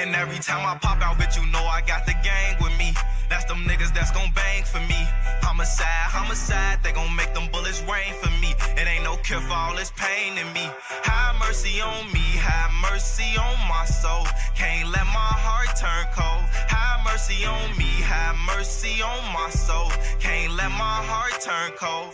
And every time I pop out, bitch, you know I got the gang with me. That's them niggas that's gon' bang for me. Homicide, they gon' make them bullets rain for me. It ain't no cure for all this pain in me. Have mercy on me, have mercy on my soul. Can't let my heart turn cold. Have mercy on me, have mercy on my soul. Can't let my heart turn cold.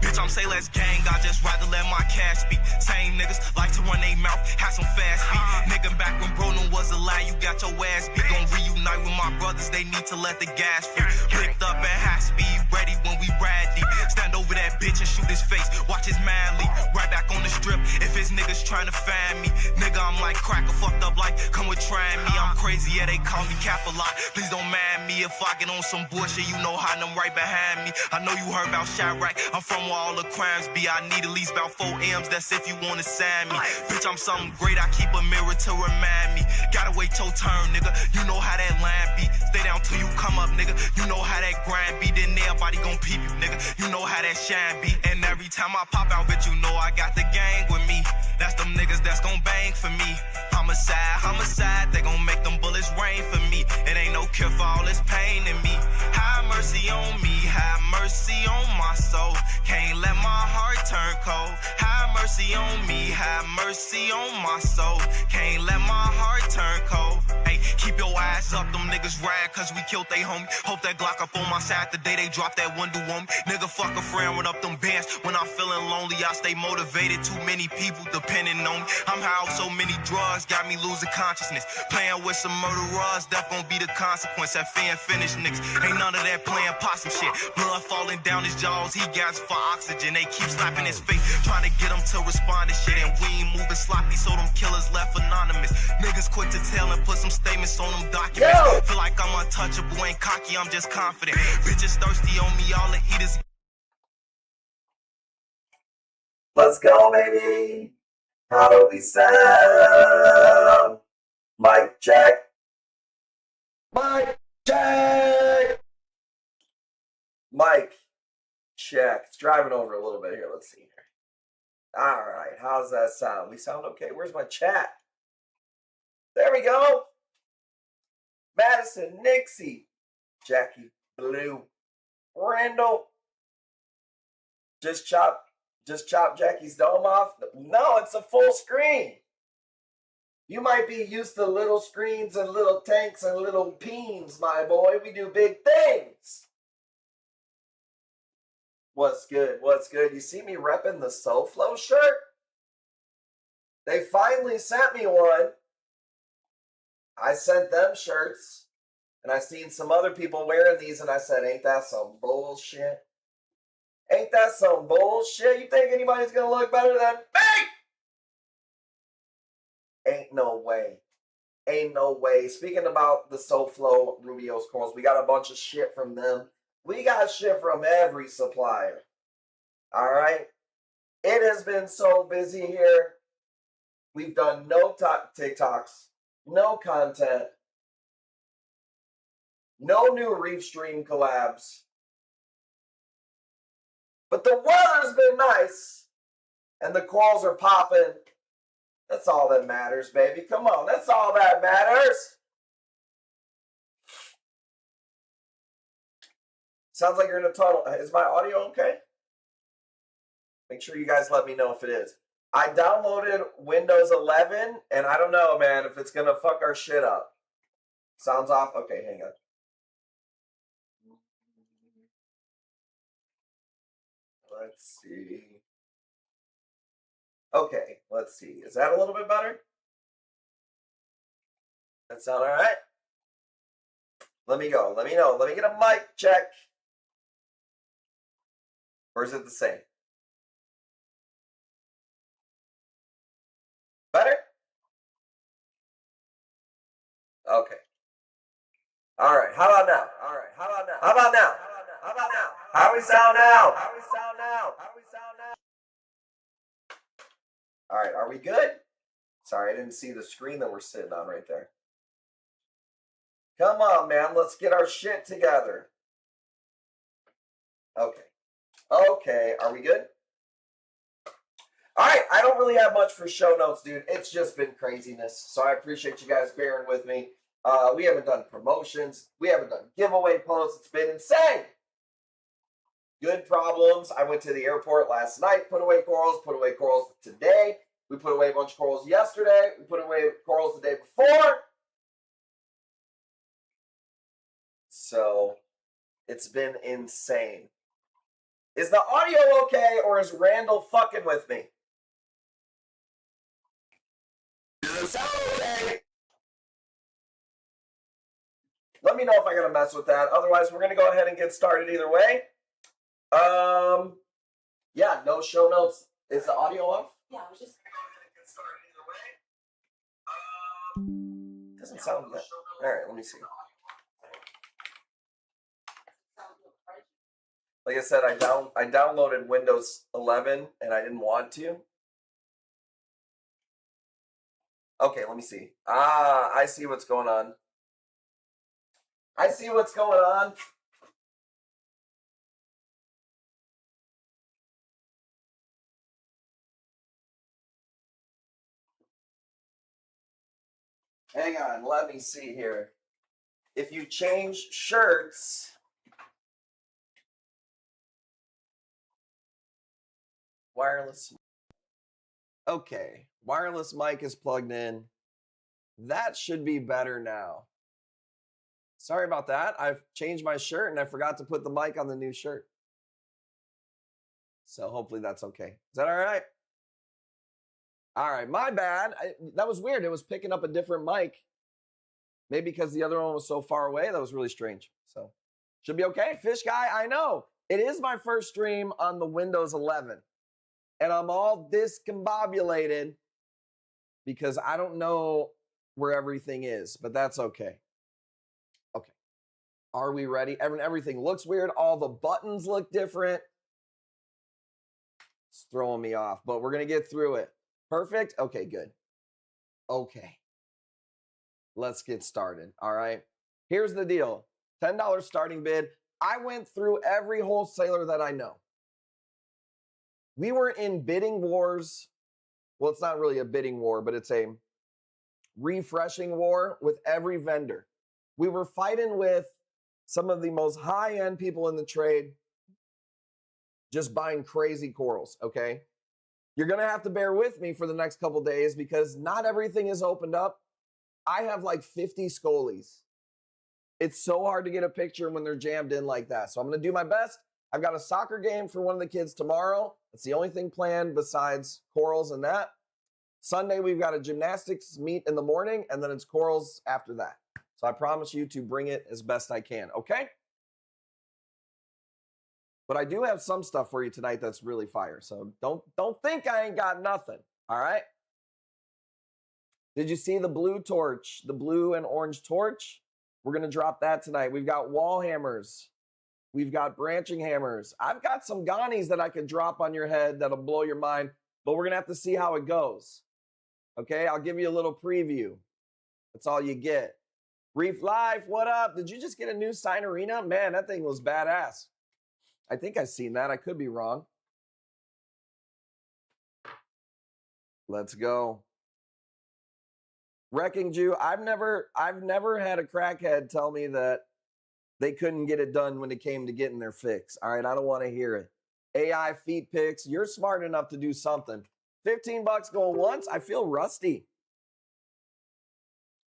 Bitch, I'm say let's gang, I just rather let my cash speak. Same niggas like to run they mouth, have some fast feet. Nigga, back when Bruno was alive, you got your ass beat. Gon' reunite with my brothers, they need to let the gas free. Blicked up at high speed, ready when we ride deep. Stand over that bitch and shoot his face, watch his man leap. Right back on the strip, if his niggas tryna find me. Nigga, I'm like cracker, fucked up like, come with trying me. I'm crazy, yeah, they call me Cap a lot. Please don't mind me if I get on some bullshit, you know how them right behind me. I know you heard about Chirac, I'm from where all the crimes be. I need at least about 4 M's, that's if you wanna sign me. Bitch, I'm something great, I keep a mirror to remind me. Gotta wait your turn, nigga, you know how that line be. Stay down till you come up, nigga, you know how that grind be. Then everybody gon' peep you, nigga, you know how that shine be. And every time I pop out, bitch, you know I got the gang with me. That's them niggas that's gon' bang for me. Homicide, they gon' make them bullets rain for me. It ain't no cure for all this pain in me. Have mercy on me, have mercy on my soul. Can't let my heart turn cold. Have mercy on me, have mercy on my soul. Can't let my heart turn cold. Hey, keep your eyes up, them niggas ride cause we killed they homie. Hope that Glock up on my side the day they drop that window on me. Nigga, fuck a friend, run up them bands. When I'm feeling lonely, I stay motivated. Too many people depending on me. I'm high off so many drugs, got me losing consciousness. Playing with some murderers, death gon' be the consequence. That finish niggas, ain't none of that playing possum shit. Blood falling down his jaws, he gasps for oxygen. They keep slapping his face, trying to get him to respond to shit. And we ain't moving sloppy, so them killers left anonymous. Niggas quick to tell and put some statements on them documents. Yo! Feel like I'm untouchable, ain't cocky, I'm just confident. Bitches thirsty on me, all they eat is. Let's go, baby. How do we sound? Mic check. Mic check. Mic check. It's driving over a little bit here. Let's see here. All right. How's that sound? We sound okay. Where's my chat? There we go. Madison, Nixie, Jackie, Blue, Randall. Just chop Jackie's dome off. No, it's a full screen. You might be used to little screens and little tanks and little peens, my boy. We do big things. What's good? What's good? You see me repping the SoFlo shirt? They finally sent me one. I sent them shirts, and I seen some other people wearing these, and I said, ain't that some bullshit? Ain't that some bullshit? You think anybody's gonna look better than me? Ain't no way. Ain't no way. Speaking about the SoFlo Rubio's Corals, we got a bunch of shit from them. We got shit from every supplier. All right? It has been so busy here. We've done no TikToks, no content, no new Reef stream collabs. But the weather's been nice, and the corals are popping. That's all that matters, baby. Come on, that's all that matters. Sounds like you're in a tunnel. Is my audio okay? Make sure you guys let me know if it is. I downloaded Windows 11, and I don't know, man, if it's going to fuck our shit up. Sounds off? Okay, hang on. Let's see. Okay, let's see. Is that a little bit better? That sound all right? Let me go. Let me know. Let me get a mic check. Or is it the same? Better? Okay. All right. How about now? All right. How about now? How about now? How about now? How we sound now? How we sound now? How we sound now? All right. Are we good? Sorry, I didn't see the screen that we're sitting on right there. Come on, man. Let's get our shit together. Okay. Okay. Are we good? All right, I don't really have much for show notes, dude. It's just been craziness. So I appreciate you guys bearing with me. We haven't done promotions. We haven't done giveaway posts. It's been insane. Good problems. I went to the airport last night, put away corals today. We put away a bunch of corals yesterday. We put away corals the day before. So it's been insane. Is the audio okay, or is Randall fucking with me? Does it sound okay? Let me know if I gotta mess with that. Otherwise, we're gonna go ahead and get started either way. Yeah, no show notes. Is the audio off? Yeah, I was just. Doesn't sound that. All right, let me see. Like I said, I downloaded Windows 11 and I didn't want to. Okay, let me see. Ah, I see what's going on. I see what's going on. Hang on, let me see here. If you change shirts, wireless. Okay, wireless mic is plugged in. That should be better now. Sorry about that. I've changed my shirt and I forgot to put the mic on the new shirt. So hopefully that's okay. Is that all right? All right, my bad. That was weird. It was picking up a different mic. Maybe because the other one was so far away. That was really strange. So should be okay. Fish guy, I know. It is my first stream on the Windows 11. And I'm all discombobulated because I don't know where everything is, but that's okay. Okay. Are we ready? Everything looks weird. All the buttons look different. It's throwing me off, but we're going to get through it. Perfect? Okay, good. Okay. Let's get started. All right. Here's the deal. $10 starting bid. I went through every wholesaler that I know. We were in bidding wars. Well, it's not really a bidding war, but it's a refreshing war with every vendor. We were fighting with some of the most high-end people in the trade, just buying crazy corals, okay? You're going to have to bear with me for the next couple days because not everything is opened up. I have like 50 scolies. It's so hard to get a picture when they're jammed in like that. So I'm going to do my best. I've got a soccer game for one of the kids tomorrow. That's the only thing planned besides corals and that. Sunday, we've got a gymnastics meet in the morning, and then it's corals after that. So I promise you to bring it as best I can, okay? But I do have some stuff for you tonight that's really fire. So don't think I ain't got nothing, all right? Did you see the blue torch, the blue and orange torch? We're going to drop that tonight. We've got wall hammers. We've got branching hammers. I've got some ganies that I could drop on your head that'll blow your mind, but we're going to have to see how it goes. Okay, I'll give you a little preview. That's all you get. Reef Life, what up? Did you just get a new sign arena? Man, that thing was badass. I think I've seen that. I could be wrong. Let's go. Wrecking Jew, I've never had a crackhead tell me that they couldn't get it done when it came to getting their fix. All right, I don't want to hear it. AI feet picks, you're smart enough to do something. $15 going once. I feel rusty.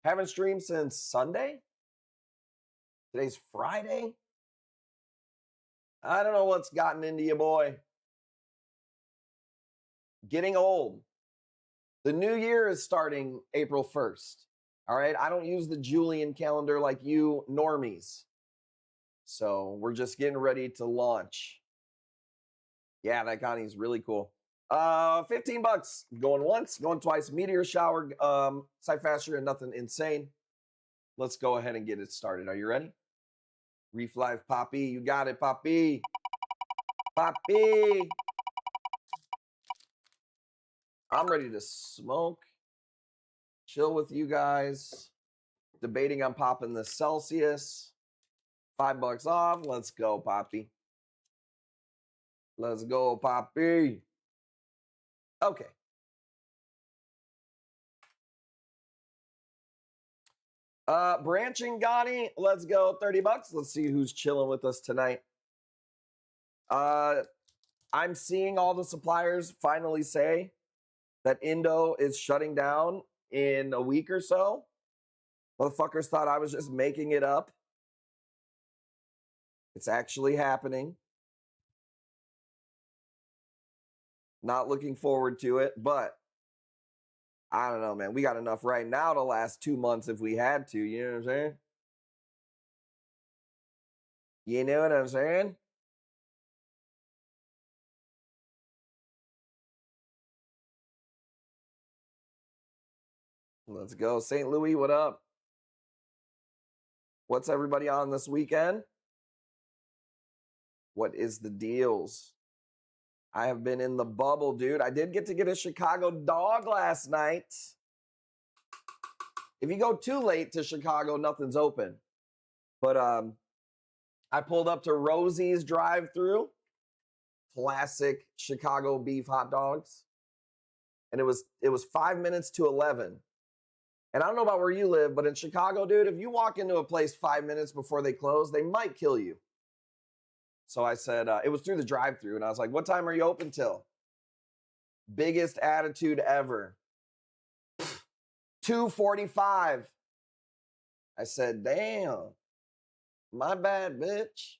Haven't streamed since Sunday. Today's Friday. I don't know what's gotten into you, boy. Getting old. The new year is starting April 1st. All right. I don't use the Julian calendar like you normies. So we're just getting ready to launch. Yeah, that Connie's really cool. $15 going once, going twice. Meteor shower, Cyphaster, and nothing insane. Let's go ahead and get it started. Are you ready? Reef Life, Poppy. You got it, Poppy. Poppy. I'm ready to smoke. Chill with you guys. Debating on popping the Celsius. $5 off. Let's go, Poppy. Let's go, Poppy. Okay. Branching Gotti, let's go. 30 bucks. Let's see who's chilling with us tonight. I'm seeing all the suppliers finally say that Indo is shutting down in a week or so. Motherfuckers thought I was just making it up. It's actually happening. Not looking forward to it, but I don't know, man. We got enough right now to last 2 months if we had to. You know what I'm saying? You know what I'm saying? Let's go. St. Louis, what up? What's everybody on this weekend? What is the deals? I have been in the bubble, dude. I did get to get a Chicago dog last night. If you go too late to Chicago, nothing's open. But I pulled up to Rosie's drive-thru. Classic Chicago beef hot dogs. And it was 5 minutes to 11. And I don't know about where you live, but in Chicago, dude, if you walk into a place 5 minutes before they close, they might kill you. So I said, it was through the drive-thru, and I was like, what time are you open till? Biggest attitude ever. 2:45. I said, damn, my bad, bitch.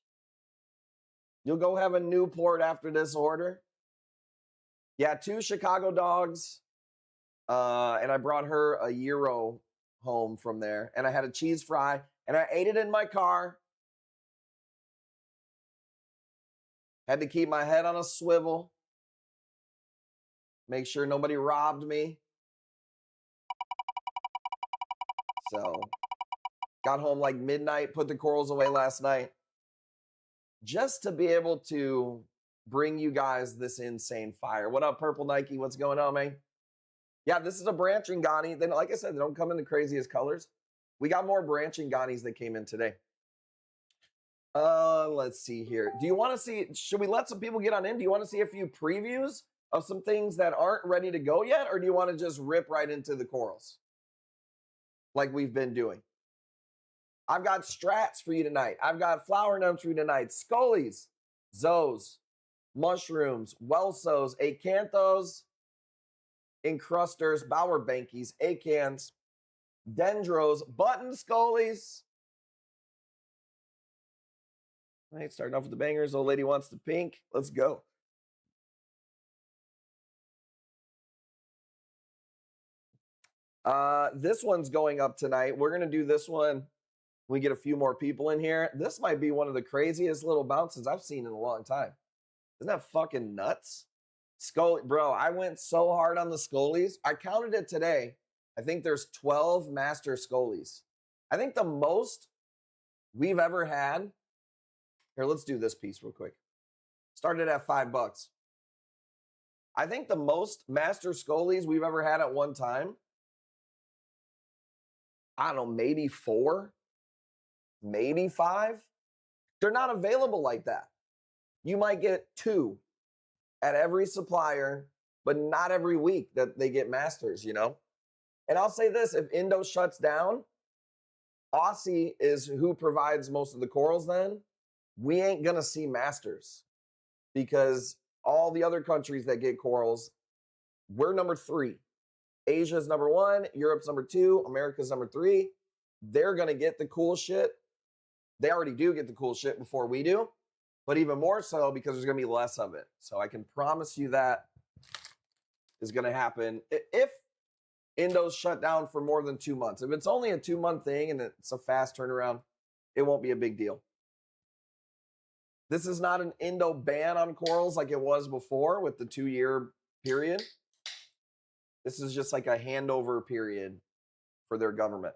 You'll go have a Newport after this order. Yeah, 2 Chicago dogs. And I brought her a gyro home from there. And I had a cheese fry. And I ate it in my car. Had to keep my head on a swivel. Make sure nobody robbed me. So, got home like midnight, put the corals away last night. Just to be able to bring you guys this insane fire. What up, Purple Nike? What's going on, man? Yeah, this is a branching Ghani. Then, like I said, they don't come in the craziest colors. We got more branching Ghanis that came in today. Let's see here. Do you want to see, should we let some people get on in? Do you want to see a few previews of some things that aren't ready to go yet? Or do you want to just rip right into the corals? Like we've been doing. I've got strats for you tonight. I've got flower numbs for you tonight. Scolies, zoes, mushrooms, welsos, acanthos, encrusters, bowerbankies, acants, dendros, button scolies. All right, starting off with the bangers. Old lady wants the pink. Let's go. This one's going up tonight. We're going to do this one. We get a few more people in here. This might be one of the craziest little bounces I've seen in a long time. Isn't that fucking nuts? Bro, I went so hard on the scolies. I counted it today. I think there's 12 master scolies. I think the most we've ever had. Here, let's do this piece real quick. Started at $5. I think the most master scolies we've ever had at one time, I don't know, maybe 4, maybe 5. They're not available like that. You might get 2 at every supplier, but not every week that they get masters, you know? And I'll say this, if Indo shuts down, Aussie is who provides most of the corals then. We ain't gonna see masters because all the other countries that get corals, we're number 3. Asia's number 1, Europe's number 2, America's number 3. They're gonna get the cool shit. They already do get the cool shit before we do, but even more so because there's gonna be less of it. So I can promise you that is gonna happen if Indo's shut down for more than 2 months. If it's only a 2-month thing and it's a fast turnaround, it won't be a big deal. This is not an Indo ban on corals like it was before with the 2-year period. This is just like a handover period for their government.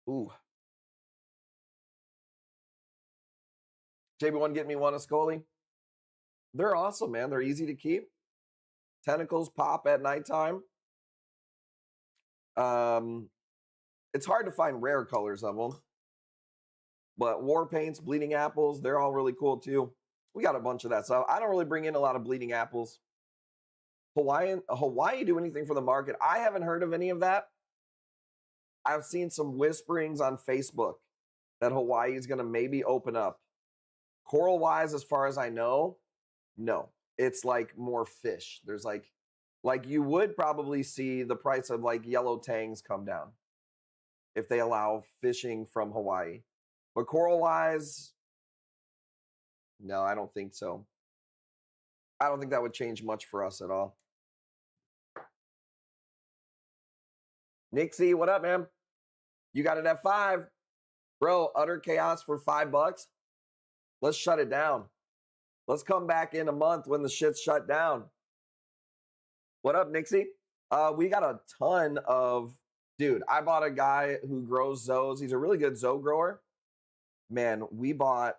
Ooh. JB1, get me one, a Scoli. They're awesome, man. They're easy to keep. Tentacles pop at nighttime. It's hard to find rare colors of them. But war paints, bleeding apples, they're all really cool too. We got a bunch of that stuff. I don't really bring in a lot of bleeding apples. Hawaii do anything for the market? I haven't heard of any of that. I've seen some whisperings on Facebook that Hawaii is going to maybe open up. Coral wise, as far as I know, no. It's like more fish. There's like you would probably see the price of like yellow tangs come down if they allow fishing from Hawaii. But coral wise, no, I don't think so. I don't think that would change much for us at all. Nixie, what up, man? You got it at 5. Bro, utter chaos for $5. Let's shut it down. Let's come back in a month when the shit's shut down. What up, Nixie? We got a ton of... Dude, I bought a guy who grows zoes. He's a really good zoe grower. Man, we bought...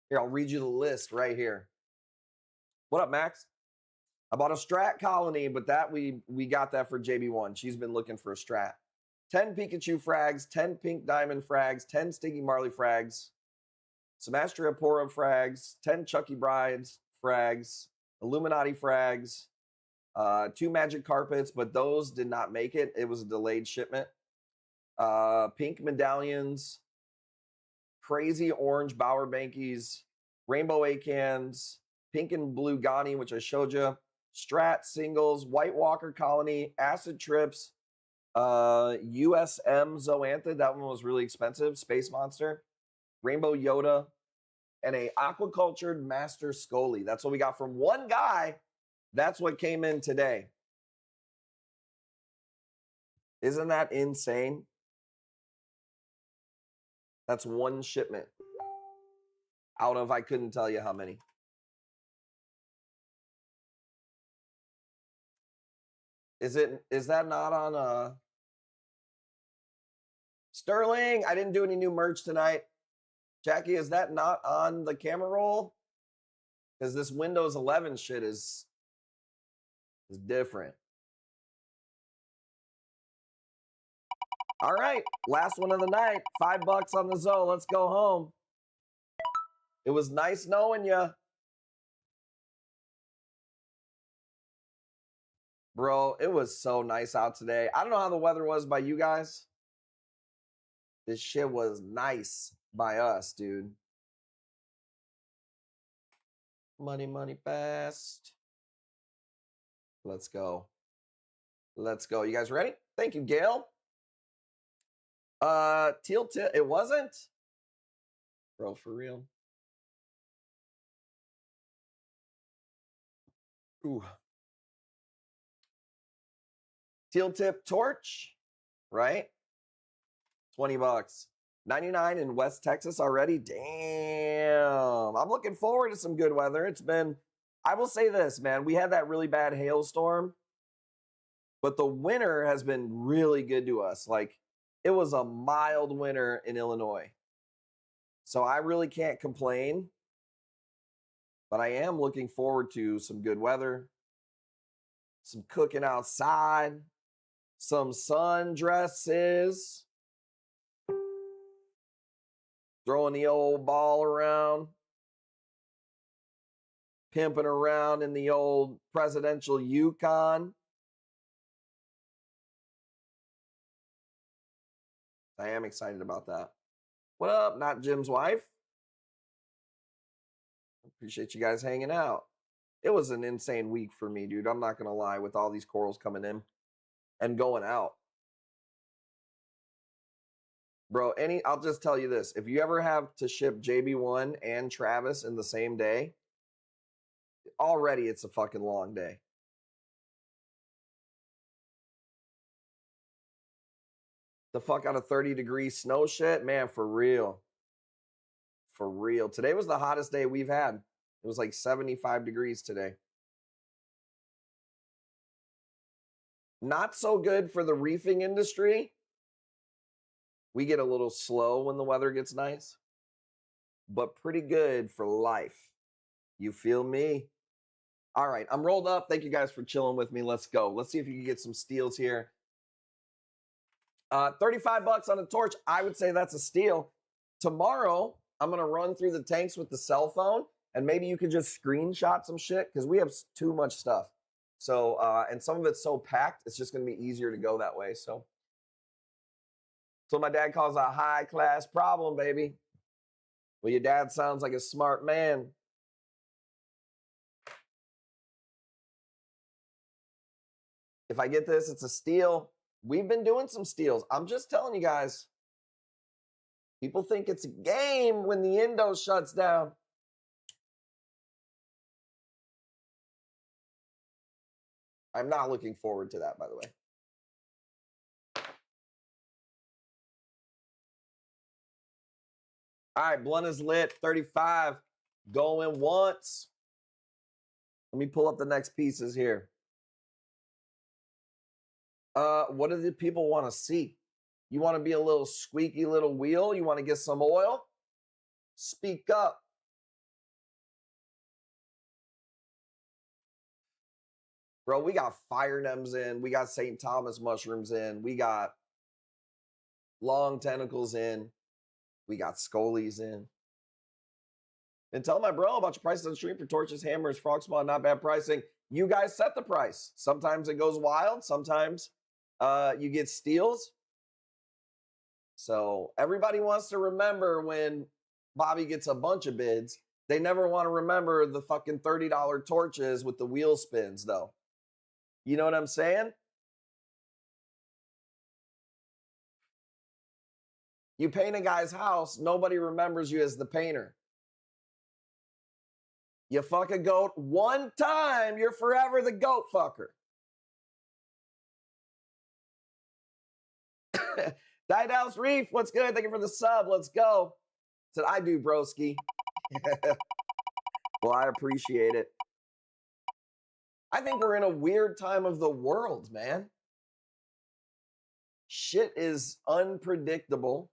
Here, I'll read you the list right here. What up, Max? I bought a strat colony, but that we got that for JB1. She's been looking for a strat. 10 Pikachu frags, 10 pink diamond frags, 10 Stiggy Marley frags, some Astriapora frags, 10 Chucky Brides frags, Illuminati frags, 2 magic carpets, but those did not make it. It was a delayed shipment. Pink medallions, crazy orange Bower Bankies, rainbow Acans, pink and blue Ghani, which I showed you, strat singles, White Walker colony, acid trips, USM Zoanthid, that one was really expensive, Space Monster, Rainbow Yoda, and a aquacultured Master Scully. That's what we got from one guy. That's what came in today. Isn't that insane? That's one shipment out of I couldn't tell you how many. Is that not on Sterling? I didn't do any new merch tonight. Jackie, is that not on the camera roll? Because this Windows 11 shit is different. All right, last one of the night. $5 on the Zoe. Let's go home. It was nice knowing you. Bro, it was so nice out today. I don't know how the weather was by you guys. This shit was nice by us, dude. Money, money, fast. Let's go. Let's go. You guys ready? Thank you, Gail. Teal tip. It wasn't? Bro, for real. Ooh. Teal tip torch, right? $20. 99 in West Texas already. Damn. I'm looking forward to some good weather. It's been, I will say this, man. We had that really bad hailstorm, but the winter has been really good to us. Like, it was a mild winter in Illinois. So I really can't complain, but I am looking forward to some good weather, some cooking outside, some sundresses, throwing the old ball around, pimping around in the old presidential Yukon. I am excited about that. What up, not Jim's wife? Appreciate you guys hanging out. It was an insane week for me, dude. I'm not going to lie, with all these corals coming in and going out. Bro, I'll just tell you this. If you ever have to ship JB1 and Travis in the same day, already it's a fucking long day. The fuck out of 30-degree snow shit? Man, for real. For real. Today was the hottest day we've had. It was like 75 degrees today. Not so good for the reefing industry. We get a little slow when the weather gets nice, but pretty good for life. You feel me? All right, I'm rolled up. Thank you guys for chilling with me. Let's go. Let's see if you can get some steals here. $35 on a torch. I would say that's a steal. Tomorrow, I'm going to run through the tanks with the cell phone, And maybe you could just screenshot some shit because we have too much stuff. So, and some of it's so packed, it's just going to be easier to go that way. So my dad calls a high class problem, baby. Well, your dad sounds like a smart man. If I get this, it's a steal. We've been doing some steals. I'm just telling you guys. People think it's a game when the Indo shuts down. I'm not looking forward to that, by the way. All right, blunt is lit, 35. Going once. Let me pull up the next pieces here. What do the people want to see? You want to be a little squeaky little wheel? You want to get some oil? Speak up. Bro, we got fire nems in. We got St. Thomas mushrooms in. We got long tentacles in. We got scolies in. And tell my bro about your prices on the stream for torches, hammers, frog spawn, not bad pricing. You guys set the price. Sometimes it goes wild. Sometimes you get steals. So everybody wants to remember when Bobby gets a bunch of bids. They never want to remember the fucking $30 torches with the wheel spins, though. You know what I'm saying? You paint a guy's house, nobody remembers you as the painter. You fuck a goat one time, you're forever the goat fucker. Diedhouse Reef, what's good? Thank you for the sub. Let's go. Said I do, broski. Well, I appreciate it. I think we're in a weird time of the world, man. Shit is unpredictable.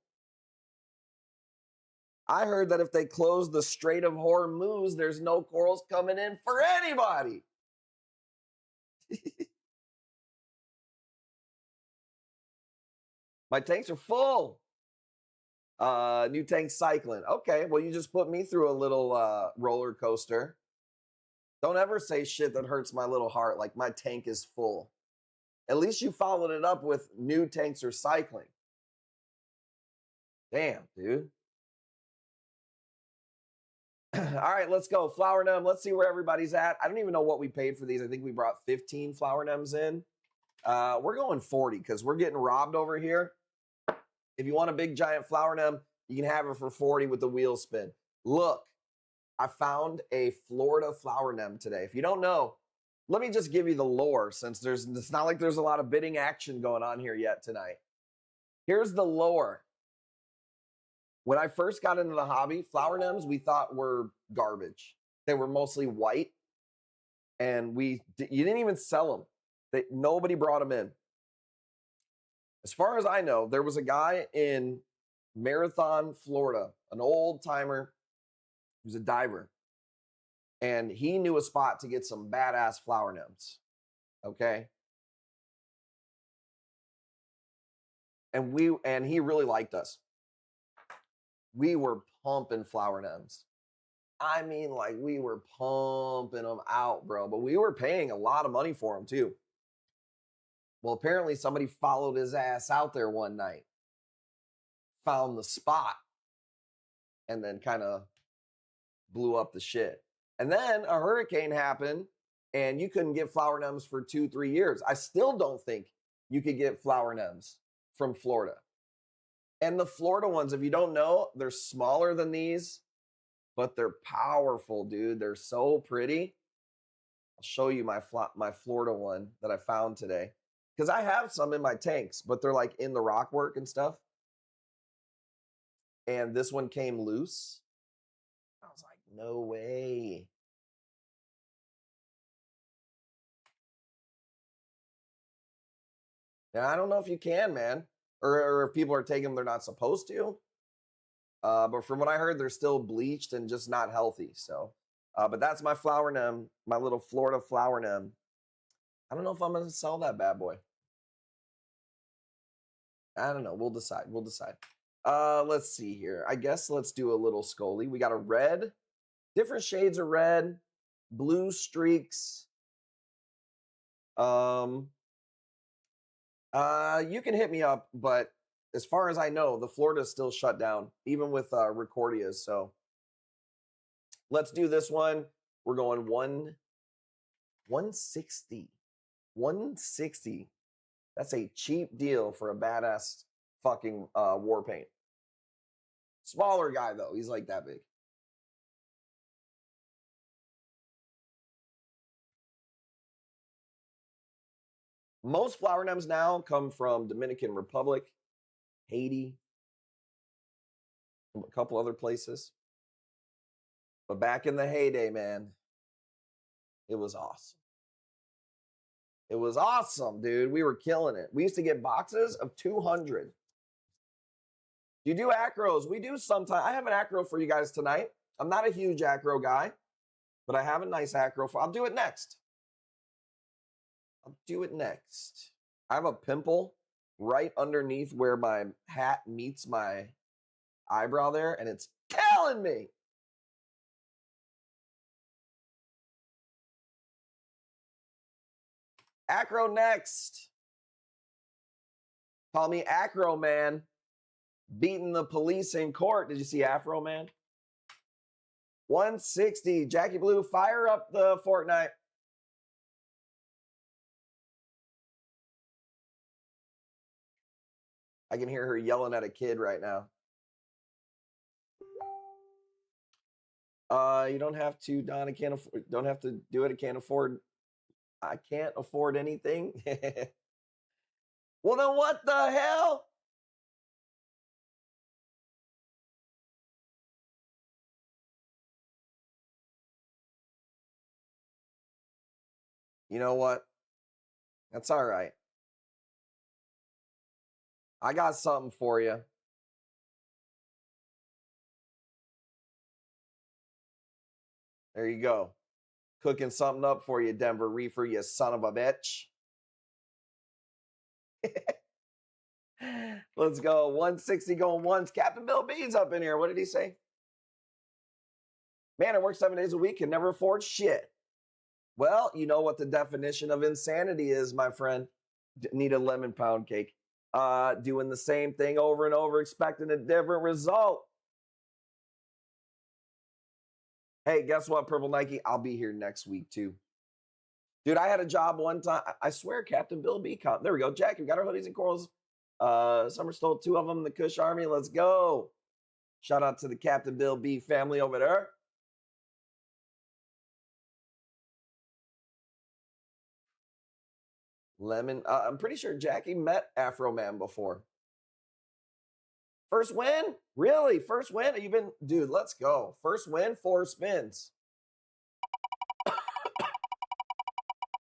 I heard that if they close the Strait of Hormuz, there's no corals coming in for anybody. My tanks are full. New tank cycling. Okay, well, you just put me through a little roller coaster. Don't ever say shit that hurts my little heart, like my tank is full. At least you followed it up with new tanks are cycling. Damn, dude. All right, let's go. Flower nem. Let's see where everybody's at. I don't even know what we paid for these. I think we brought 15 flower nems in. We're going 40 because we're getting robbed over here. If you want a big giant flower nem, you can have it for 40 with the wheel spin. Look, I found a Florida flower nem today. If you don't know, let me just give you the lore since it's not like there's a lot of bidding action going on here yet tonight. Here's the lore. When I first got into the hobby, flower nems we thought were garbage. They were mostly white, and you didn't even sell them. Nobody brought them in. As far as I know, there was a guy in Marathon, Florida, an old timer who's a diver, and he knew a spot to get some badass flower nems. Okay, and he really liked us. We were pumping flower nems. I mean, like, we were pumping them out, bro. But we were paying a lot of money for them, too. Well, apparently somebody followed his ass out there one night, found the spot, and then kind of blew up the shit. And then a hurricane happened, and you couldn't get flower nems for 2-3 years. I still don't think you could get flower nems from Florida. And the Florida ones, if you don't know, they're smaller than these, but they're powerful, dude. They're so pretty. I'll show you my Florida one that I found today. Because I have some in my tanks, but they're like in the rock work and stuff. And this one came loose. I was like, no way. And I don't know if you can, man. Or if people are taking them, they're not supposed to. But from what I heard, they're still bleached and just not healthy. So, but that's my flower nem, my little Florida flower nem. I don't know if I'm going to sell that bad boy. I don't know. We'll decide. Let's see here. I guess let's do a little Scully. We got a red different shades of red, blue streaks. You can hit me up, but as far as I know, the Florida's still shut down, even with Recordias. So let's do this one. We're going 160. 160. That's a cheap deal for a badass fucking war paint. Smaller guy, though. He's like that big. Most flower nems now come from Dominican Republic, Haiti, a couple other places. But back in the heyday, man, it was awesome. It was awesome, dude. We were killing it. We used to get boxes of 200. You do acros. We do sometimes. I have an acro for you guys tonight. I'm not a huge acro guy, but I have a nice acro for. I'll do it next. I have a pimple right underneath where my hat meets my eyebrow there, and it's killing me. Acro next. Call me Acro Man. Beating the police in court. Did you see Afro Man? 160. Jackie Blue, fire up the Fortnite. I can hear her yelling at a kid right now. You don't have to, Don. I can't afford. Don't have to do it. I can't afford anything. Well, then what the hell? You know what? That's all right. I got something for you. There you go. Cooking something up for you, Denver Reefer, you son of a bitch. Let's go. 160 going once. Captain Bill B's up in here. What did he say? Man, I work 7 days a week and never afford shit. Well, you know what the definition of insanity is, my friend. Need a lemon pound cake. Doing the same thing over and over, expecting a different result. Hey, guess what, Purple Nike? I'll be here next week, too. Dude, I had a job one time. I swear, Captain Bill B. There we go. Jack, we got our hoodies and corals. Summer stole 2 of them. The Kush Army. Let's go. Shout out to the Captain Bill B family over there. Lemon. I'm pretty sure Jackie met Afro Man before. First win? Really? First win? You've been, dude, let's go. First win, 4 spins.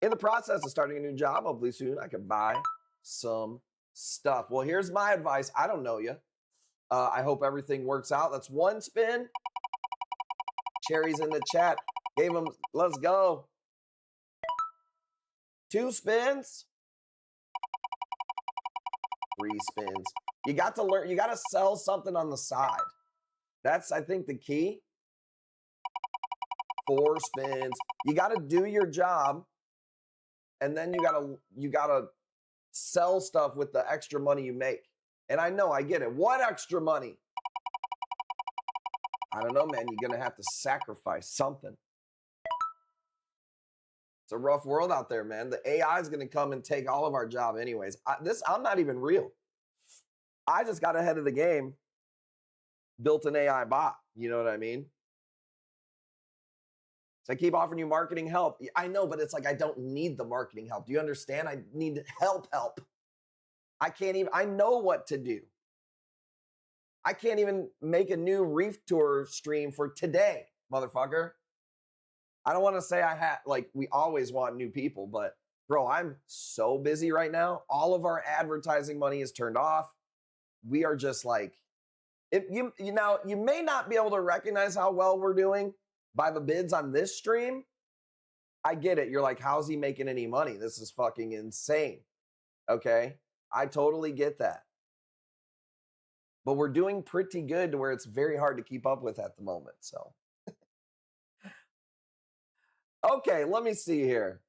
In the process of starting a new job, hopefully soon I can buy some stuff. Well, here's my advice. I don't know you. I hope everything works out. That's 1 spin. Cherry's in the chat. Gave him, let's go. 2 spins. 3 spins. You got to learn, you got to sell something on the side. That's, I think, the key. 4 spins. You got to do your job, and then you gotta sell stuff with the extra money you make. And I know, I get it. What extra money? I don't know, man. You're gonna have to sacrifice something. It's a rough world out there, man. The AI is gonna come and take all of our job anyways. I'm not even real. I just got ahead of the game, built an AI bot. You know what I mean? So I keep offering you marketing help. I know, but it's like, I don't need the marketing help. Do you understand? I need help. I can't even, I know what to do. I can't even make a new Reef Tour stream for today, motherfucker. I don't want to say I had, like, we always want new people, but bro, I'm so busy right now. All of our advertising money is turned off. We are just like, you may not be able to recognize how well we're doing by the bids on this stream. I get it. You're like, how's he making any money? This is fucking insane. Okay. I totally get that. But we're doing pretty good to where it's very hard to keep up with at the moment. So Okay, let me see here.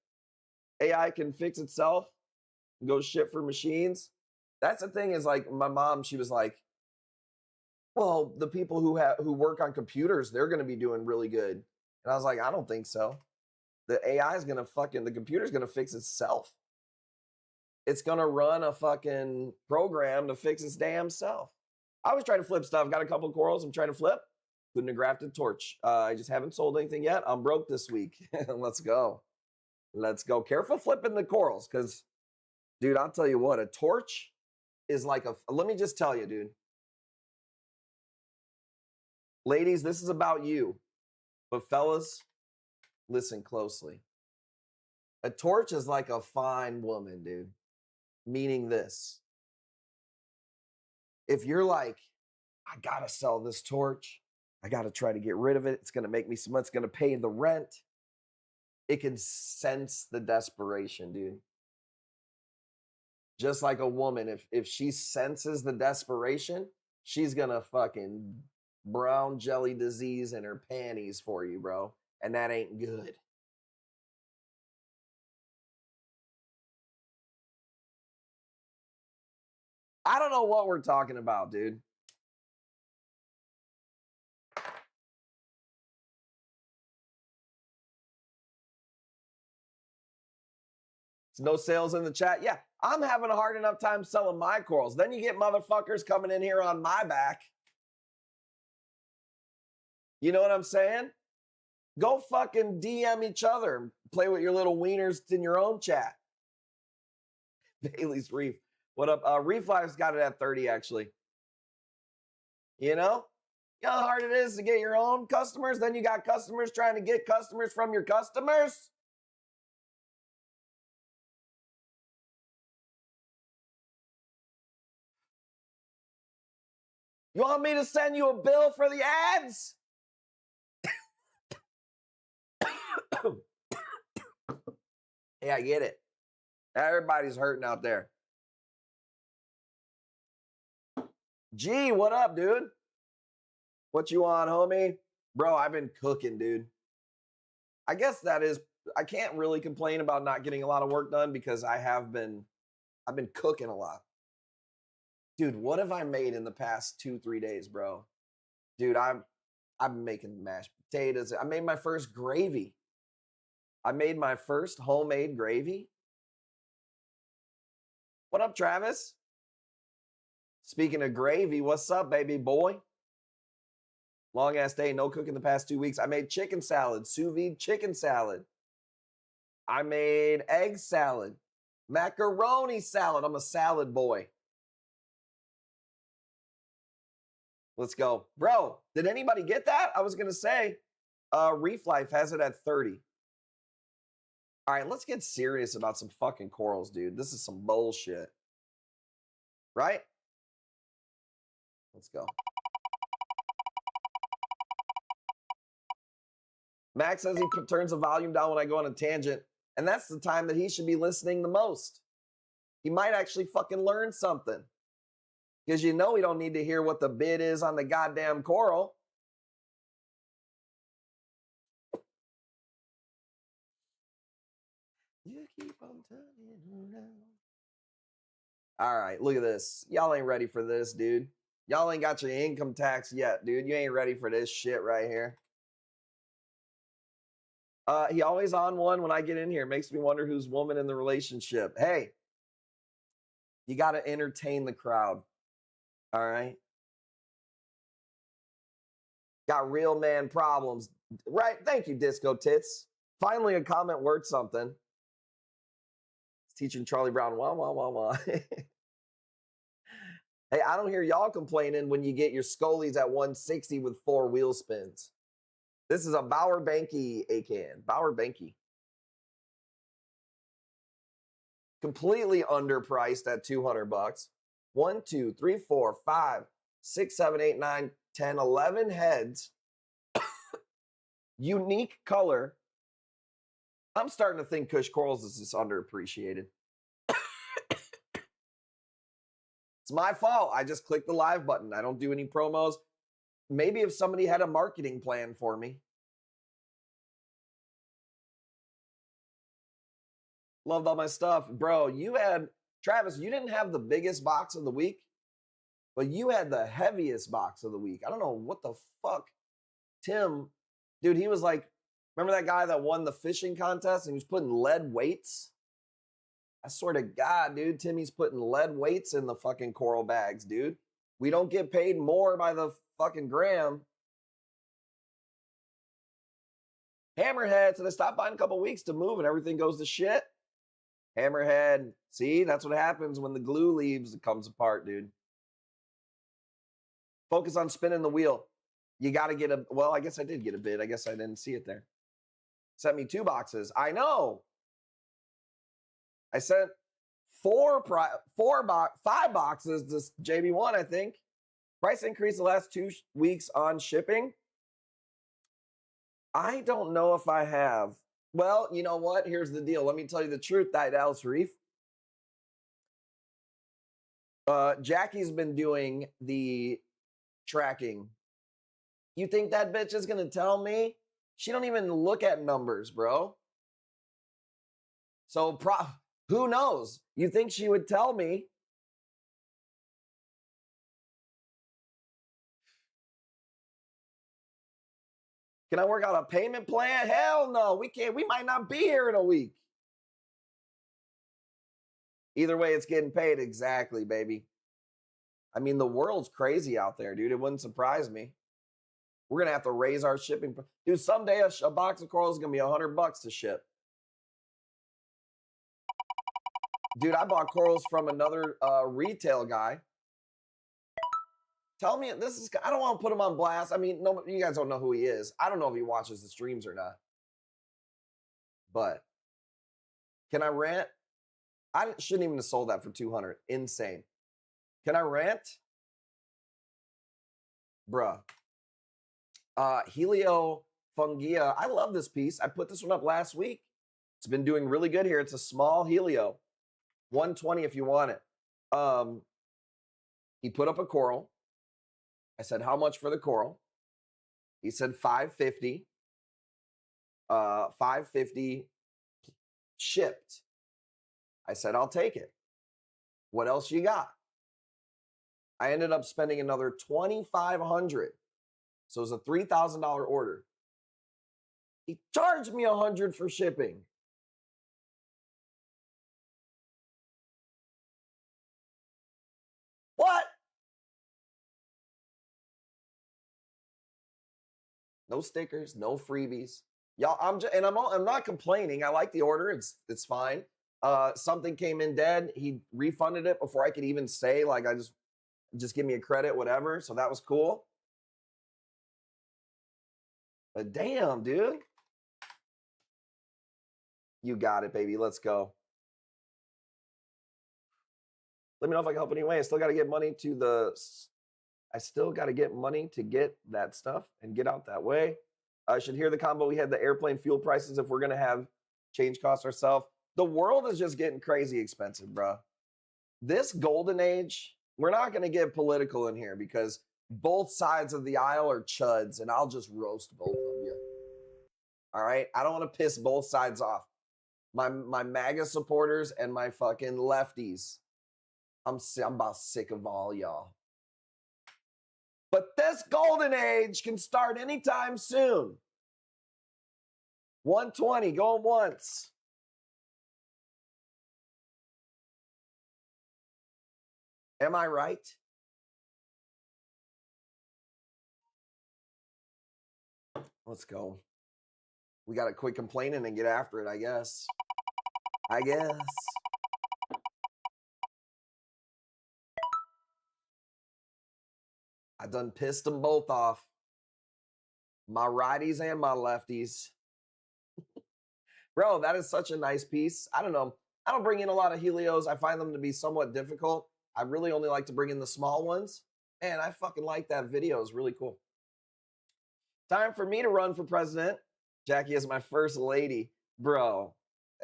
AI can fix itself, go shit for machines. That's the thing is like my mom, she was like, well, the people who work on computers, they're going to be doing really good. And I was like, I don't think so. The AI is going to the computer's going to fix itself. It's going to run a fucking program to fix its damn self. I was trying to flip stuff. Got a couple of corals I'm trying to flip. Couldn't have grafted torch. I just haven't sold anything yet. I'm broke this week. Let's go. Let's go. Careful flipping the corals because, dude, I'll tell you what, a torch is like let me just tell you, dude. Ladies, this is about you. But fellas, listen closely. A torch is like a fine woman, dude. Meaning this. If you're like, I gotta sell this torch, I gotta try to get rid of it, it's gonna make me some money, it's gonna pay the rent. It can sense the desperation, dude. Just like a woman, if she senses the desperation, she's gonna fucking brown jelly disease in her panties for you, bro. And that ain't good. I don't know what we're talking about, dude. No sales in the chat. Yeah, I'm having a hard enough time selling my corals. Then you get motherfuckers coming in here on my back. You know what I'm saying? Go fucking DM each other. Play with your little wieners in your own chat. Bailey's Reef. What up? Reef Life's got it at 30, actually. You know? You know how hard it is to get your own customers? Then you got customers trying to get customers from your customers? You want me to send you a bill for the ads? Yeah, I get it. Everybody's hurting out there. G, what up, dude? What you on, homie? Bro, I've been cooking, dude. I guess I can't really complain about not getting a lot of work done because I've been cooking a lot. Dude, what have I made in the past 2-3 days, bro? Dude, I've been making mashed potatoes. I made my first gravy. I made my first homemade gravy. What up, Travis? Speaking of gravy, what's up, baby boy? Long ass day, no cooking the past 2 weeks. I made chicken salad, sous vide chicken salad. I made egg salad, macaroni salad. I'm a salad boy. Let's go. Bro, did anybody get that? I was going to say, Reef Life has it at 30. All right, let's get serious about some fucking corals, dude. This is some bullshit. Right? Let's go. Max says he turns the volume down when I go on a tangent, and that's the time that he should be listening the most. He might actually fucking learn something. Because you know we don't need to hear what the bid is on the goddamn coral. You keep on turning around. All right, look at this. Y'all ain't ready for this, dude. Y'all ain't got your income tax yet, dude. You ain't ready for this shit right here. He always on one when I get in here. Makes me wonder who's woman in the relationship. Hey, you got to entertain the crowd. All right? Got real man problems. Right? Thank you, Disco Tits. Finally, a comment worth something. Teaching Charlie Brown. Wah, wah, wah, wah. Hey, I don't hear y'all complaining when you get your Scullies at 160 with 4 wheel spins. This is a Bauer Banky Acan. Bauer Banky. Completely underpriced at $200. 1, 2, 3, 4, 5, 6, 7, 8, 9, 10, 11 heads. Unique color. I'm starting to think Kush Corals is just underappreciated. It's my fault. I just clicked the live button. I don't do any promos. Maybe if somebody had a marketing plan for me. Loved all my stuff. Bro, Travis, you didn't have the biggest box of the week, but you had the heaviest box of the week. I don't know what the fuck. Tim, dude, he was like, remember that guy that won the fishing contest and he was putting lead weights? I swear to God, dude, Timmy's putting lead weights in the fucking coral bags, dude. We don't get paid more by the fucking gram. Hammerhead, so they stopped by in a couple weeks to move and everything goes to shit. Hammerhead, see, that's what happens when the glue leaves, it comes apart, dude. Focus on spinning the wheel. You got to get well, I guess I did get a bid. I guess I didn't see it there. Sent me 2 boxes. I know. I sent 5 boxes to JB1, I think. Price increase the last 2 weeks on shipping. I don't know if I have. Well, you know what? Here's the deal. Let me tell you the truth, Dallas Reef. Jackie's been doing the tracking. You think that bitch is going to tell me? She don't even look at numbers, bro. So who knows? You think she would tell me? Can I work out a payment plan? Hell no, we can't. We might not be here in a week. Either way, it's getting paid. Exactly, baby. I mean, the world's crazy out there, dude. It wouldn't surprise me. We're going to have to raise our shipping. Dude, someday a box of corals is going to be $100 to ship. Dude, I bought corals from another retail guy. Tell me, I don't want to put him on blast. I mean, no, you guys don't know who he is. I don't know if he watches the streams or not. But can I rant? I shouldn't even have sold that for $200. Insane. Can I rant? Bruh. Helio Fungia. I love this piece. I put this one up last week. It's been doing really good here. It's a small Helio. $120 if you want it. He put up a coral. I said, how much for the coral? He said $550. $550 shipped. I said, I'll take it. What else you got? I ended up spending another $2,500. So it was a $3,000 order. He charged me $100 for shipping. What? No stickers, no freebies. Y'all, I'm not complaining. I like the order. It's fine. Something came in dead. He refunded it before I could even say, like, just give me a credit, whatever. So that was cool. But damn, dude. You got it, baby. Let's go. Let me know if I can help anyway. I still got to get money to get that stuff and get out that way. I should hear the combo. We had the airplane fuel prices if we're going to have change costs ourselves. The world is just getting crazy expensive, bro. This golden age, we're not going to get political in here because both sides of the aisle are chuds, and I'll just roast both of you. All right? I don't want to piss both sides off. My MAGA supporters and my fucking lefties. I'm about sick of all y'all. But this golden age can start anytime soon. 120, going once. Am I right? Let's go. We got to quit complaining and get after it, I guess. I done pissed them both off. My righties and my lefties. Bro, that is such a nice piece. I don't know. I don't bring in a lot of Helios. I find them to be somewhat difficult. I really only like to bring in the small ones. Man, I fucking like that video. It's really cool. Time for me to run for president. Jackie is my first lady. Bro,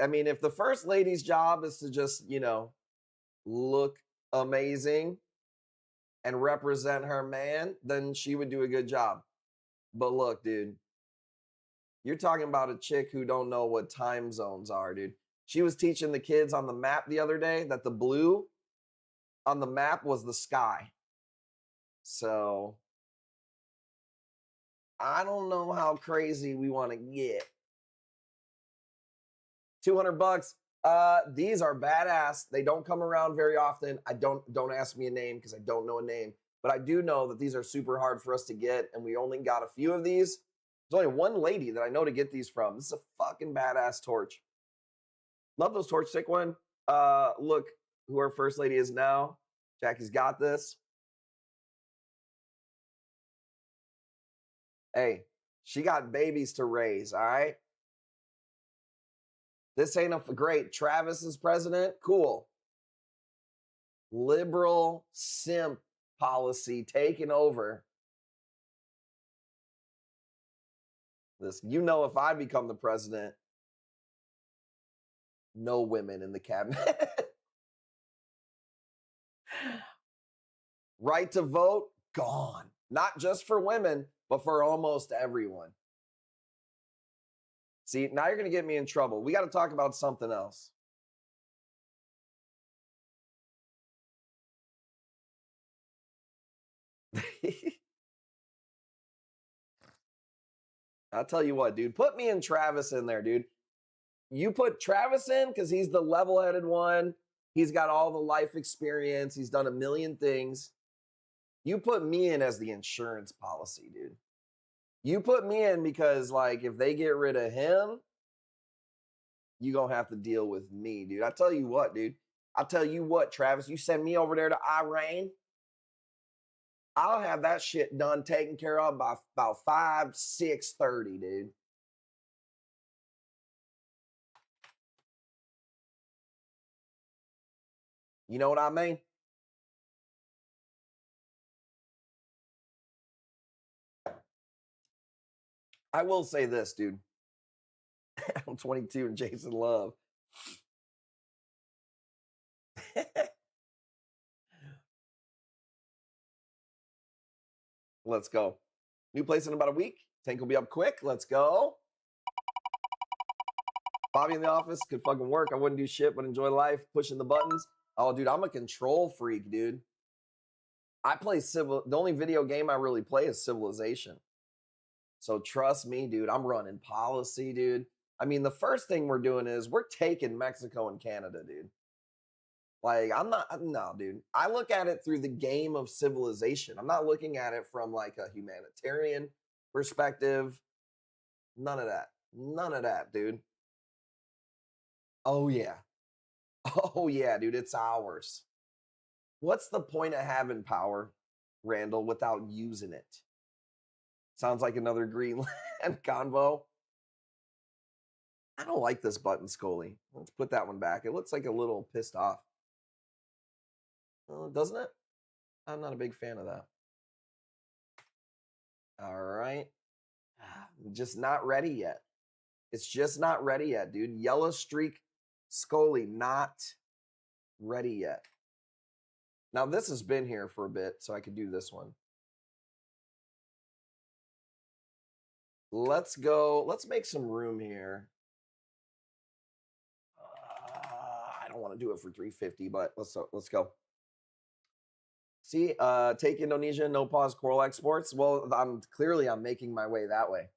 I mean, if the first lady's job is to just, look amazing and represent her man, then she would do a good job. But look, dude, you're talking about a chick who don't know what time zones are, dude. She was teaching the kids on the map the other day that the blue on the map was the sky. So I don't know how crazy we want to get. $200. These are badass. They don't come around very often. Don't ask me a name because I don't know a name, but I do know that these are super hard for us to get, and we only got a few of these. There's only one lady that I know to get these from. This is a fucking badass torch. Love those torch stick one. Look who our first lady is now. Jackie's got this. Hey, she got babies to raise, all right? This ain't a great. Travis is president. Cool. Liberal simp policy taking over. This, you know, if I become the president, no women in the cabinet. Right to vote, gone. Not just for women, but for almost everyone. See, now you're going to get me in trouble. We got to talk about something else. I'll tell you what, dude. Put me and Travis in there, dude. You put Travis in because he's the level-headed one. He's got all the life experience. He's done a million things. You put me in as the insurance policy, dude. You put me in because, like, if they get rid of him, you gonna have to deal with me, dude. I tell you what, dude. I'll tell you what, Travis. You send me over there to Iran, I'll have that shit done, taken care of by about 6:30, dude. You know what I mean? I will say this, dude. I'm 22 and Jason Love. Let's go. New place in about a week. Tank will be up quick. Let's go. Bobby in the office could fucking work. I wouldn't do shit, but enjoy life, pushing the buttons. Oh, dude, I'm a control freak, dude. I play the only video game I really play is Civilization. So trust me, dude, I'm running policy, dude. I mean, the first thing we're doing is we're taking Mexico and Canada, dude. Like, no, dude. I look at it through the game of Civilization. I'm not looking at it from like a humanitarian perspective. None of that. None of that, dude. Oh, yeah. Oh, yeah, dude. It's ours. What's the point of having power, Randall, without using it? Sounds like another Greenland convo. I don't like this button, Scully. Let's put that one back. It looks like a little pissed off. Doesn't it? I'm not a big fan of that. All right. Just not ready yet. It's just not ready yet, dude. Yellow streak Scully, not ready yet. Now, this has been here for a bit, so I could do this one. Let's go. Let's make some room here. I don't want to do it for 350, but let's go. See, take Indonesia, no pause, coral exports. Well, I'm making my way that way.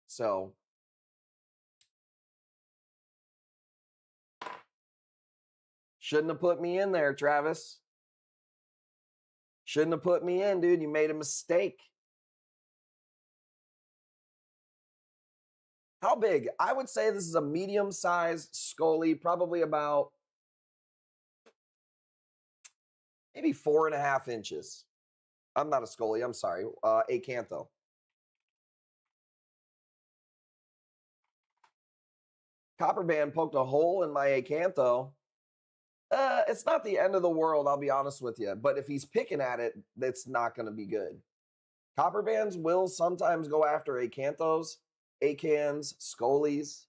So shouldn't have put me in there, Travis. Shouldn't have put me in, dude. You made a mistake. How big? I would say this is a medium-sized Scully, probably about maybe 4.5 inches. I'm not a Scully, I'm sorry. Acantho. Copper band poked a hole in my Acantho. It's not the end of the world, I'll be honest with you. But if he's picking at it, that's not going to be good. Copper bands will sometimes go after Acanthos, Acans, Scullies.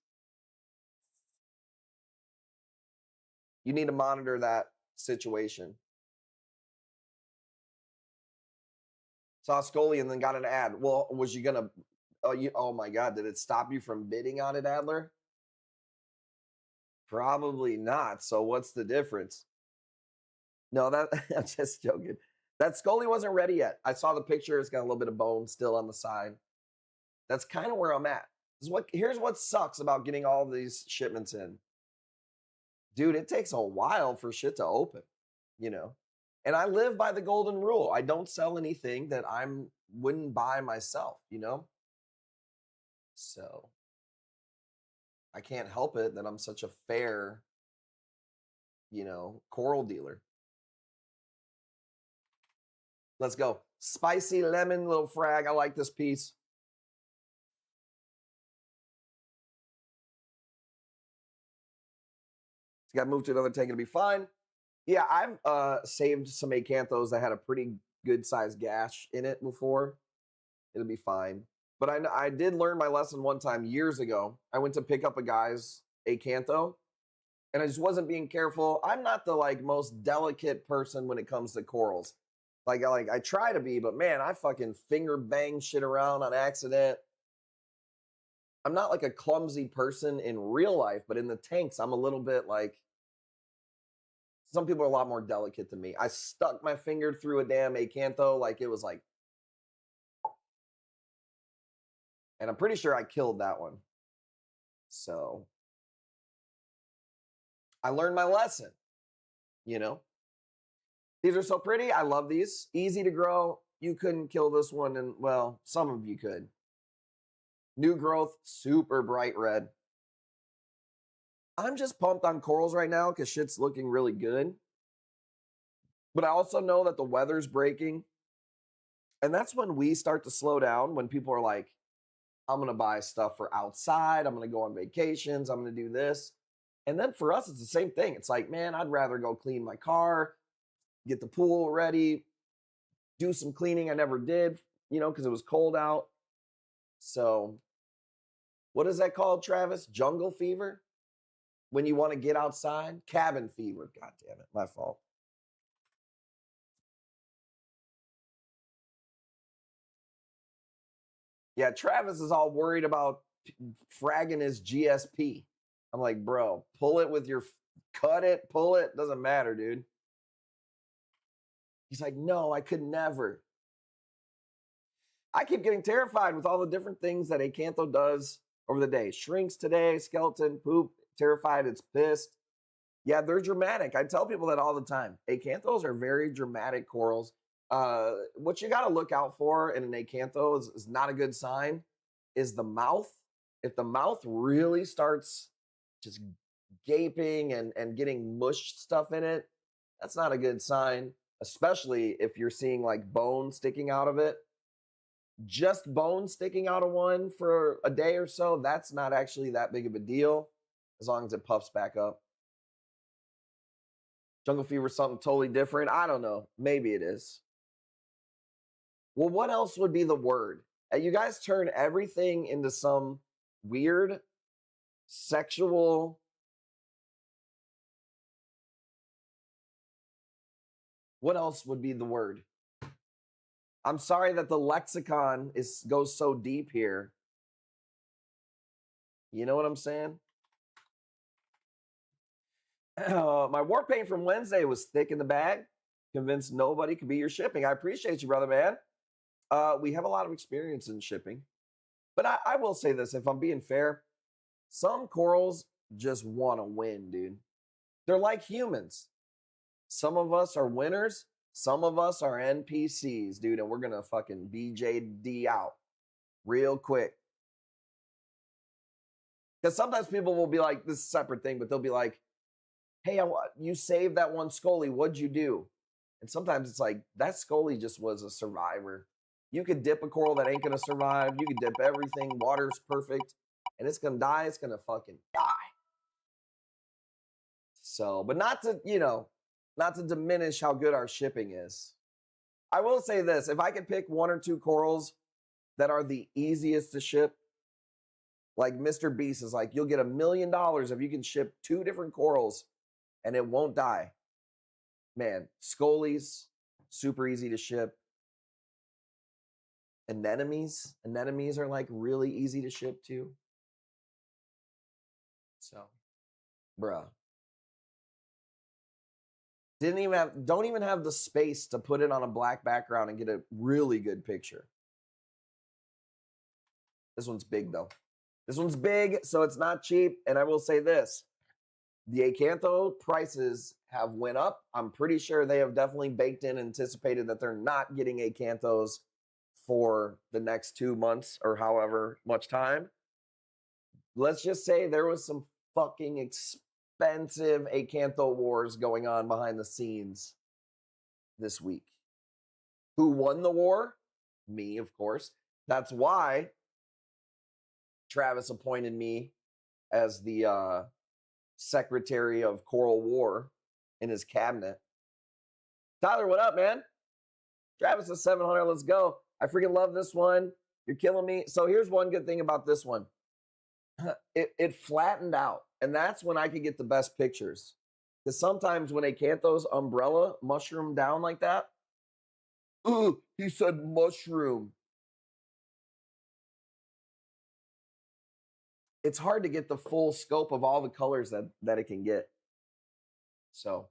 You need to monitor that situation. Saw Scully and then got an ad. Well, was you going to... Oh my God, did it stop you from bidding on it, Adler? Probably not. So what's the difference? No, that I'm just joking. That Scully wasn't ready yet. I saw the picture. It's got a little bit of bone still on the side. That's kind of where I'm at. Here's what sucks about getting all these shipments in. Dude, it takes a while for shit to open, you know. And I live by the golden rule. I don't sell anything that I wouldn't buy myself, you know? So I can't help it that I'm such a fair, coral dealer. Let's go. Spicy lemon, little frag. I like this piece. It's got to move to another tank. It'll be fine. Yeah, I've saved some acanthos that had a pretty good sized gash in it before. It'll be fine. But I did learn my lesson one time years ago. I went to pick up a guy's acantho, and I just wasn't being careful. I'm not the most delicate person when it comes to corals. I try to be, but man, I fucking finger bang shit around on accident. I'm not like a clumsy person in real life, but in the tanks, I'm a little bit some people are a lot more delicate than me. I stuck my finger through a damn acantho it was and I'm pretty sure I killed that one. So I learned my lesson, These are so pretty. I love these. Easy to grow. You couldn't kill this one, and well, some of you could. New growth, super bright red. I'm just pumped on corals right now because shit's looking really good. But I also know that the weather's breaking. And that's when we start to slow down, when people are like, I'm going to buy stuff for outside. I'm going to go on vacations. I'm going to do this. And then for us, it's the same thing. It's like, man, I'd rather go clean my car, get the pool ready, do some cleaning I never did, because it was cold out. So what is that called, Travis? Jungle fever? When you want to get outside? Cabin fever. God damn it. My fault. Yeah, Travis is all worried about fragging his GSP. I'm like, bro, pull it with your, cut it, pull it. Doesn't matter, dude. He's like, no, I could never. I keep getting terrified with all the different things that acantho does over the day. Shrinks today, skeleton, poop, terrified, it's pissed. Yeah, they're dramatic. I tell people that all the time. Acanthos are very dramatic corals. What you got to look out for in an acantho is not a good sign, is the mouth. If the mouth really starts just gaping and getting mush stuff in it, that's not a good sign, especially if you're seeing bone sticking out of it. Just bone sticking out of one for a day or so, that's not actually that big of a deal as long as it puffs back up. Jungle fever is something totally different. I don't know. Maybe it is. Well, what else would be the word? You guys turn everything into some weird sexual. What else would be the word? I'm sorry that the lexicon goes so deep here. You know what I'm saying? My war paint from Wednesday was thick in the bag. Convinced nobody could be your shipping. I appreciate you, brother man. We have a lot of experience in shipping. But I will say this, if I'm being fair, some corals just want to win, dude. They're like humans. Some of us are winners. Some of us are NPCs, dude, and we're going to fucking BJD out real quick. Because sometimes people will be like, this is a separate thing, but they'll be like, hey, you saved that one Scully. What'd you do? And sometimes it's like, that Scully just was a survivor. You could dip a coral that ain't going to survive. You could dip everything. Water's perfect. And it's going to die. It's going to fucking die. So, but not to diminish how good our shipping is. I will say this. If I could pick one or two corals that are the easiest to ship, like Mr. Beast is like, you'll get $1 million if you can ship 2 different corals and it won't die. Man, Scullies, super easy to ship. Anemones are really easy to ship too. So, Bruh. Don't even have the space to put it on a black background and get a really good picture. This one's big though. This one's big, so it's not cheap. And I will say this, the Acantho prices have went up. I'm pretty sure they have definitely baked in, anticipated that they're not getting Acanthos for the next 2 months or however much time. Let's just say there was some fucking expensive Acantho wars going on behind the scenes this week. Who won the war? Me, of course. That's why Travis appointed me as the Secretary of Coral War in his cabinet. Tyler, what up, man? Travis is 700. Let's go. I freaking love this one. You're killing me. So here's one good thing about this one. It flattened out, and that's when I could get the best pictures. Because sometimes when Acantho's umbrella mushroom down like that, ooh, he said mushroom. It's hard to get the full scope of all the colors that it can get. So,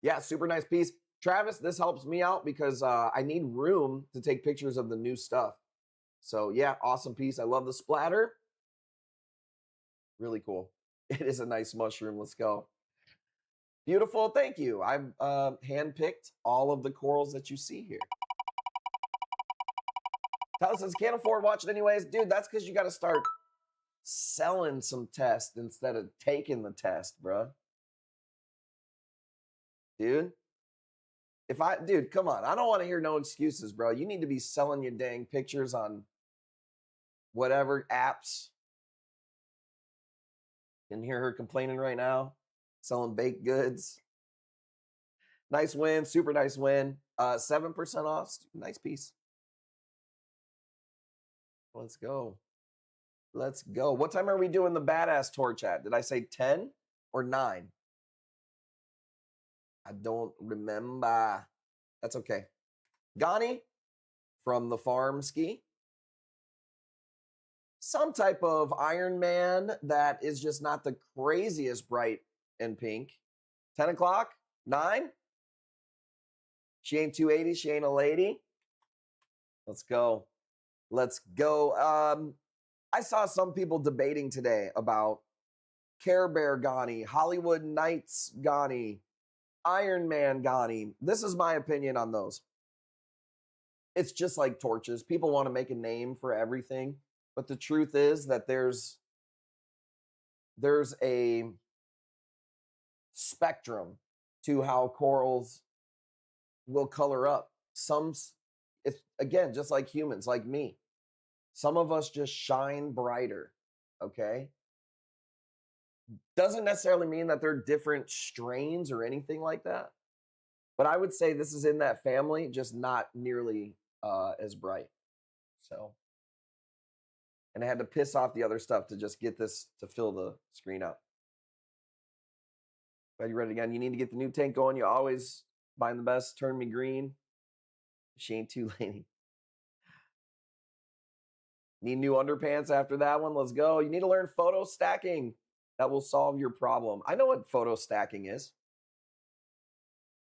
yeah, super nice piece. Travis, this helps me out because I need room to take pictures of the new stuff. So, yeah, awesome piece. I love the splatter. Really cool. It is a nice mushroom. Let's go. Beautiful. Thank you. I've handpicked all of the corals that you see here. Tyler says, can't afford watch it anyways. Dude, that's because you got to start selling some tests instead of taking the test, bro. Dude, dude, come on. I don't want to hear no excuses, bro. You need to be selling your dang pictures on whatever apps. Can hear her complaining right now. Selling baked goods. Nice win. Super nice win. 7% off. Nice piece. Let's go. Let's go. What time are we doing the badass tour chat? Did I say 10 or 9? I don't remember. That's okay. Gani from the farm ski. Some type of Iron Man that is just not the craziest bright and pink. 10 o'clock? 9? She ain't 280. She ain't a lady. Let's go. Let's go. I saw some people debating today about Care Bear Gani, Hollywood Nights Gani, Iron Man Gani. This is my opinion on those. It's just like torches. People want to make a name for everything. But the truth is that there's a spectrum to how corals will color up. It's again, just like humans, like me. Some of us just shine brighter, okay? Doesn't necessarily mean that they're different strains or anything like that. But I would say this is in that family, just not nearly as bright. So, and I had to piss off the other stuff to just get this to fill the screen up. Glad you read it again. You need to get the new tank going. You always find the best. Turn me green. She ain't too lady. Need new underpants after that one. Let's go. You need to learn photo stacking. That will solve your problem. I know what photo stacking is.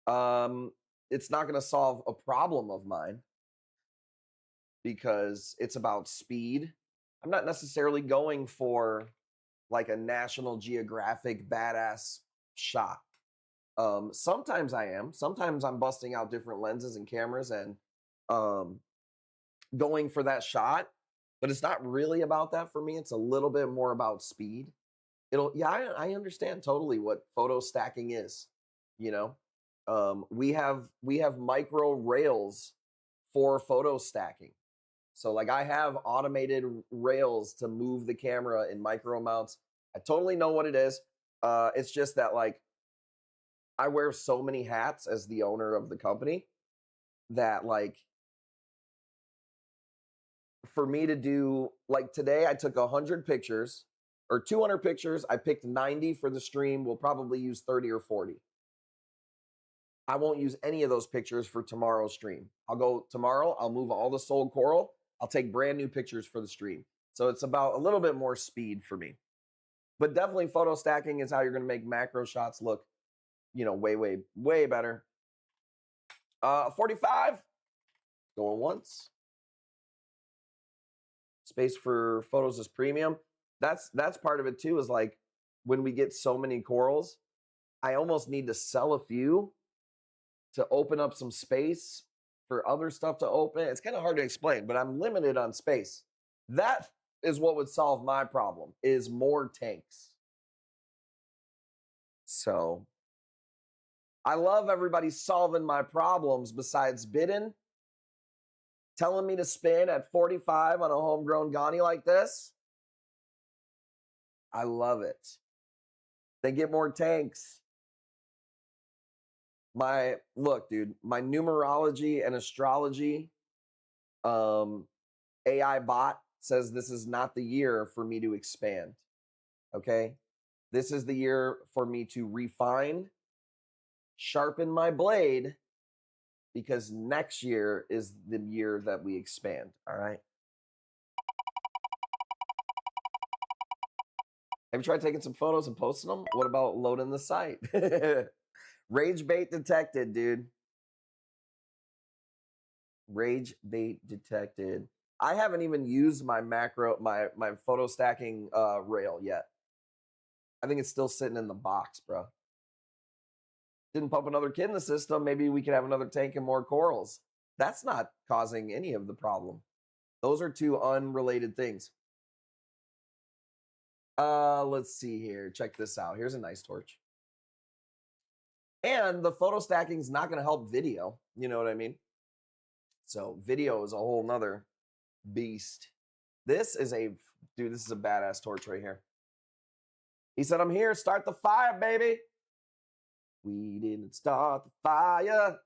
It's not going to solve a problem of mine because it's about speed. I'm not necessarily going for like a National Geographic badass shot. Sometimes I am. Sometimes I'm busting out different lenses and cameras and going for that shot. But it's not really about that for me. It's a little bit more about speed. I understand totally what photo stacking is. You know, we have micro rails for photo stacking. So like I have automated rails to move the camera in micro mounts. I totally know what it is. It's just that like I wear so many hats as the owner of the company that like for me to do, like today I took 100 pictures or 200 pictures. I picked 90 for the stream. We'll probably use 30 or 40. I won't use any of those pictures for tomorrow's stream. I'll go tomorrow. I'll move all the sold coral. I'll take brand new pictures for the stream. So it's about a little bit more speed for me. But definitely photo stacking is how you're going to make macro shots look, way better. 45, going once. Space for photos is premium. That's part of it too, is like when we get so many corals, I almost need to sell a few to open up some space for other stuff to open. It's kind of hard to explain, but I'm limited on space. That is what would solve my problem, is more tanks. So I love everybody solving my problems besides bidding, telling me to spin at 45 on a homegrown Ghani like this. I love it. They get more tanks. Look, dude, my numerology and astrology AI bot says this is not the year for me to expand. Okay? This is the year for me to refine, sharpen my blade, because next year is the year that we expand. All right? Have you tried taking some photos and posting them? What about loading the site? Rage bait detected, dude. Rage bait detected. I haven't even used my my photo stacking rail yet. I think it's still sitting in the box, bro. Didn't pump another kid in the system. Maybe we could have another tank and more corals. That's not causing any of the problem. Those are two unrelated things. Let's see here. Check this out. Here's a nice torch. And the photo stacking is not going to help video. You know what I mean? So video is a whole nother beast. This is a badass torch right here. He said, I'm here. Start the fire, baby. We didn't start the fire.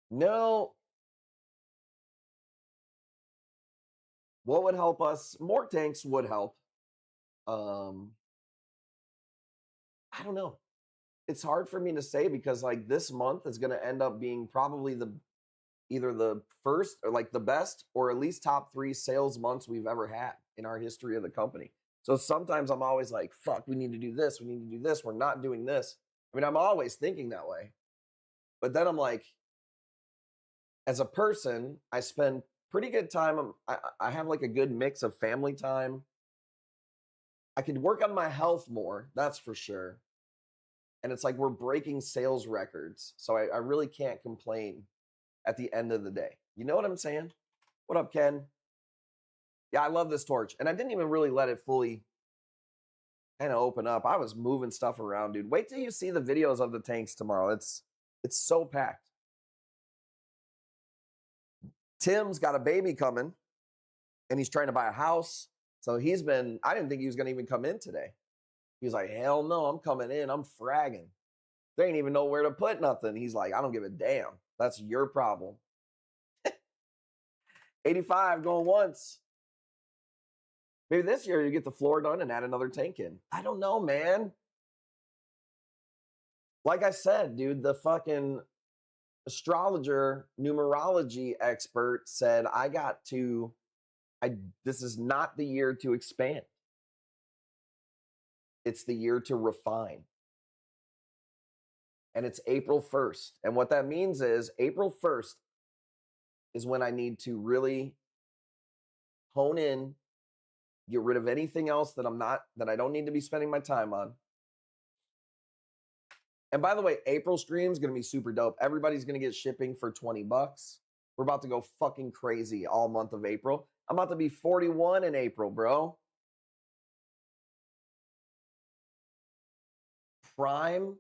No. What would help us? More tanks would help. I don't know. It's hard for me to say because like this month is going to end up being probably either the first or like the best or at least top 3 sales months we've ever had in our history of the company. So sometimes I'm always like, fuck, we need to do this. We need to do this. We're not doing this. I mean, I'm always thinking that way. But then I'm like, as a person, I spend pretty good time. I have like a good mix of family time. I could work on my health more. That's for sure. And it's like we're breaking sales records. So I really can't complain at the end of the day. You know what I'm saying? What up, Ken? Yeah, I love this torch. And I didn't even really let it fully kind of open up. I was moving stuff around, dude. Wait till you see the videos of the tanks tomorrow. It's so packed. Tim's got a baby coming and he's trying to buy a house. So I didn't think he was going to even come in today. He was like, hell no, I'm coming in. I'm fragging. They ain't even know where to put nothing. He's like, I don't give a damn. That's your problem. 85 going once. Maybe this year you get the floor done and add another tank in. I don't know, man. Like I said, dude, the fucking astrologer, numerology expert said this is not the year to expand. It's the year to refine. And it's April 1st. And what that means is April 1st is when I need to really hone in, get rid of anything else that I don't need to be spending my time on. And by the way, April stream is going to be super dope. Everybody's going to get shipping for $20. We're about to go fucking crazy all month of April. I'm about to be 41 in April, bro. Prime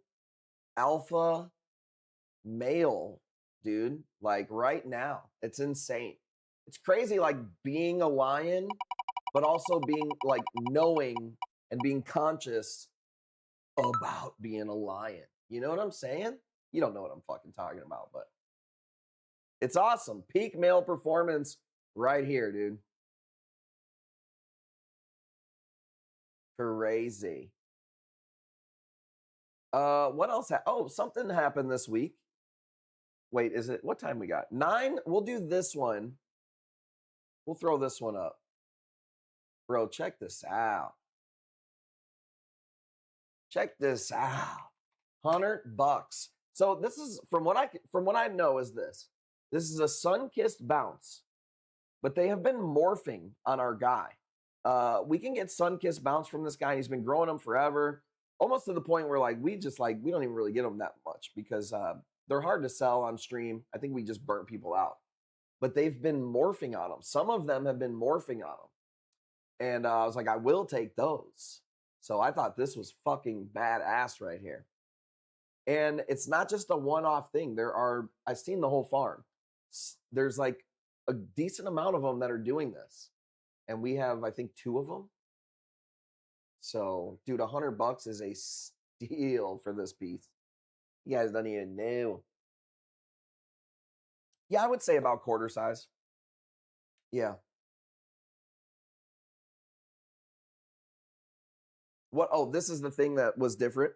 alpha male, dude. Like right now. It's insane. It's crazy, like being a lion, but also being like knowing and being conscious about being a lion. You know what I'm saying? You don't know what I'm fucking talking about, but it's awesome. Peak male performance right here, dude. Crazy. What else? Something happened this week. Wait, what time we got? 9? We'll do this one. We'll throw this one up. Bro, check this out. Check this out. $100. So this is from what I know is this. This is a sun-kissed bounce, but they have been morphing on our guy. We can get sun-kissed bounce from this guy. He's been growing them forever, almost to the point where like we don't even really get them that much because they're hard to sell on stream. I think we just burnt people out, but they've been morphing on them. Some of them have been morphing on them, and I was like, I will take those. So I thought this was fucking badass right here. And it's not just a one-off thing. I've seen the whole farm. There's like a decent amount of them that are doing this. And we have, I think, 2 of them. So, dude, $100 is a steal for this piece. You guys don't even know. Yeah, I would say about quarter size. Yeah. What? Oh, this is the thing that was different.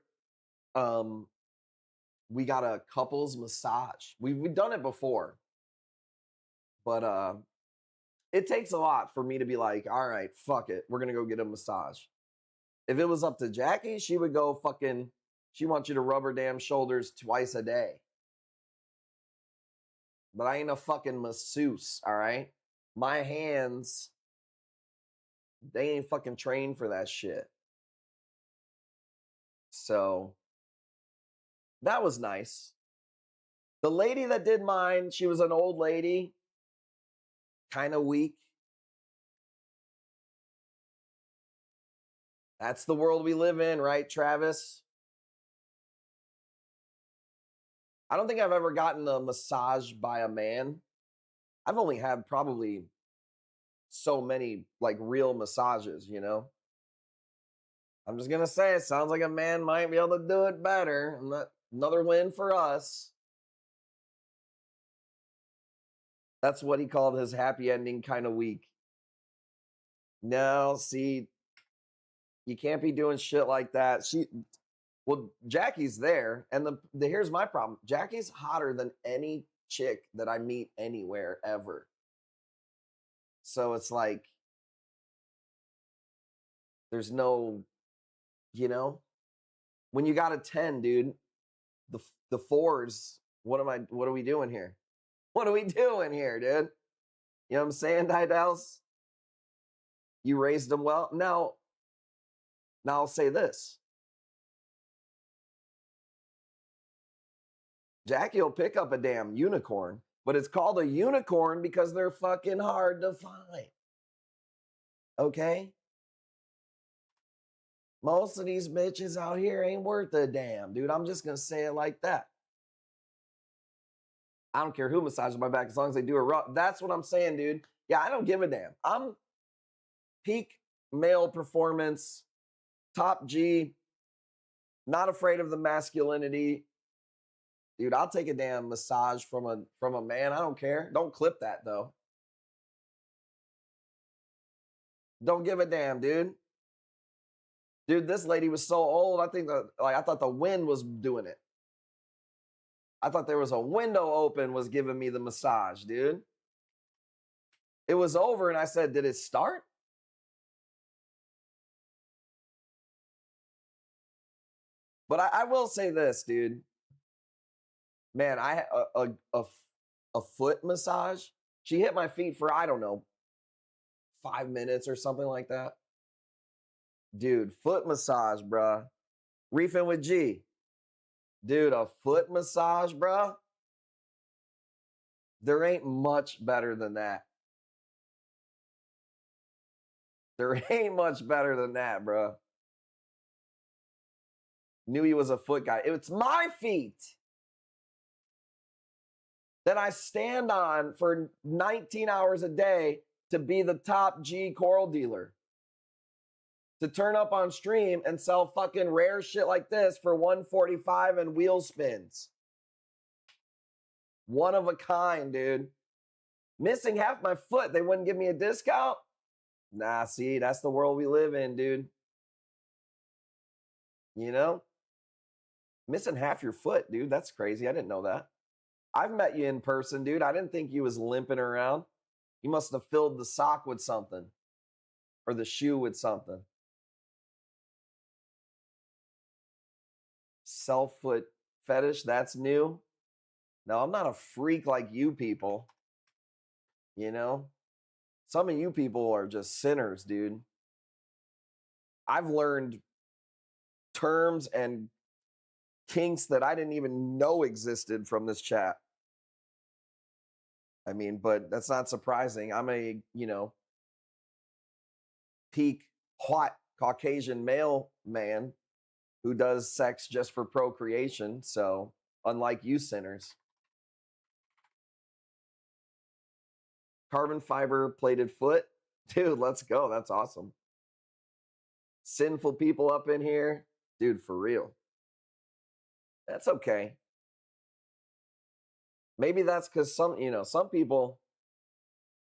We got a couples massage. We've done it before, but it takes a lot for me to be like, all right, fuck it, we're gonna go get a massage. If it was up to Jackie, she would go fucking. She wants you to rub her damn shoulders twice a day. But I ain't a fucking masseuse, all right? My hands, they ain't fucking trained for that shit. So that was nice. The lady that did mine, she was an old lady, kind of weak. That's the world we live in, right, Travis? I don't think I've ever gotten a massage by a man. I've only had probably so many like real massages, you know? I'm just going to say it sounds like a man might be able to do it better. Another win for us. That's what he called his happy ending kind of week. No, see, you can't be doing shit like that. Well, Jackie's there, and here's my problem. Jackie's hotter than any chick that I meet anywhere ever. So it's like, there's no, when you got a 10, dude, the 4s, what are we doing here? What are we doing here, dude? You know what I'm saying, Didals? You raised them well. Now I'll say this. Jackie will pick up a damn unicorn, but it's called a unicorn because they're fucking hard to find. Okay? Most of these bitches out here ain't worth a damn, dude. I'm just going to say it like that. I don't care who massages my back as long as they do it rough. That's what I'm saying, dude. Yeah, I don't give a damn. I'm peak male performance, top G, not afraid of the masculinity. Dude, I'll take a damn massage from a man. I don't care. Don't clip that, though. Don't give a damn, dude. Dude, this lady was so old. I thought the wind was doing it. I thought there was a window open was giving me the massage, dude. It was over, and I said, did it start? But I will say this, dude. Man, I had a foot massage. She hit my feet for, I don't know, 5 minutes or something like that. Dude, foot massage, bruh. Reefing with G. Dude, a foot massage, bruh. There ain't much better than that. There ain't much better than that, bruh. Knew he was a foot guy. It's my feet that I stand on for 19 hours a day to be the top G coral dealer. To turn up on stream and sell fucking rare shit like this for $145 and wheel spins. One of a kind, dude. Missing half my foot, they wouldn't give me a discount? Nah, see, that's the world we live in, dude. You know? Missing half your foot, dude. That's crazy. I didn't know that. I've met you in person, dude. I didn't think you was limping around. You must have filled the sock with something or the shoe with something. Self-foot fetish, that's new. No, I'm not a freak like you people. You know? Some of you people are just sinners, dude. I've learned terms and kinks that I didn't even know existed from this chat. I mean, but that's not surprising. I'm a, peak hot Caucasian male man who does sex just for procreation. So, unlike you sinners. Carbon fiber plated foot. Dude, let's go. That's awesome. Sinful people up in here. Dude, for real. That's okay. Maybe that's because some people,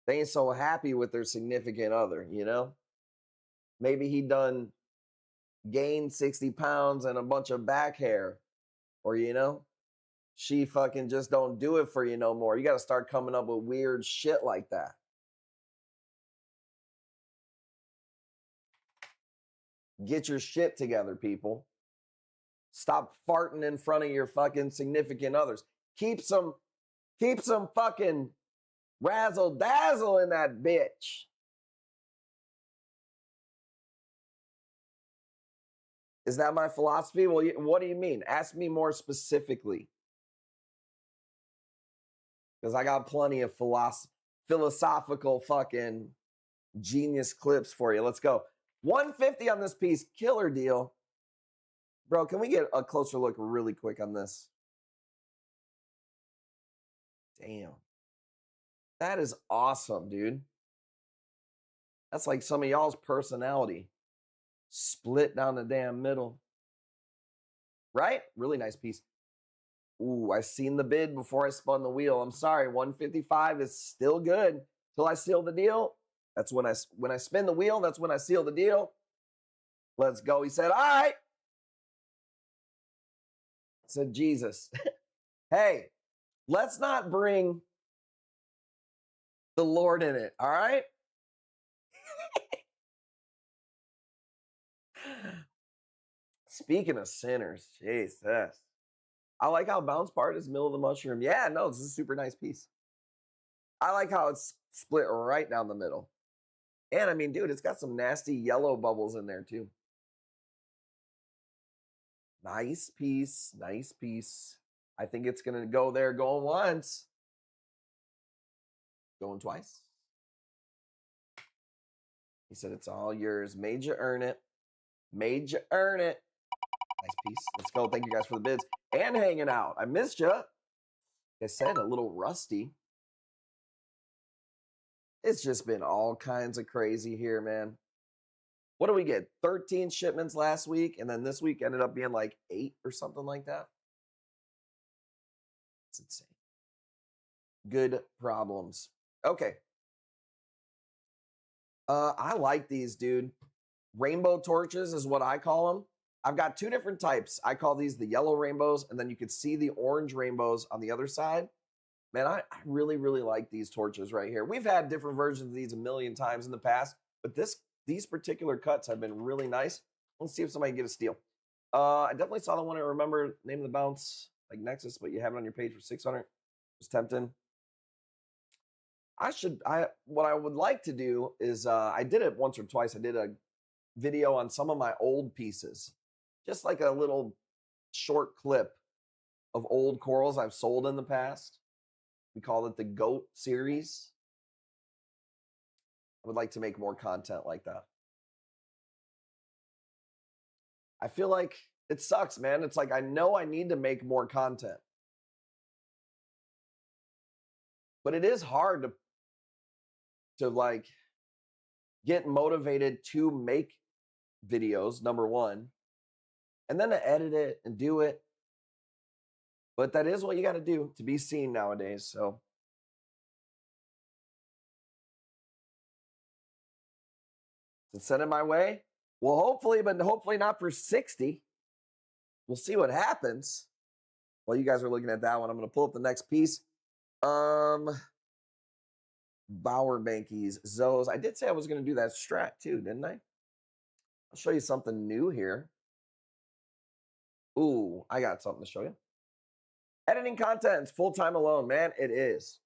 they ain't so happy with their significant other, Maybe he done gained 60 pounds and a bunch of back hair. Or, she fucking just don't do it for you no more. You got to start coming up with weird shit like that. Get your shit together, people. Stop farting in front of your fucking significant others. Keep some fucking razzle dazzle in that bitch. Is that my philosophy? Well, what do you mean? Ask me more specifically. Because I got plenty of philosophical fucking genius clips for you. Let's go. 150 on this piece. Killer deal. Bro, can we get a closer look really quick on this? Damn. That is awesome, dude. That's like some of y'all's personality. Split down the damn middle. Right? Really nice piece. Ooh, I seen the bid before I spun the wheel. I'm sorry, 155 is still good till I seal the deal. That's when I spin the wheel, that's when I seal the deal. Let's go. He said, all right. I said, Jesus. Hey, let's not bring the Lord in it, all right? Speaking of sinners, Jesus. I like how bounce part is middle of the mushroom. Yeah, no, this is a super nice piece. I like how it's split right down the middle. And I mean, dude, it's got some nasty yellow bubbles in there too. Nice piece, nice piece. I think it's going to go there going once. Going twice. He said, it's all yours. Made you earn it. Made you earn it. Nice piece. Let's go. Thank you guys for the bids and hanging out. I missed you. Like I said, a little rusty. It's just been all kinds of crazy here, man. What do we get? 13 shipments last week, and then this week ended up being like 8 or something like that. It's insane. Good problems. Okay. I like these, dude. Rainbow torches is what I call them. I've got 2 different types. I call these the yellow rainbows, and then you can see the orange rainbows on the other side. Man, I really, really like these torches right here. We've had different versions of these a million times in the past, but these particular cuts have been really nice. Let's see if somebody can get a steal. I definitely saw the one I remember, name of the bounce, like Nexus, but you have it on your page for 600. It was tempting. What I would like to do is, I did it once or twice. I did a video on some of my old pieces, just like a little short clip of old corals I've sold in the past. We call it the GOAT series. I would like to make more content like that. I feel like it sucks, man. It's like I know I need to make more content. But it is hard to like get motivated to make videos, number one, and then to edit it and do it. But that is what you got to do to be seen nowadays. So send it my way. Well, hopefully, but hopefully not for 60. We'll see what happens. While you guys are looking at that one, I'm going to pull up the next piece. Bauer Bankies, Zoes. I did say I was going to do that strat too, didn't I? I'll show you something new here. Ooh, I got something to show you. Editing content, full-time alone, man, it is.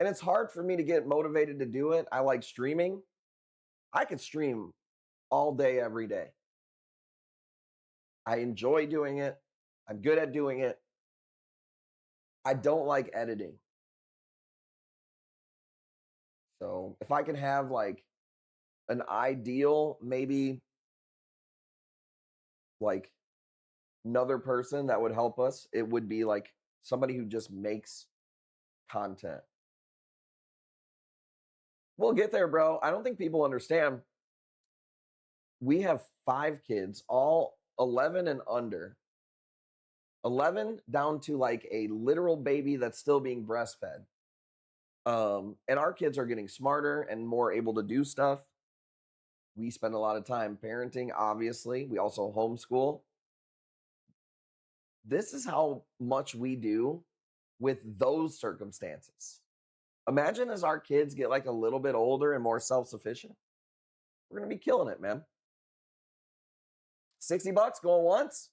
And it's hard for me to get motivated to do it. I like streaming. I could stream all day, every day. I enjoy doing it. I'm good at doing it. I don't like editing. So if I can have like an ideal, maybe like another person that would help us, it would be like somebody who just makes content. We'll get there, bro. I don't think people understand. We have 5 kids, all 11 and under. 11 down to like a literal baby that's still being breastfed. And our kids are getting smarter and more able to do stuff. We spend a lot of time parenting, obviously. We also homeschool. This is how much we do with those circumstances. Imagine as our kids get like a little bit older and more self-sufficient. We're going to be killing it, man. $60 going once.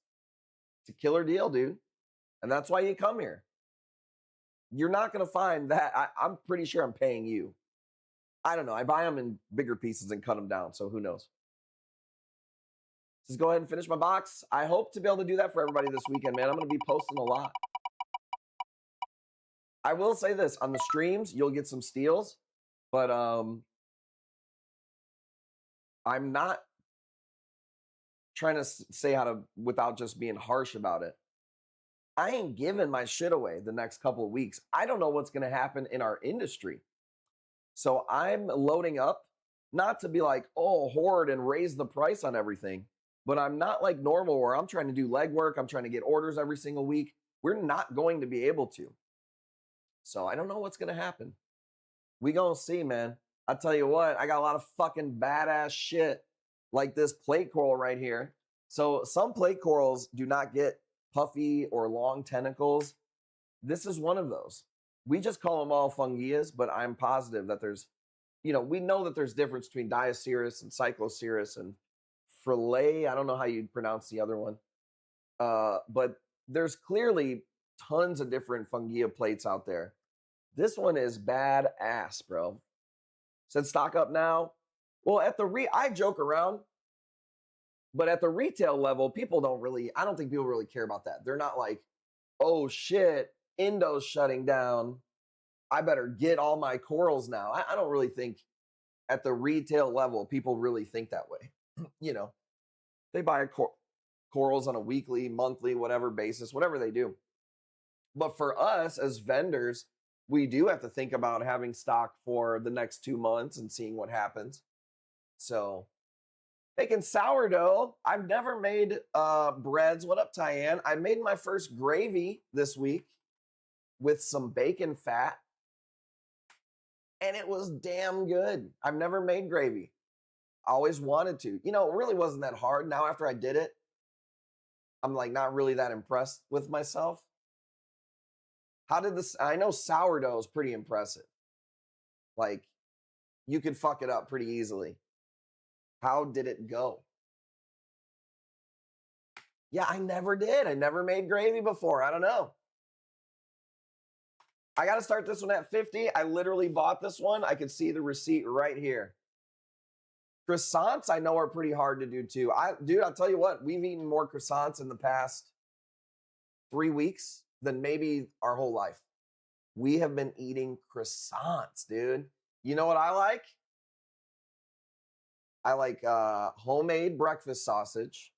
It's a killer deal, dude. And that's why you come here. You're not going to find that. I'm pretty sure I'm paying you. I don't know. I buy them in bigger pieces and cut them down. So who knows? Just go ahead and finish my box. I hope to be able to do that for everybody this weekend, man. I'm going to be posting a lot. I will say this. On the streams, you'll get some steals. But I'm not trying to say how to, without just being harsh about it. I ain't giving my shit away the next couple of weeks. I don't know what's going to happen in our industry. So I'm loading up, not to be like, oh, hoard and raise the price on everything. But I'm not like normal where I'm trying to do legwork. I'm trying to get orders every single week. We're not going to be able to. So I don't know what's going to happen. We gonna see, man. I tell you what, I got a lot of fucking badass shit like this plate coral right here. So some plate corals do not get puffy or long tentacles. This is one of those. We just call them all fungias, but I'm positive that there's, we know that there's difference between Dioceras and Cycloceras and Frelay. I don't know how you pronounce the other one. But there's clearly tons of different fungia plates out there. This one is badass, bro. Said stock up now. Well, I joke around, but at the retail level, I don't think people really care about that. They're not like, oh shit, Indo's shutting down. I better get all my corals now. I don't really think at the retail level, people really think that way. They buy corals on a weekly, monthly, whatever basis, whatever they do. But for us as vendors, we do have to think about having stock for the next 2 months and seeing what happens. So making sourdough. I've never made breads. What up, Tyann? I made my first gravy this week with some bacon fat. And it was damn good. I've never made gravy. I always wanted to. It really wasn't that hard. Now after I did it, I'm like not really that impressed with myself. I know sourdough is pretty impressive. Like, you could fuck it up pretty easily. How did it go? Yeah, I never did. I never made gravy before. I don't know. I got to start this one at 50. I literally bought this one. I could see the receipt right here. Croissants, I know, are pretty hard to do too. Dude, I'll tell you what, we've eaten more croissants in the past 3 weeks than maybe our whole life. We have been eating croissants, dude. You know what I like? I like homemade breakfast sausage.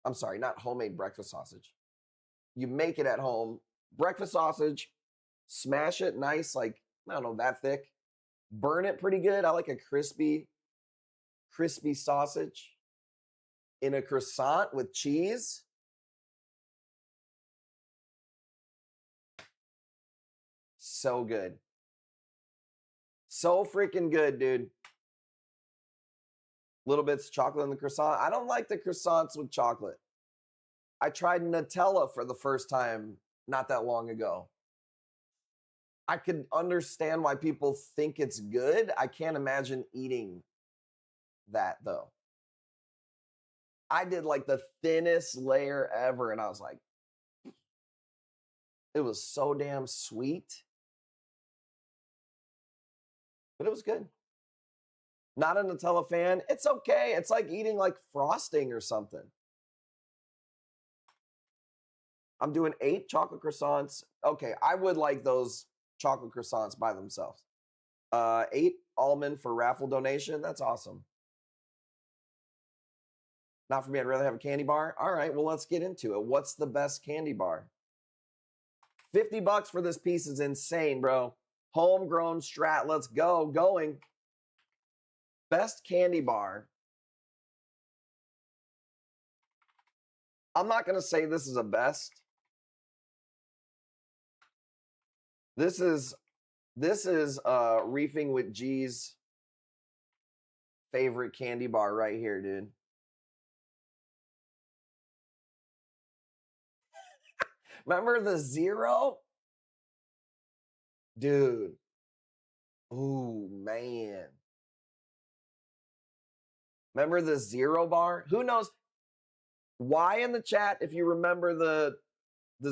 I'm sorry, not homemade breakfast sausage. You make it at home. Breakfast sausage, smash it nice, like, I don't know, that thick. Burn it pretty good. I like a crispy sausage in a croissant with cheese. So good. So freaking good, dude. Little bits of chocolate in the croissant. I don't like the croissants with chocolate. I tried Nutella for the first time not that long ago. I could understand why people think it's good. I can't imagine eating that though. I did like the thinnest layer ever, and I was like, it was so damn sweet, but it was good. Not a Nutella fan. It's okay. It's like eating like frosting or something. I'm doing 8 chocolate croissants. Okay, I would like those chocolate croissants by themselves. 8 almond for raffle donation. That's awesome. Not for me. I'd rather have a candy bar. All right, well, let's get into it. What's the best candy bar? $50 for this piece is insane, bro. Homegrown Strat. Let's go. Going. Best candy bar. I'm not going to say this is a best. This is Reefing with G's favorite candy bar right here, dude. Remember the Zero? Dude. Ooh, man. Remember the Zero bar? Who knows? Why in the chat if you remember the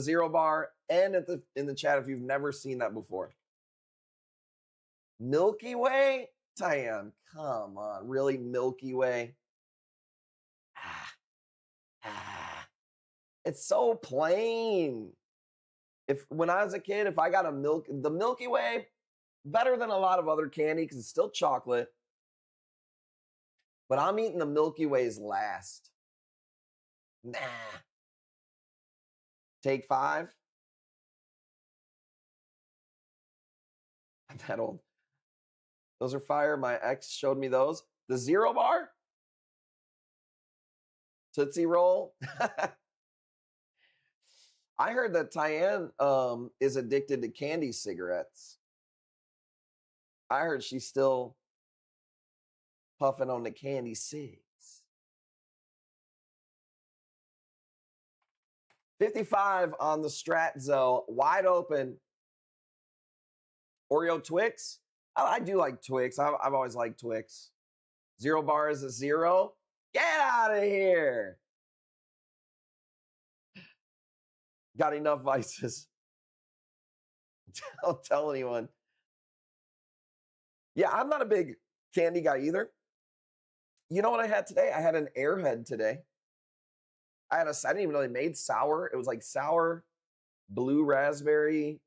Zero bar, and in the chat if you've never seen that before. Milky Way? Tyann, come on. Really, Milky Way? It's so plain. When I was a kid, if I got the Milky Way, better than a lot of other candy because it's still chocolate. But I'm eating the Milky Ways last. Nah. Take 5. I'm that old. Those are fire. My ex showed me those. The Zero bar? Tootsie Roll? I heard that Tyann is addicted to candy cigarettes. I heard she's still puffing on the candy cigs. 55 on the Stratzo, wide open. Oreo Twix. I do like Twix. I've always liked Twix. Zero bar is a 0. Get out of here. Got enough vices. Don't tell anyone. Yeah, I'm not a big candy guy either. You know what I had today? I had an Airhead today. I didn't even know they made sour. It was like sour blue raspberry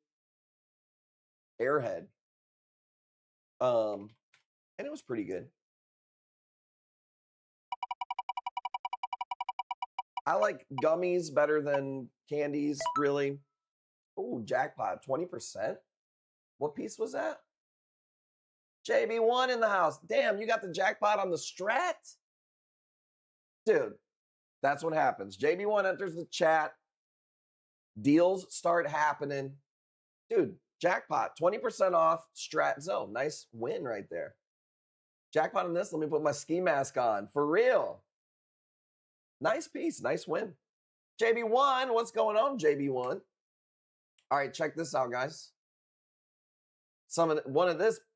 Airhead. And it was pretty good. I like gummies better than candies, really. Ooh, jackpot, 20%. What piece was that? JB1 in the house. Damn, you got the jackpot on the Strat? Dude, that's what happens. JB1 enters the chat. Deals start happening. Dude, jackpot, 20% off Strat Zone. Nice win right there. Jackpot on this. Let me put my ski mask on. For real. Nice piece. Nice win. JB1, what's going on, JB1? All right, check this out, guys.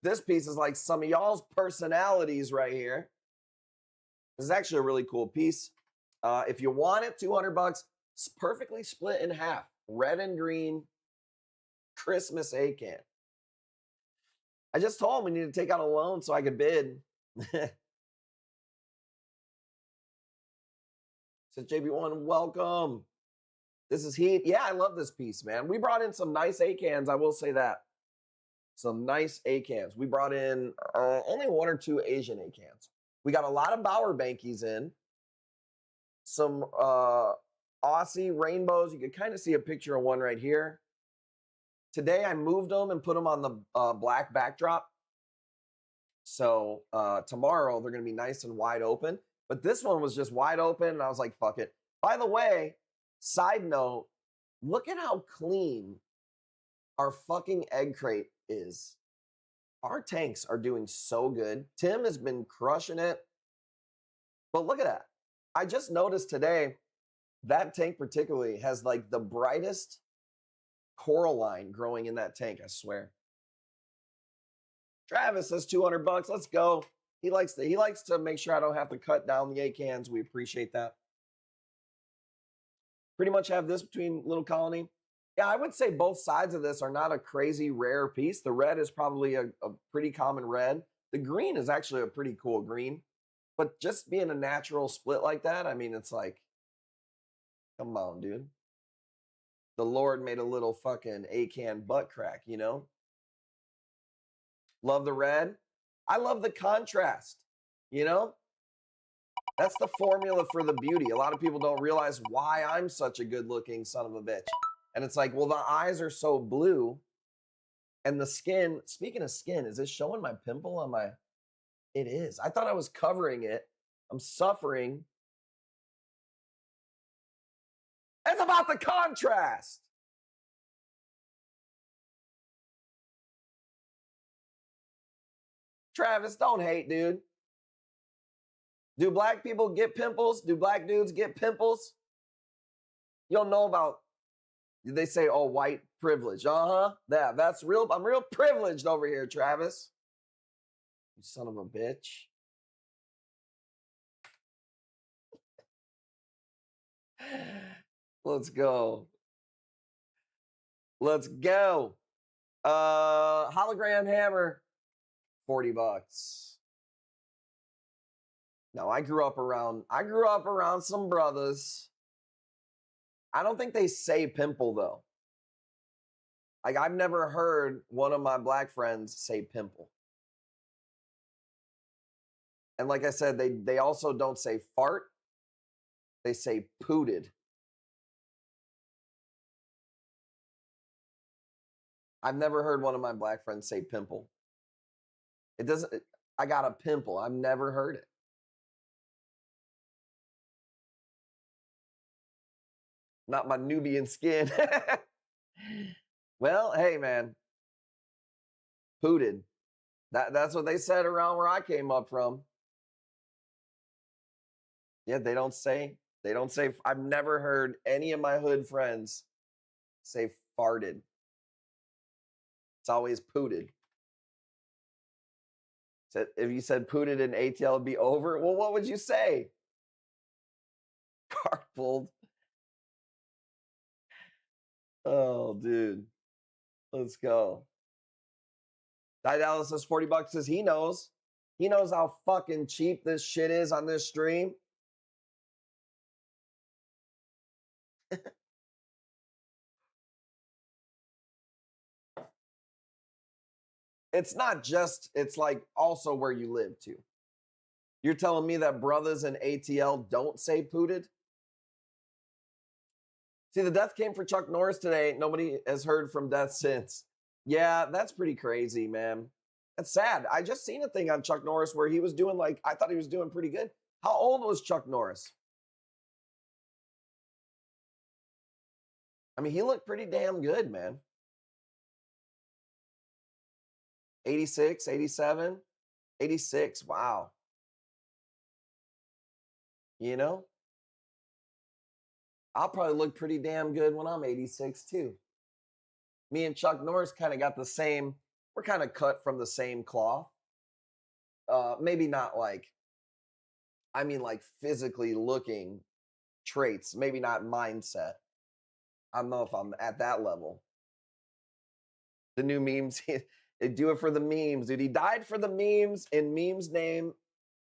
This piece is like some of y'all's personalities right here. This is actually a really cool piece. If you want it, $200. It's perfectly split in half. Red and green Christmas A-can. I just told him we need to take out a loan so I could bid. Says JB1, welcome. This is heat. Yeah, I love this piece, man. We brought in some nice A-cans, I will say that. Some nice A-cans. We brought in only 1 or 2 Asian A-cans. We got a lot of Bauer Bankies in. Some Aussie rainbows. You can kind of see a picture of one right here. Today I moved them and put them on the black backdrop. So tomorrow they're going to be nice and wide open. But this one was just wide open and I was like, fuck it. By the way, side note, look at how clean our fucking egg crate is. Our tanks are doing so good. Tim has been crushing it. But look at that. I just noticed today that tank particularly has like the brightest coral line growing in that tank, I swear. Travis says $200. Let's go. He likes to make sure I don't have to cut down the A cans. We appreciate that. Pretty much have this between Little Colony. Yeah, I would say both sides of this are not a crazy rare piece. The red is probably a pretty common red. The green is actually a pretty cool green. But just being a natural split like that, I mean, it's like, come on, dude. The Lord made a little fucking A-can butt crack, you know? Love the red. I love the contrast, you know? That's the formula for the beauty. A lot of people don't realize why I'm such a good-looking son of a bitch. And it's like, well, the eyes are so blue. And the skin, speaking of skin, is this showing my pimple on my... It is. I thought I was covering it. I'm suffering. It's about the contrast. Travis, don't hate, dude. Do black people get pimples? Do black dudes get pimples? You don't know about, they say, oh, white privilege. Uh-huh. Yeah, that's real. I'm real privileged over here, Travis. You son of a bitch. Let's go. Let's go. Hologram hammer, $40. No, I grew up around some brothers. I don't think they say pimple though. Like I've never heard one of my black friends say pimple. And like I said, they also don't say fart. They say pooted. I've never heard one of my black friends say pimple. It doesn't, I got a pimple. I've never heard it. Not my Nubian skin. Well, hey man. Pooted. That's what they said around where I came up from. Yeah, they don't say, I've never heard any of my hood friends say farted. It's always pooted. So if you said pooted in ATL, it'd be over. Well, what would you say? Carpooled. Oh, dude. Let's go. Ty Dallas says $40 says he knows. He knows how fucking cheap this shit is on this stream. It's not just, it's like also where you live too. You're telling me that brothers in ATL don't say pooted? See, the death came for Chuck Norris today. Nobody has heard from death since. Yeah, that's pretty crazy, man. That's sad. I just seen a thing on Chuck Norris where he was doing like, I thought he was doing pretty good. How old was Chuck Norris? I mean, he looked pretty damn good, man. 86, 87, 86. Wow. You know? I'll probably look pretty damn good when I'm 86 too. Me and Chuck Norris kind of got the same, we're kind of cut from the same cloth. Maybe not like, I mean like physically looking traits, maybe not mindset. I don't know if I'm at that level. The new memes, they do it for the memes, dude. He died for the memes. In memes' name,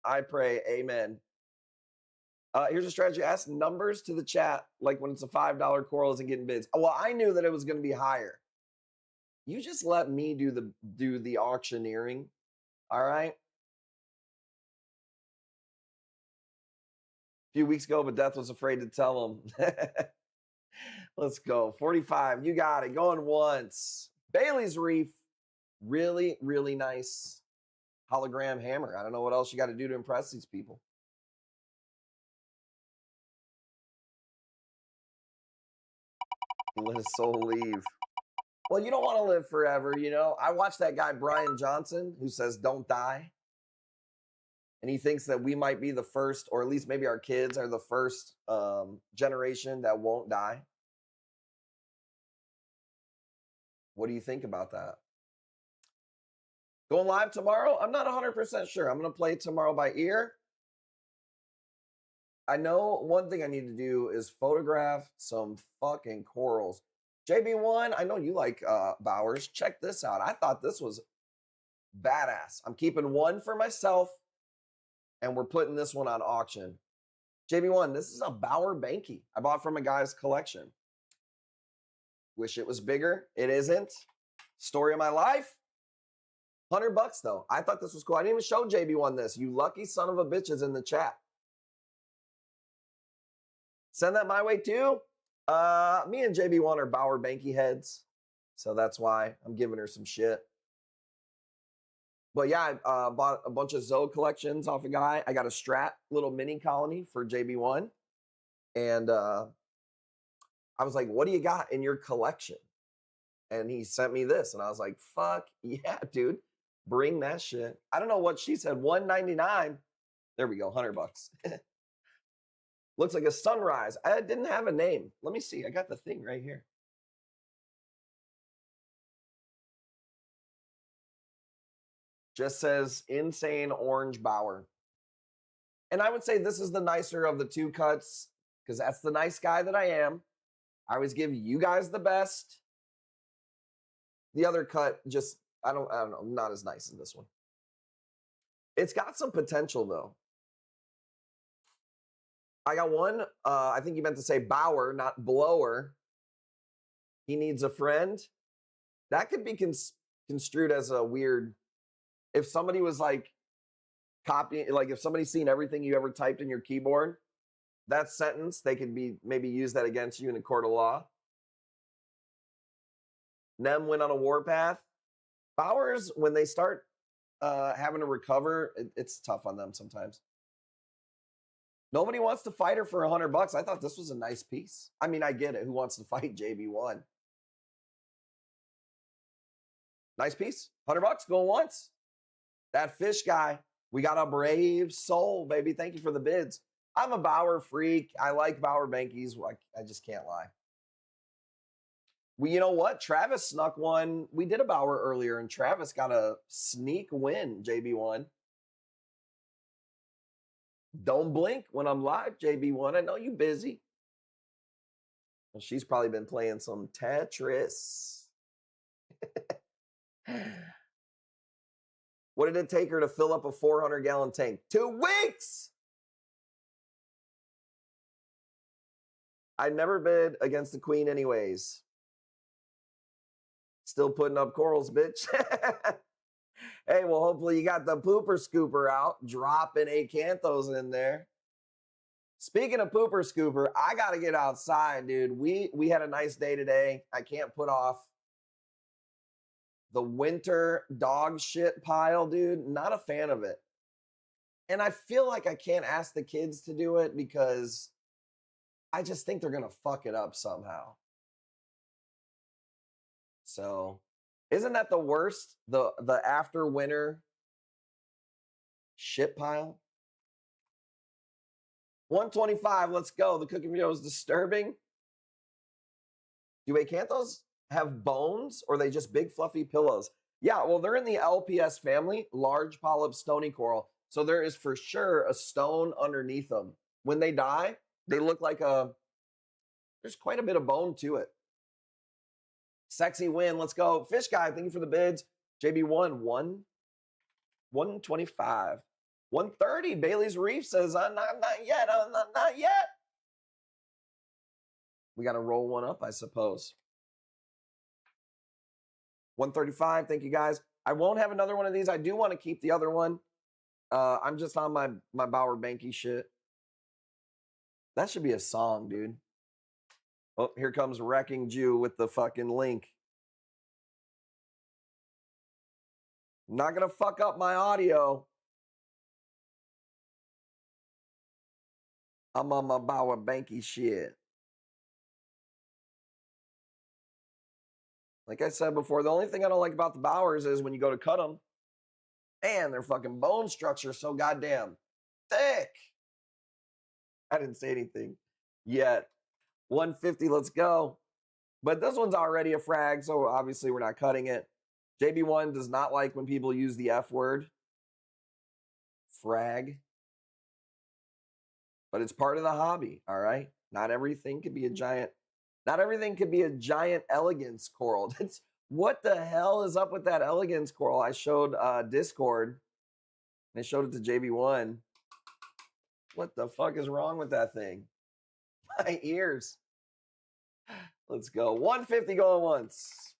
I pray, amen. Here's a strategy. Ask numbers to the chat, like when it's a $5 coral isn't getting bids. Well, I knew that it was going to be higher. You just let me do the auctioneering, all right? A few weeks ago, but Death was afraid to tell him. Let's go. 45. You got it. Going once. Bailey's Reef. Really, really nice hologram hammer. I don't know what else you got to do to impress these people. Let his soul leave. Well, you don't want to live forever, you know. I watched that guy, Brian Johnson, who says, don't die. And he thinks that we might be the first, or at least maybe our kids are the first generation that won't die. What do you think about that? Going live tomorrow? I'm not 100% sure. I'm going to play tomorrow by ear. I know one thing I need to do is photograph some fucking corals. JB1, I know you like Bowers. Check this out. I thought this was badass. I'm keeping one for myself, and we're putting this one on auction. JB1, this is a Bower Banky I bought from a guy's collection. Wish it was bigger. It isn't. Story of my life. $100 though. I thought this was cool. I didn't even show JB1 this. You lucky son of a bitches in the chat. Send that my way too. Me and JB1 are Bower Banky heads. So that's why I'm giving her some shit. But yeah, I bought a bunch of Zoe collections off a guy. I got a Strat little mini colony for JB1. And I was like, what do you got in your collection? And he sent me this. And I was like, fuck yeah, dude. Bring that shit. I don't know what she said. $199. There we go. $100. Looks like a sunrise. I didn't have a name. Let me see. I got the thing right here. Just says Insane Orange Bower. And I would say this is the nicer of the two cuts because that's the nice guy that I am. I always give you guys the best. The other cut just, I don't know, not as nice as this one. It's got some potential though. I got one, I think you meant to say Bower, not Blower. He needs a friend. That could be construed as a weird, if somebody was like copying, like if somebody's seen everything you ever typed in your keyboard, that sentence, they could be maybe use that against you in a court of law. Nem went on a warpath. Bowers, when they start having to recover, it's tough on them sometimes. Nobody wants to fight her for $100. I thought this was a nice piece. I mean, I get it. Who wants to fight JB1? Nice piece. $100 going once. That fish guy. We got a brave soul, baby. Thank you for the bids. I'm a Bower freak. I like Bower Bankies. I just can't lie. Well, you know what? Travis snuck one. We did a Bower earlier, and Travis got a sneak win, JB1. Don't blink when I'm live, JB1. I know you busy. Well, she's probably been playing some Tetris. What did it take her to fill up a 400-gallon tank? 2 weeks! I'd never bid against the queen anyways. Still putting up corals, bitch. Hey, well, hopefully you got the pooper scooper out, dropping acanthos in there. Speaking of pooper scooper, I got to get outside, dude. We had a nice day today. I can't put off the winter dog shit pile, dude. Not a fan of it. And I feel like I can't ask the kids to do it because I just think they're going to fuck it up somehow. So, isn't that the worst? The after winter shit pile? 125, let's go. The cooking video is disturbing. Do acanthos have bones or are they just big fluffy pillows? Yeah, well, they're in the LPS family, large polyp stony coral. So there is for sure a stone underneath them. When they die, they look like there's quite a bit of bone to it. Sexy win. Let's go. Fish guy, thank you for the bids. JB1, 125. 130. Bailey's Reef says, not yet. Not yet. We got to roll one up, I suppose. 135. Thank you, guys. I won't have another one of these. I do want to keep the other one. I'm just on my Bower Banky shit. That should be a song, dude. Oh, here comes Wrecking Jew with the fucking link. Not going to fuck up my audio. I'm on my Bower Banky shit. Like I said before, the only thing I don't like about the Bowers is when you go to cut them, man, their fucking bone structure is so goddamn thick. I didn't say anything yet. 150, let's go. But this one's already a frag, so obviously we're not cutting it. JB1 does not like when people use the F word. Frag. But it's part of the hobby, all right? Not everything could be a giant elegance coral. What the hell is up with that elegance coral? I showed Discord. And I showed it to JB1. What the fuck is wrong with that thing? My ears. Let's go. 150 going once.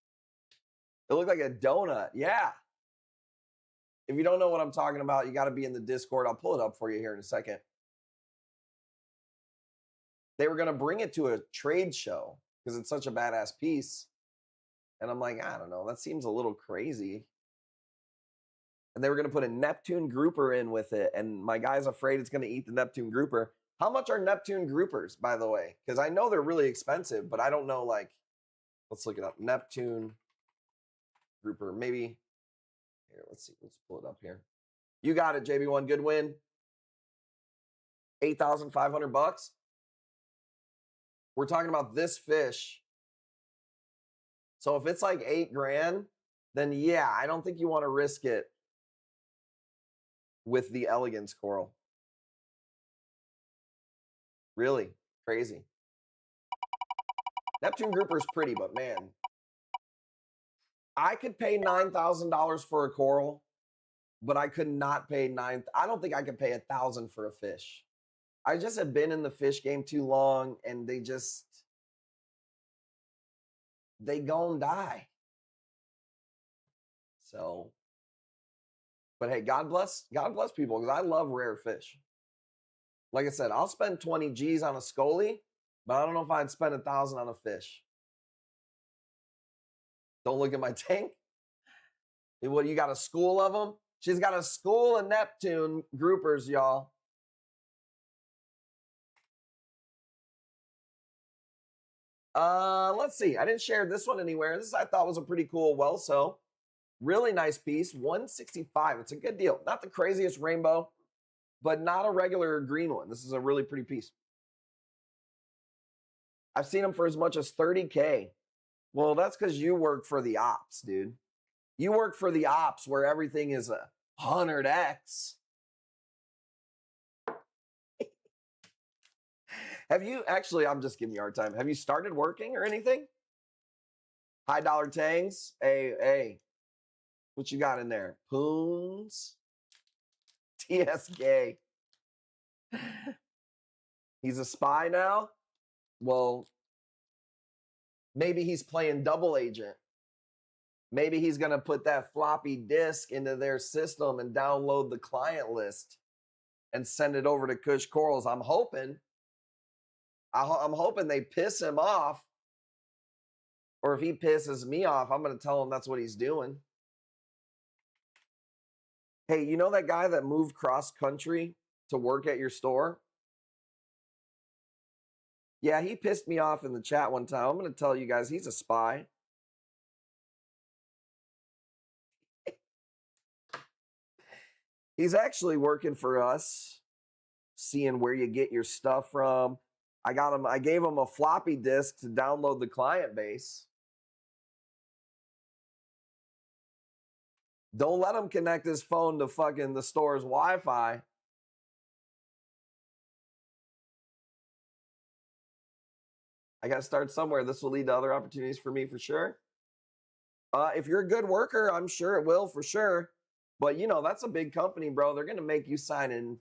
It looked like a donut. Yeah. If you don't know what I'm talking about, you got to be in the Discord. I'll pull it up for you here in a second. They were going to bring it to a trade show because it's such a badass piece. And I'm like, I don't know. That seems a little crazy. And they were going to put a Neptune grouper in with it. And my guy's afraid it's going to eat the Neptune grouper. How much are Neptune groupers, by the way? Because I know they're really expensive, but I don't know, like, let's look it up. Neptune grouper, maybe. Here, let's see. Let's pull it up here. You got it, JB1. Good win. 8,500 bucks. We're talking about this fish. So if it's like 8 grand, then yeah, I don't think you want to risk it with the elegance coral. Really crazy. Neptune grouper's pretty, but man, I could pay $9,000 for a coral, but I could not pay I don't think I could pay $1,000 for a fish. I just have been in the fish game too long, and they gon' die. So, but hey, God bless people, because I love rare fish. Like I said, I'll spend 20 G's on a scully, but I don't know if I'd spend 1,000 on a fish. Don't look at my tank. What, you got a school of them? She's got a school of Neptune groupers, y'all. Let's see. I didn't share this one anywhere. This I thought was a pretty cool well-so. Really nice piece. 165. It's a good deal. Not the craziest rainbow, but not a regular green one. This is a really pretty piece. I've seen them for as much as 30K. Well, that's because you work for the ops, dude. You work for the ops where everything is 100x. Have you actually, I'm just giving you a hard time. Have you started working or anything? High dollar tangs? Hey. What you got in there? Poons? TSK. He's a spy now? Well, maybe he's playing double agent. Maybe he's going to put that floppy disk into their system and download the client list and send it over to Kush Corals. I'm hoping they piss him off. Or if he pisses me off, I'm going to tell him that's what he's doing. Hey, you know that guy that moved cross country to work at your store? Yeah, he pissed me off in the chat one time. I'm going to tell you guys, he's a spy. He's actually working for us, seeing where you get your stuff from. I gave him a floppy disk to download the client base. Don't let him connect his phone to fucking the store's Wi-Fi. I got to start somewhere. This will lead to other opportunities for me for sure. If you're a good worker, I'm sure it will for sure. But, you know, that's a big company, bro. They're going to make you sign in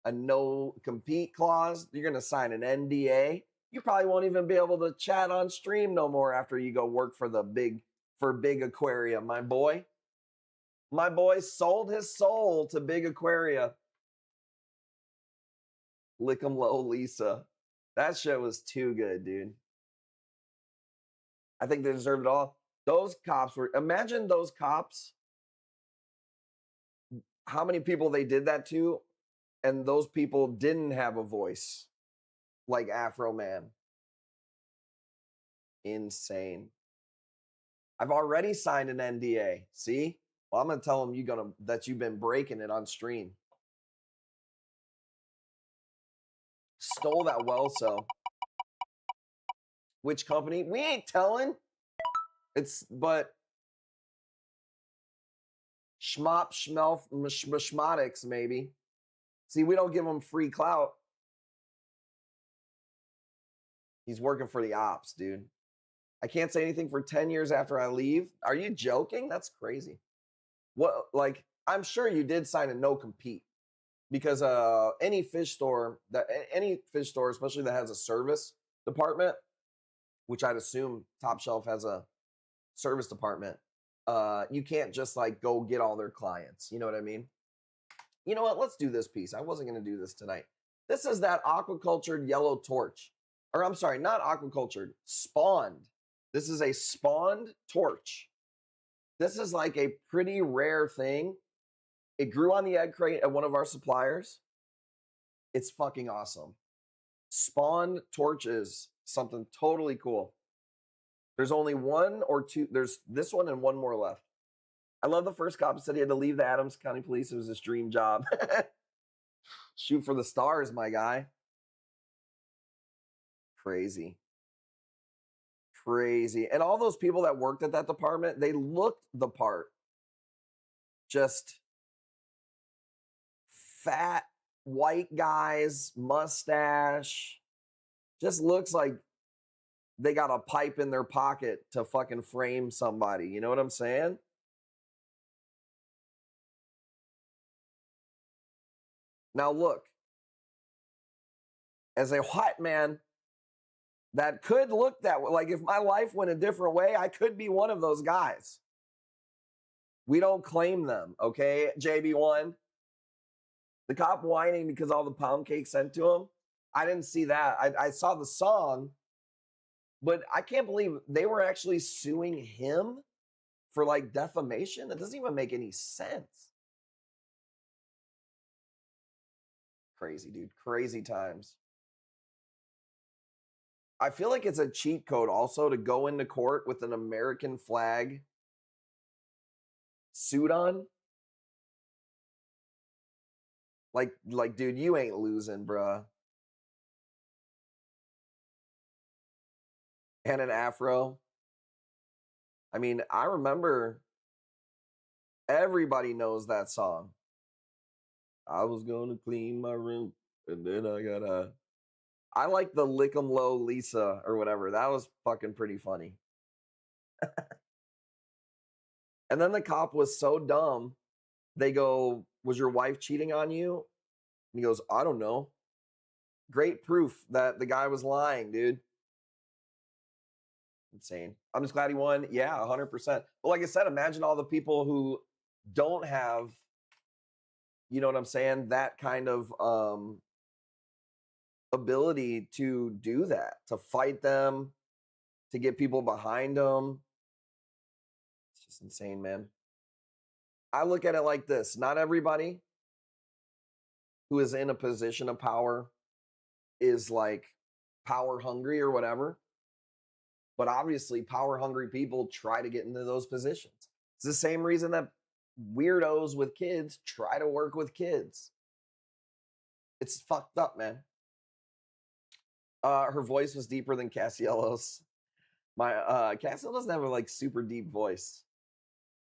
a no-compete clause. You're going to sign an NDA. You probably won't even be able to chat on stream no more after you go work for Big Aquarium, my boy. My boy sold his soul to Big Aquaria. Lick 'em low, Lisa. That shit was too good, dude. I think they deserved it all. Those cops were, imagine those cops, how many people they did that to, and those people didn't have a voice like Afro Man. Insane. I've already signed an NDA. See? Well, I'm going to tell them that you've been breaking it on stream. Stole that well-so. Which company? We ain't telling. But Schmop, schmelf, schmatics, maybe. See, we don't give him free clout. He's working for the ops, dude. I can't say anything for 10 years after I leave. Are you joking? That's crazy. What, like, I'm sure you did sign a no compete because any fish store, especially that has a service department, which I'd assume Top Shelf has a service department, you can't just like go get all their clients. You know what I mean? You know what? Let's do this piece. I wasn't going to do this tonight. This is that aquacultured yellow torch. Or I'm sorry, not aquacultured, spawned. This is a spawned torch. This is like a pretty rare thing. It grew on the egg crate at one of our suppliers. It's fucking awesome. Spawned torches, something totally cool. There's only one or two. There's this one and one more left. I love the first cop said he had to leave the Adams County Police. It was his dream job. Shoot for the stars, my guy. Crazy. Crazy. And all those people that worked at that department, they looked the part. Just fat, white guys, mustache. Just looks like they got a pipe in their pocket to fucking frame somebody. You know what I'm saying? Now look, as a white man that could look that way, like if my life went a different way, I could be one of those guys. We don't claim them, okay, JB1? The cop whining because all the pound cake sent to him, I didn't see that. I saw the song, but I can't believe they were actually suing him for like defamation. It doesn't even make any sense. Crazy, dude. Crazy times. I feel like it's a cheat code also to go into court with an American flag suit on. Like, dude, you ain't losing, bruh. And an afro. I mean, I remember everybody knows that song. I was gonna clean my room, and then I like the Lick 'em Low Lisa or whatever. That was fucking pretty funny. And then the cop was so dumb. They go, was your wife cheating on you? And he goes, I don't know. Great proof that the guy was lying, dude. Insane. I'm just glad he won. Yeah, 100%. But like I said, imagine all the people who don't have, you know what I'm saying, that kind of ability to do that, to fight them, to get people behind them. It's just insane, man. I look at it like this. Not everybody who is in a position of power is like power hungry or whatever. But obviously, power hungry people try to get into those positions. It's the same reason that weirdos with kids try to work with kids. It's fucked up, man. Her voice was deeper than Cassiello's. My Cassiello doesn't have a like super deep voice.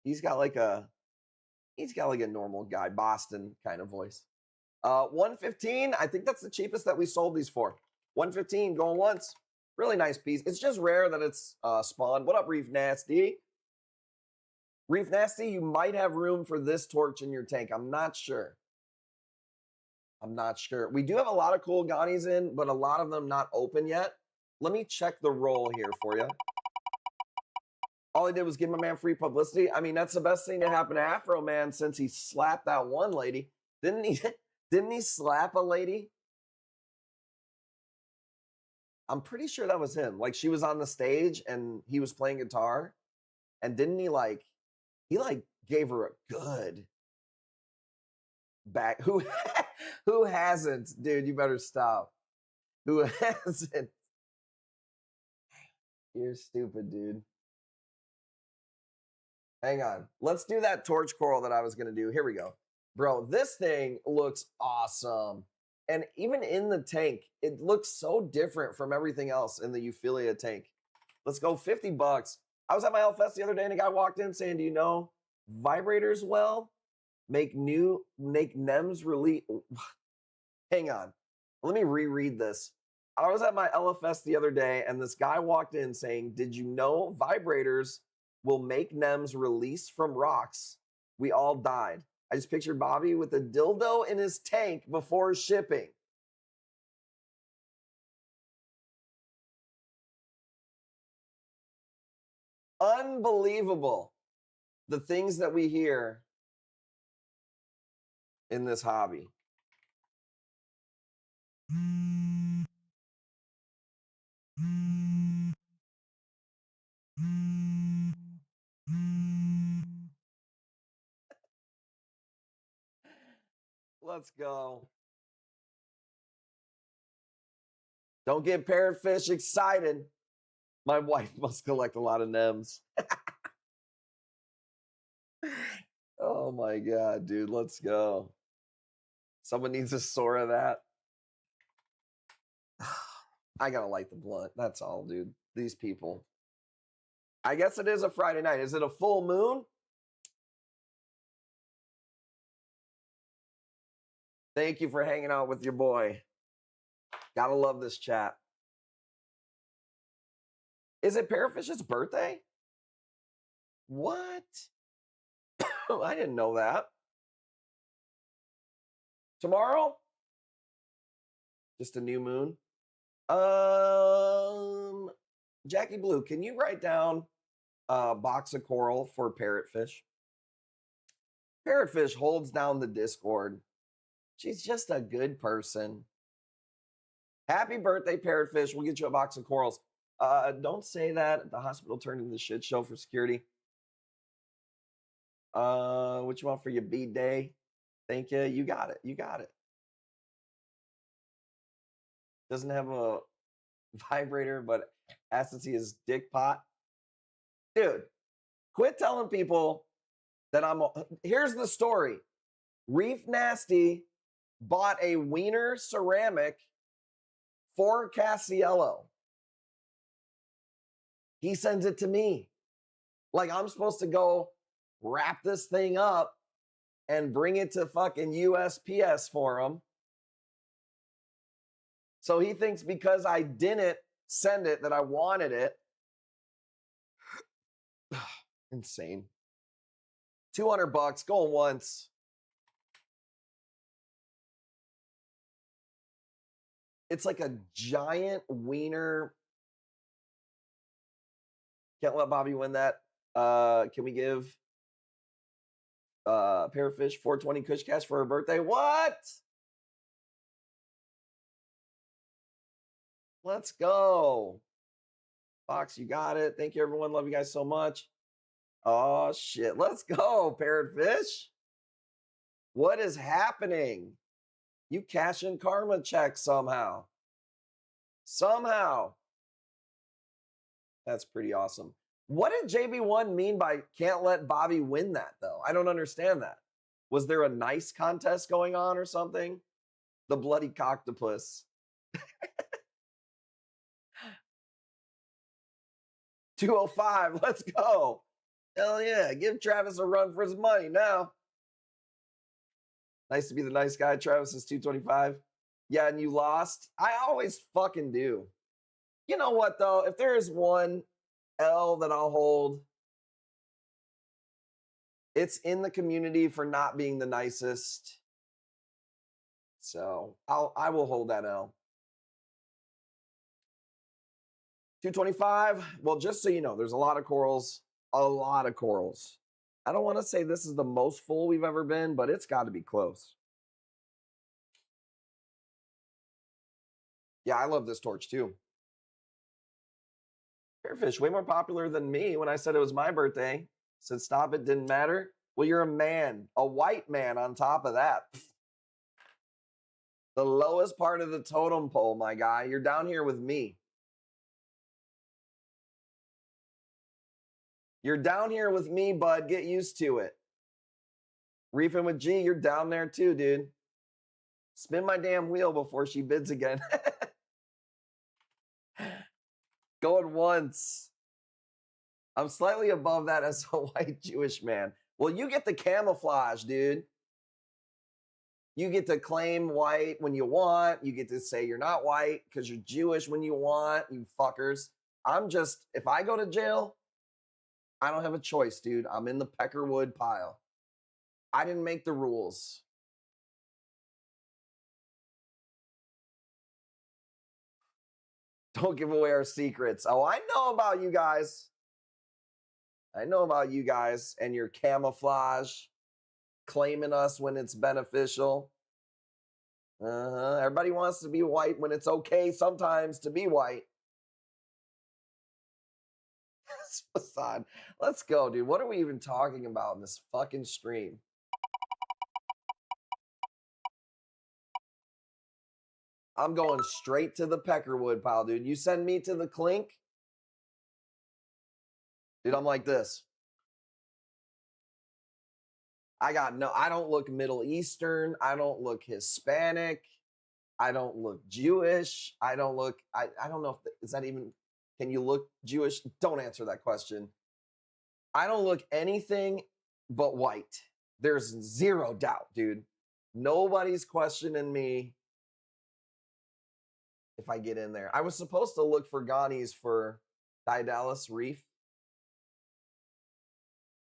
He's got like a normal guy, Boston kind of voice. 115, I think that's the cheapest that we sold these for. 115 going once. Really nice piece. It's just rare that it's spawned. What up, Reef Nasty? Reef Nasty, you might have room for this torch in your tank. I'm not sure. We do have a lot of cool Ghanies in, but a lot of them not open yet. Let me check the roll here for you. All he did was give my man free publicity. I mean, that's the best thing to happen to Afro Man since he slapped that one lady. Didn't he slap a lady? I'm pretty sure that was him. Like she was on the stage and he was playing guitar. And didn't he gave her a good back. Who hasn't? Dude, you better stop. Who hasn't? You're stupid, dude. Hang on. Let's do that torch coral that I was going to do. Here we go. Bro, this thing looks awesome. And even in the tank, it looks so different from everything else in the Euphilia tank. Let's go $50. I was at my Hellfest the other day and a guy walked in saying, do you know Vibrators well, make NEMS release. Hang on. Let me reread this. I was at my LFS the other day and this guy walked in saying, "Did you know vibrators will make NEMS release from rocks?" We all died. I just pictured Bobby with a dildo in his tank before shipping. Unbelievable. The things that we hear in this hobby. Let's go. Don't get parrotfish excited. My wife must collect a lot of NEMs. Oh my God, dude. Let's go. Someone needs a store of that. I gotta light the blunt. That's all, dude. These people. I guess it is a Friday night. Is it a full moon? Thank you for hanging out with your boy. Gotta love this chat. Is it Parrotfish's birthday? What? I didn't know that. Tomorrow? Just a new moon? Jackie Blue, can you write down a box of coral for Parrotfish? Parrotfish holds down the Discord. She's just a good person. Happy birthday, Parrotfish. We'll get you a box of corals. Don't say that. The hospital turned into the shit show for security. What you want for your B-day? Thank you. You got it. You got it. Doesn't have a vibrator, but has to see his dick pot. Dude, quit telling people that here's the story. Reef Nasty bought a wiener ceramic for Cassiello. He sends it to me. Like I'm supposed to go wrap this thing up and bring it to fucking USPS for him. So he thinks because I didn't send it that I wanted it. Insane. $200 going once. It's like a giant wiener. Can't let Bobby win that. Can we give Parrotfish 420 Kush Cash for her birthday? What? Let's go. Fox, you got it. Thank you, everyone. Love you guys so much. Oh, shit. Let's go, Parrotfish. What is happening? You cash in karma check somehow. Somehow. That's pretty awesome. What did JB1 mean by can't let Bobby win that, though? I don't understand that. Was there a nice contest going on or something? The bloody coctopus. 205, let's go. Hell yeah, give Travis a run for his money now. Nice to be the nice guy. Travis is 225. Yeah, and you lost. I always fucking do. You know what, though? If there is one L that I'll hold, it's in the community for not being the nicest. So I will hold that L. 225. Well, just so you know, there's a lot of corals. A lot of corals. I don't want to say this is the most full we've ever been, but it's got to be close. Yeah, I love this torch too. Parrotfish, way more popular than me when I said it was my birthday. Said stop it, didn't matter. Well, you're a man, a white man on top of that. The lowest part of the totem pole, my guy. You're down here with me. You're down here with me, bud. Get used to it. Reefing with G, you're down there too, dude. Spin my damn wheel before she bids again. Going once. I'm slightly above that as a white Jewish man. Well, you get the camouflage, dude. You get to claim white when you want. You get to say you're not white because you're Jewish when you want, you fuckers. If I go to jail, I don't have a choice, dude. I'm in the Peckerwood pile. I didn't make the rules. Don't give away our secrets. Oh, I know about you guys. I know about you guys and your camouflage, claiming us when it's beneficial. Everybody wants to be white when it's okay sometimes to be white. Facade. Let's go, dude. What are we even talking about in this fucking stream? I'm going straight to the Peckerwood pile, dude. You send me to the clink, dude, I'm like this. I don't look Middle Eastern. I don't look Hispanic. I don't look Jewish. I don't know if, is that even, can you look Jewish? Don't answer that question. I don't look anything but white. There's zero doubt, dude. Nobody's questioning me if I get in there. I was supposed to look for Ghani's for Daedalus Reef.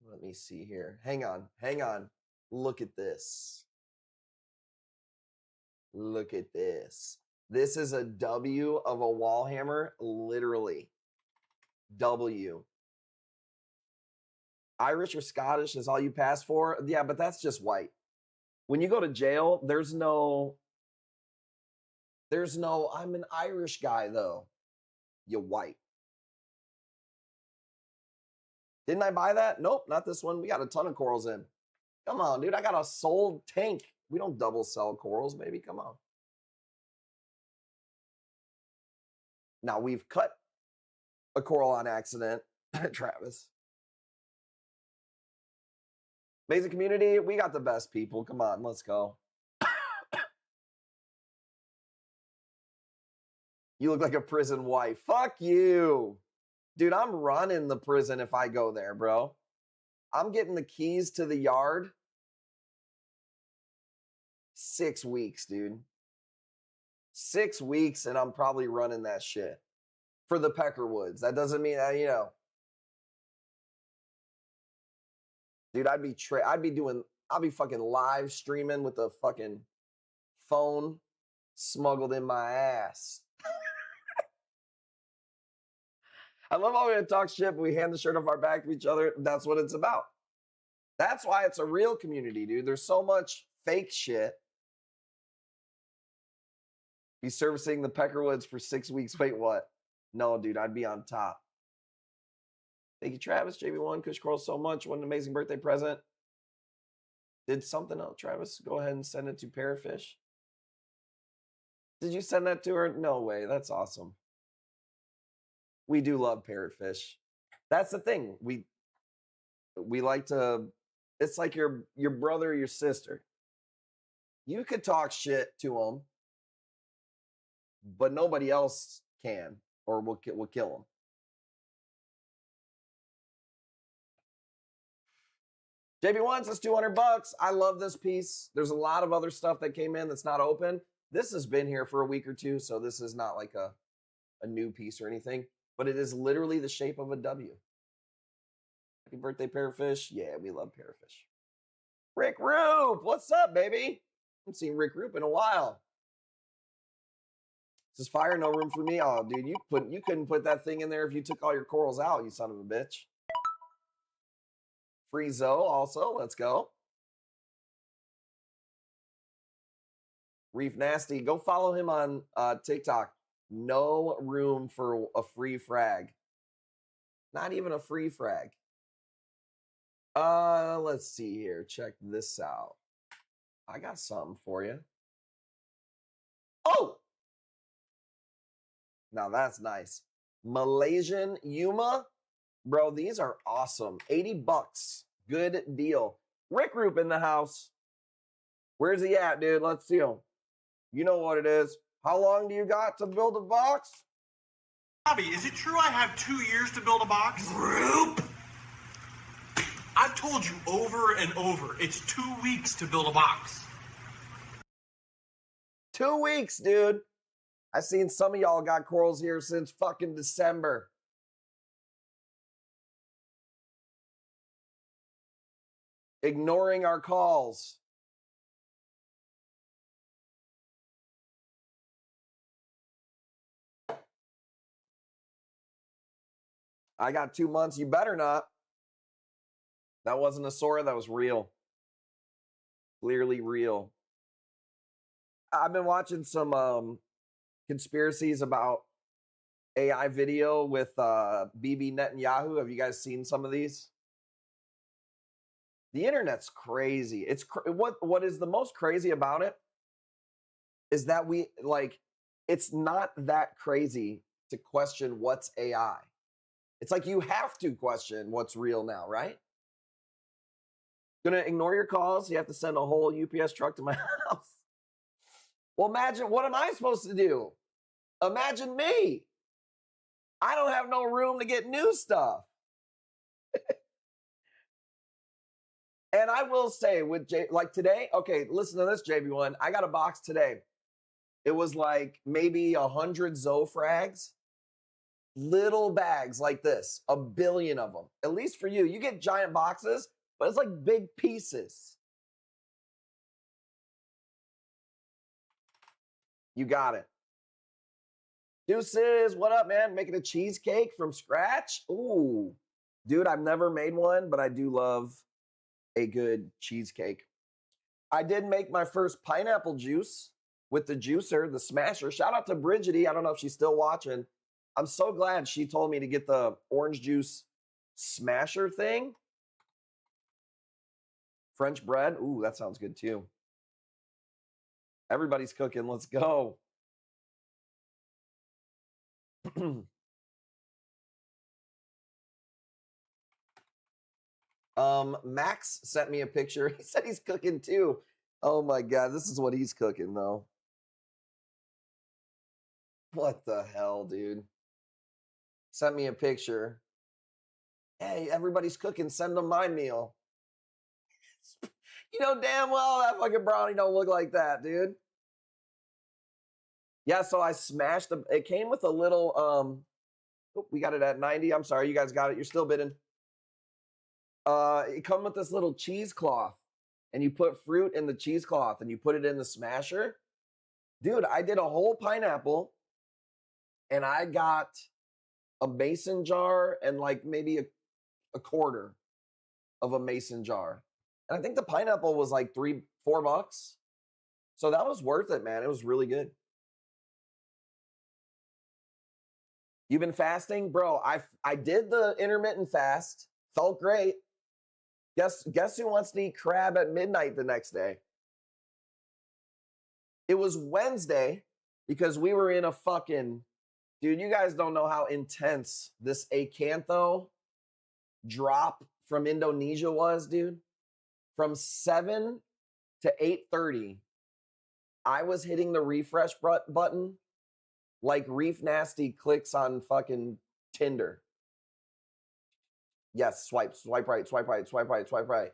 Let me see here. Hang on. Look at this. Look at this. This is a W of a wall hammer, literally. W. Irish or Scottish is all you pass for? Yeah, but that's just white. When you go to jail, there's no, I'm an Irish guy though. You white. Didn't I buy that? Nope, not this one. We got a ton of corals in. Come on, dude. I got a sold tank. We don't double sell corals, baby. Come on. Now, we've cut a coral on accident, Travis. Amazing community. We got the best people. Come on, let's go. You look like a prison wife. Fuck you. Dude, I'm running the prison if I go there, bro. I'm getting the keys to the yard. 6 weeks, dude. 6 weeks, and I'm probably running that shit for the Peckerwoods. That doesn't mean that, dude, I'll be fucking live streaming with the fucking phone smuggled in my ass. I love how we talk shit, but we hand the shirt off our back to each other. That's what it's about. That's why it's a real community, dude. There's so much fake shit. Be servicing the Peckerwoods for 6 weeks. Wait, what? No, dude, I'd be on top. Thank you, Travis. JB1, Kush Coral, so much. What an amazing birthday present. Did something else, Travis? Go ahead and send it to Parafish. Did you send that to her? No way. That's awesome. We do love parrotfish. That's the thing. We like to, it's like your brother or your sister. You could talk shit to them, but nobody else can or will kill them. JB1 says $200. I love this piece. There's a lot of other stuff that came in that's not open. This has been here for a week or two, so this is not like a new piece or anything, but it is literally the shape of a W. Happy birthday, Parrotfish. Yeah, we love Parrotfish. Rick Roop, what's up, baby? I haven't seen Rick Roop in a while. This is fire, no room for me. Oh, dude, you couldn't put that thing in there if you took all your corals out, you son of a bitch. Free Zoe also, let's go. Reef Nasty, go follow him on TikTok. No room for a free frag. Not even a free frag. Let's see here. Check this out. I got something for you. Oh! Now that's nice. Malaysian Yuma. Bro, these are awesome. $80. Good deal. Rick Roop in the house. Where's he at, dude? Let's see him. You know what it is. How long do you got to build a box? Bobby, is it true I have 2 years to build a box? Roop! I've told you over and over, it's 2 weeks to build a box. 2 weeks, dude. I seen some of y'all got corals here since fucking December. Ignoring our calls. I got 2 months. You better not. That wasn't a Sora. That was real. Clearly real. I've been watching some conspiracies about AI video with Bibi Netanyahu. Have you guys seen some of these? The internet's crazy. It's what is the most crazy about it is that it's not that crazy to question what's AI. It's like you have to question what's real now, right? Gonna ignore your calls. You have to send a whole UPS truck to my house. Well, imagine, what am I supposed to do? Imagine me. I don't have no room to get new stuff. And I will say with like today, okay, listen to this, JB1. I got a box today. It was like maybe 100 Zofrags, little bags like this, 1 billion of them. At least for you, you get giant boxes, but it's like big pieces. You got it. Deuces, what up, man? Making a cheesecake from scratch? Ooh, dude, I've never made one, but I do love a good cheesecake. I did make my first pineapple juice with the juicer, the smasher. Shout out to Bridgety. I don't know if she's still watching. I'm so glad she told me to get the orange juice smasher thing. French bread. Ooh, that sounds good too. Everybody's cooking. Let's go. Max sent me a picture. He said he's cooking too. Oh my God, this is what he's cooking though. What the hell, dude? Sent me a picture. Hey, everybody's cooking. Send them my meal. You know damn well that fucking brownie don't look like that, dude. Yeah, so I smashed them. It came with a little, oh, we got it at 90. I'm sorry, you guys got it. You're still bidding. It comes with this little cheesecloth, and you put fruit in the cheesecloth, and you put it in the smasher. Dude, I did a whole pineapple, and I got a mason jar and like maybe a quarter of a mason jar. And I think the pineapple was like $3-4. So that was worth it, man. It was really good. You've been fasting? Bro, I did the intermittent fast. Felt great. Guess who wants to eat crab at midnight the next day? It was Wednesday because we were in a fucking... Dude, you guys don't know how intense this acantho drop from Indonesia was, dude. From 7 to 8:30, I was hitting the refresh button like Reef Nasty clicks on fucking Tinder. Yes, swipe right, swipe right, swipe right, swipe right.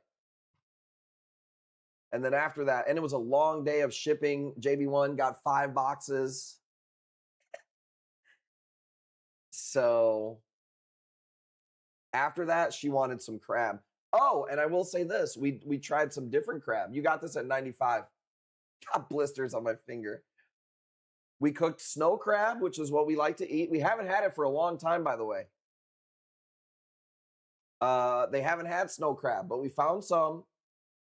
And then after that, and it was a long day of shipping. JB1 got 5 boxes. So after that, she wanted some crab. Oh, and I will say this. We tried some different crab. You got this at 95. Got blisters on my finger. We cooked snow crab, which is what we like to eat. We haven't had it for a long time, by the way. They haven't had snow crab, but we found some.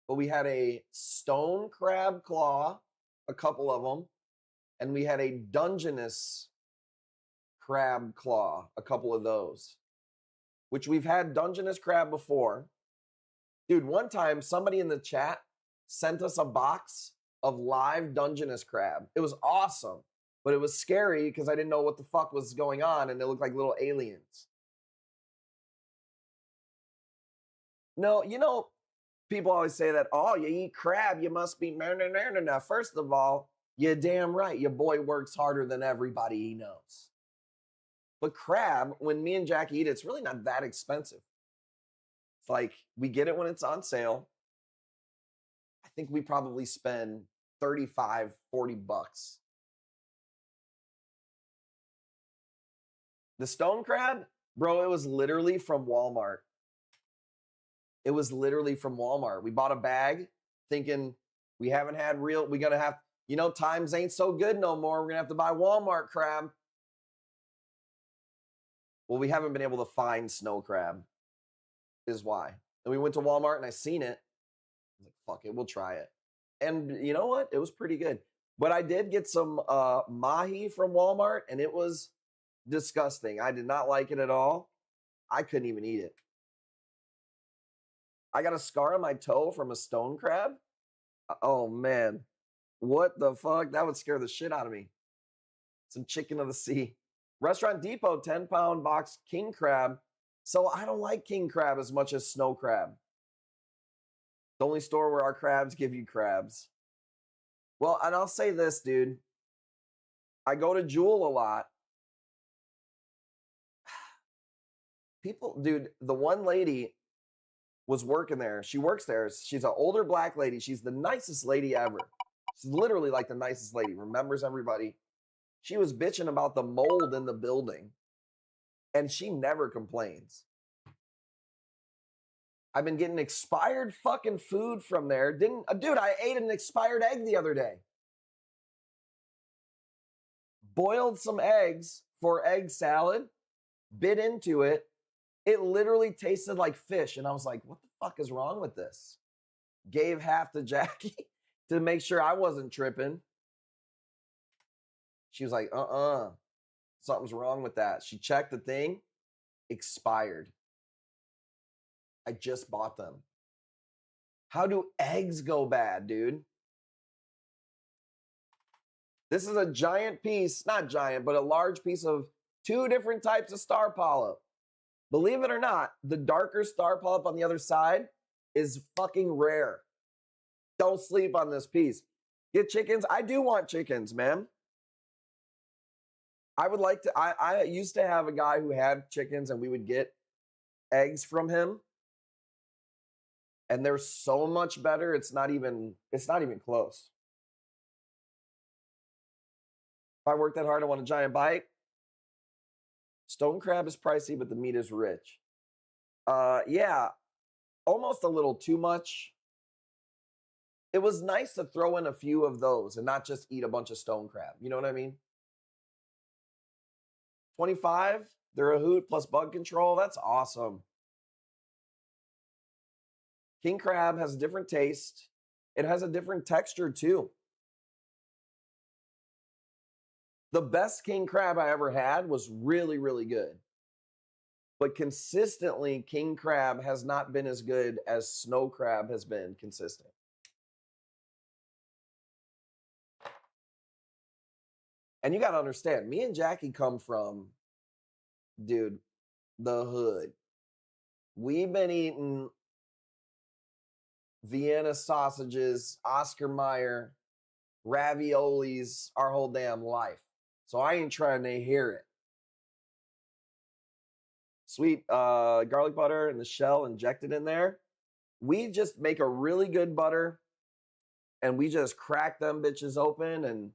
But we had a stone crab claw, a couple of them. And we had a Dungeness crab claw, a couple of those. Which we've had Dungeness crab before. Dude, one time somebody in the chat sent us a box of live Dungeness crab. It was awesome, but it was scary because I didn't know what the fuck was going on and they looked like little aliens. No, you know, people always say that, oh, you eat crab, you must be... Now, first of all, you're damn right. Your boy works harder than everybody he knows. But crab, when me and Jack eat it, it's really not that expensive. It's like we get it when it's on sale. I think we probably spend 35, 40 bucks. The stone crab, bro, it was literally from Walmart. It was literally from Walmart. We bought a bag thinking we haven't had real, we're going to have, times ain't so good no more. We're going to have to buy Walmart crab. Well, we haven't been able to find snow crab is why. And we went to Walmart and I seen it. I was like, fuck it, we'll try it. And you know what? It was pretty good. But I did get some mahi from Walmart and it was disgusting. I did not like it at all. I couldn't even eat it. I got a scar on my toe from a stone crab. Oh, man. What the fuck? That would scare the shit out of me. Some chicken of the sea. Restaurant Depot, 10-pound box king crab. So I don't like king crab as much as snow crab. The only store where our crabs give you crabs. Well, and I'll say this, dude. I go to Jewel a lot. People, dude, the one lady was working there. She works there. She's an older black lady. She's the nicest lady ever. She's literally like the nicest lady. Remembers everybody. She was bitching about the mold in the building. And she never complains. I've been getting expired fucking food from there. Dude, I ate an expired egg the other day. Boiled some eggs for egg salad. Bit into it. It literally tasted like fish. And I was like, what the fuck is wrong with this? Gave half to Jackie to make sure I wasn't tripping. She was like, something's wrong with that. She checked the thing, expired. I just bought them. How do eggs go bad, dude? This is a giant piece, not giant, but a large piece of 2 different types of star polyp. Believe it or not, the darker star polyp on the other side is fucking rare. Don't sleep on this piece. Get chickens. I do want chickens, man. I would like to, I used to have a guy who had chickens and we would get eggs from him. And they're so much better. It's not even close. If I work that hard, I want a giant bite. Stone crab is pricey, but the meat is rich. Yeah, almost a little too much. It was nice to throw in a few of those and not just eat a bunch of stone crab. You know what I mean? 25, they're a hoot plus bug control. That's awesome. King crab has a different taste. It has a different texture too. The best king crab I ever had was really, really good. But consistently, king crab has not been as good as snow crab has been consistent. And you got to understand, me and Jackie come from, dude, the hood. We've been eating Vienna sausages, Oscar Mayer, raviolis our whole damn life. So I ain't trying to hear it. Sweet garlic butter and the shell injected in there. We just make a really good butter and we just crack them bitches open. And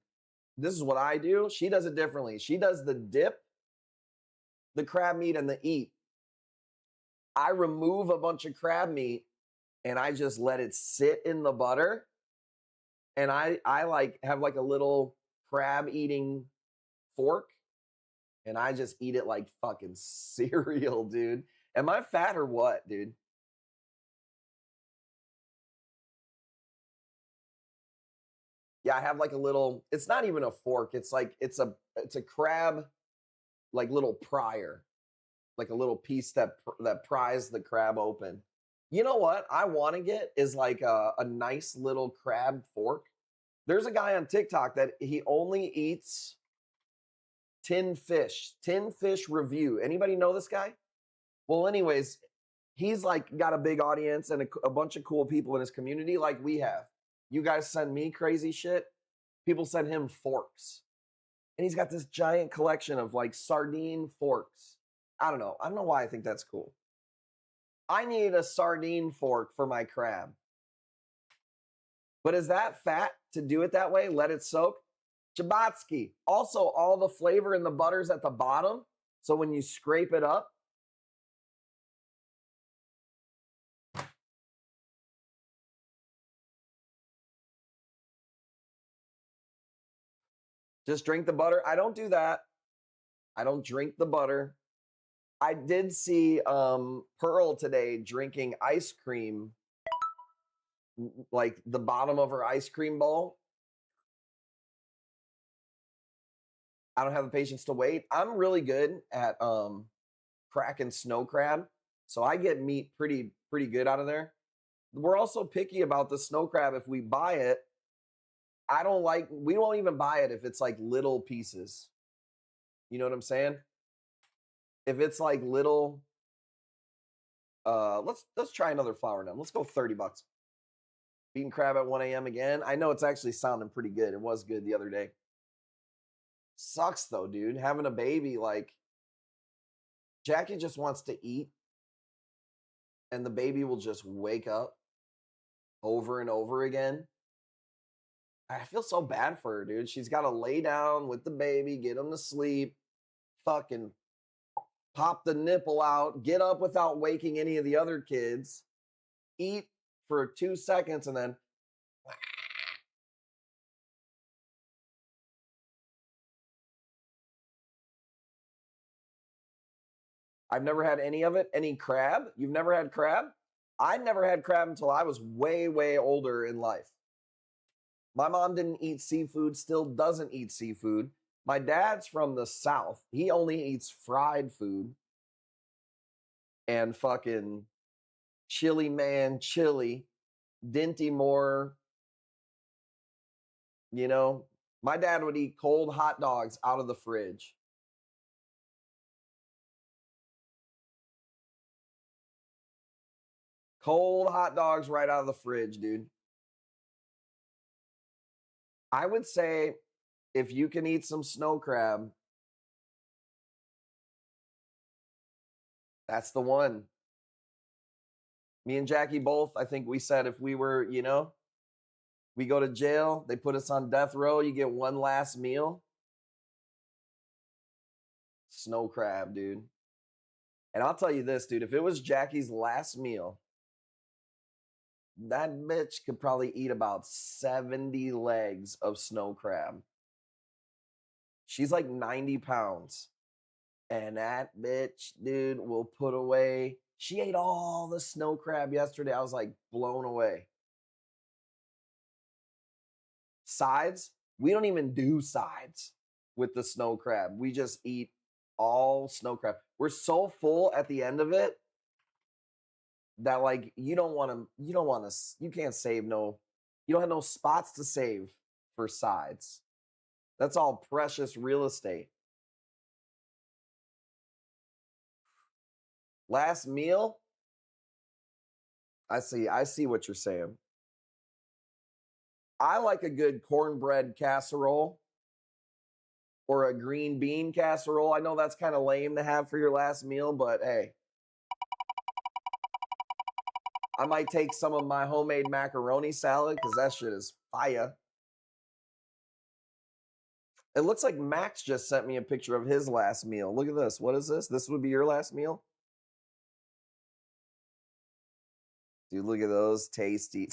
this is what I do. She does it differently. She does the dip, the crab meat, and the eat. I remove a bunch of crab meat and I just let it sit in the butter. And I like have like a little crab eating fork. And I just eat it like fucking cereal, dude. Am I fat or what, dude? Yeah, I have like a little, it's not even a fork. It's like, it's a crab, like little prier, like a little piece that pries the crab open. You know what I want to get is like a nice little crab fork. There's a guy on TikTok that he only eats tinned fish review. Anybody know this guy? Well, anyways, he's like got a big audience and a bunch of cool people in his community like we have. You guys send me crazy shit. People send him forks. And he's got this giant collection of like sardine forks. I don't know why I think that's cool. I need a sardine fork for my crab. But is that fat to do it that way? Let it soak? Chabatsky. Also, all the flavor in the butter's at the bottom. So when you scrape it up, just drink the butter. I don't do that. I don't drink the butter. I did see Pearl today drinking ice cream, like the bottom of her ice cream bowl. I don't have the patience to wait. I'm really good at cracking snow crab, so I get meat pretty good out of there. We're also picky about the snow crab. If we buy it, we won't even buy it if it's like little pieces. You know what I'm saying? If it's like little, let's try another flour now. Let's go $30. Beating crab at 1 a.m. again. I know it's actually sounding pretty good. It was good the other day. Sucks though, dude. Having a baby, like Jackie just wants to eat, and the baby will just wake up over and over again. I feel so bad for her, dude. She's got to lay down with the baby, get him to sleep, fucking pop the nipple out, get up without waking any of the other kids, eat for 2 seconds, and then I've never had any of it. Any crab? You've never had crab? I never had crab until I was way, way older in life. My mom didn't eat seafood, still doesn't eat seafood. My dad's from the South. He only eats fried food and fucking chili man chili, Dinty Moore. You know, my dad would eat cold hot dogs out of the fridge. Cold hot dogs right out of the fridge, dude. I would say if you can eat some snow crab, that's the one. Me and Jackie both, I think we said if we were, we go to jail, they put us on death row, you get one last meal. Snow crab, dude. And I'll tell you this, dude, if it was Jackie's last meal, that bitch could probably eat about 70 legs of snow crab. She's like 90 pounds. And that bitch, dude, will put away. She ate all the snow crab yesterday. I was like blown away. Sides? We don't even do sides with the snow crab. We just eat all snow crab. We're so full at the end of it that like you can't save you don't have no spots to save for sides. That's all precious real estate. Last meal? I see what you're saying. I like a good cornbread casserole or a green bean casserole. I know that's kind of lame to have for your last meal, but hey. I might take some of my homemade macaroni salad because that shit is fire. It looks like Max just sent me a picture of his last meal. Look at this. What is this? This would be your last meal? Dude, look at those. Tasty.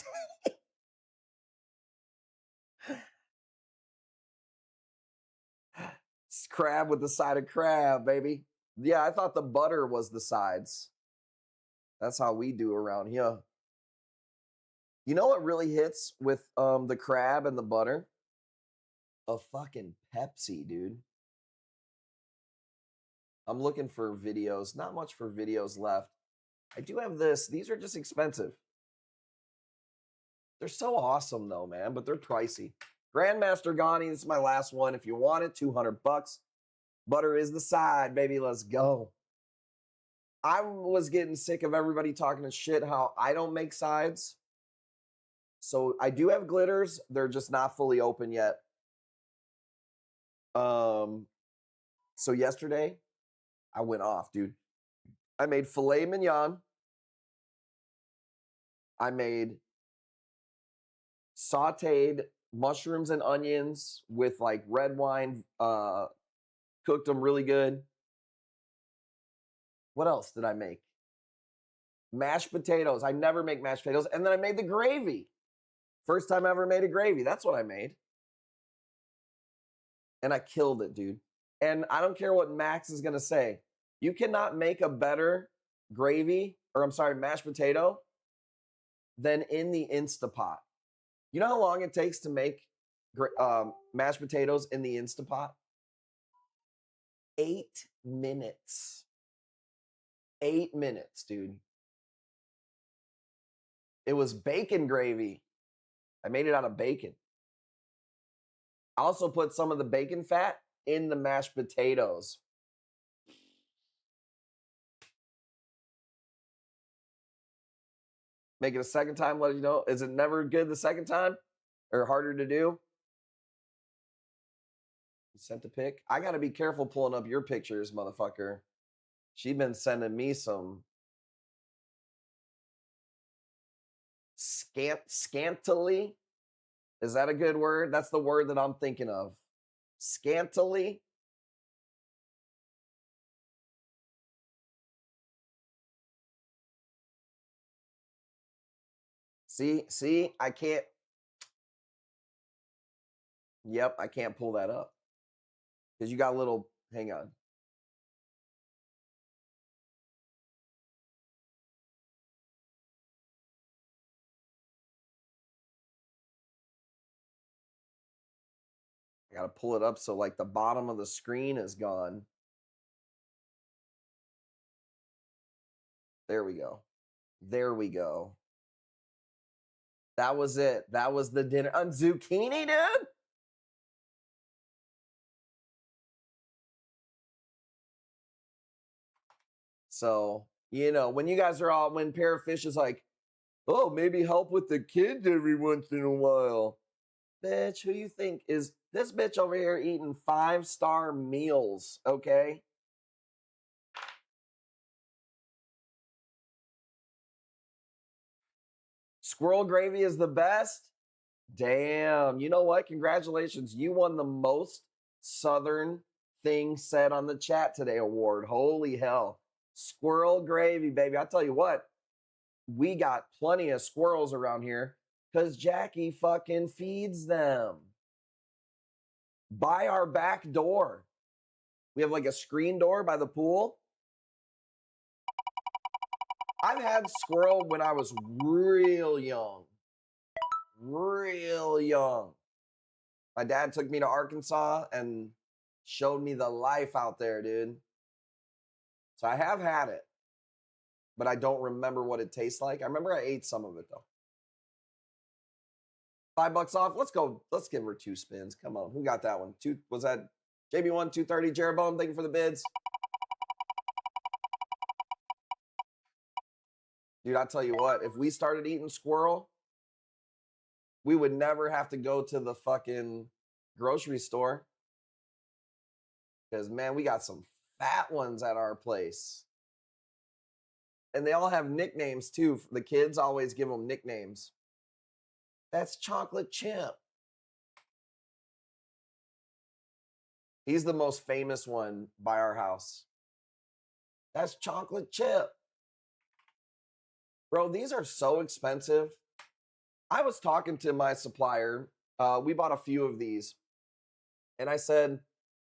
It's crab with the side of crab, baby. Yeah, I thought the butter was the sides. That's how we do around here. You know what really hits with the crab and the butter? A fucking Pepsi, dude. I'm looking for videos. Not much for videos left. I do have this. These are just expensive. They're so awesome though, man, but they're pricey. Grandmaster Ghani, this is my last one. If you want it, $200. Butter is the side, baby. Let's go. I was getting sick of everybody talking shit how I don't make sides. So I do have glitters. They're just not fully open yet. So yesterday I went off, dude. I made filet mignon I made sauteed mushrooms and onions with like red wine, cooked them really good. What else did I make? Mashed potatoes. I never make mashed potatoes. And then I made the gravy. First time I ever made a gravy. That's what I made. And I killed it, dude. And I don't care what Max is going to say. You cannot make a better gravy, or I'm sorry, mashed potato than in the Instapot. You know how long it takes to make mashed potatoes in the Instapot? 8 minutes. 8 minutes, dude. It was bacon gravy. I made it out of bacon. I also put some of the bacon fat in the mashed potatoes. Make it a second time, let you know. Is it never good the second time? Or harder to do? You sent the pic? I got to be careful pulling up your pictures, motherfucker. She been sending me some scantily. Is that a good word? That's the word that I'm thinking of. Scantily. See, I can't. Yep, I can't pull that up. Because you got a little, hang on. I got to pull it up so like the bottom of the screen is gone. There we go. There we go. That was it. That was the dinner. On zucchini, dude? So, you know, when you guys are all, when Parafish is like, oh, maybe help with the kids every once in a while. Bitch, who you think is this bitch over here eating 5-star meals, okay? Squirrel gravy is the best? Damn. You know what? Congratulations. You won the most Southern thing said on the chat today award. Holy hell. Squirrel gravy, baby. I tell you what, we got plenty of squirrels around here because Jackie fucking feeds them. By our back door. We have like a screen door by the pool. I've had squirrel when I was real young. Real young. My dad took me to Arkansas and showed me the life out there, dude. So I have had it, but I don't remember what it tastes like. I remember I ate some of it though. $5 off. Let's go. Let's give her 2 spins. Come on. Who got that one? Was that JB1 230? Jeroboam, thank you for the bids. Dude, I tell you what, if we started eating squirrel, we would never have to go to the fucking grocery store. Because, man, we got some fat ones at our place. And they all have nicknames, too. The kids always give them nicknames. That's Chocolate Chip. He's the most famous one by our house. That's Chocolate Chip. Bro, these are so expensive. I was talking to my supplier. We bought a few of these. And I said,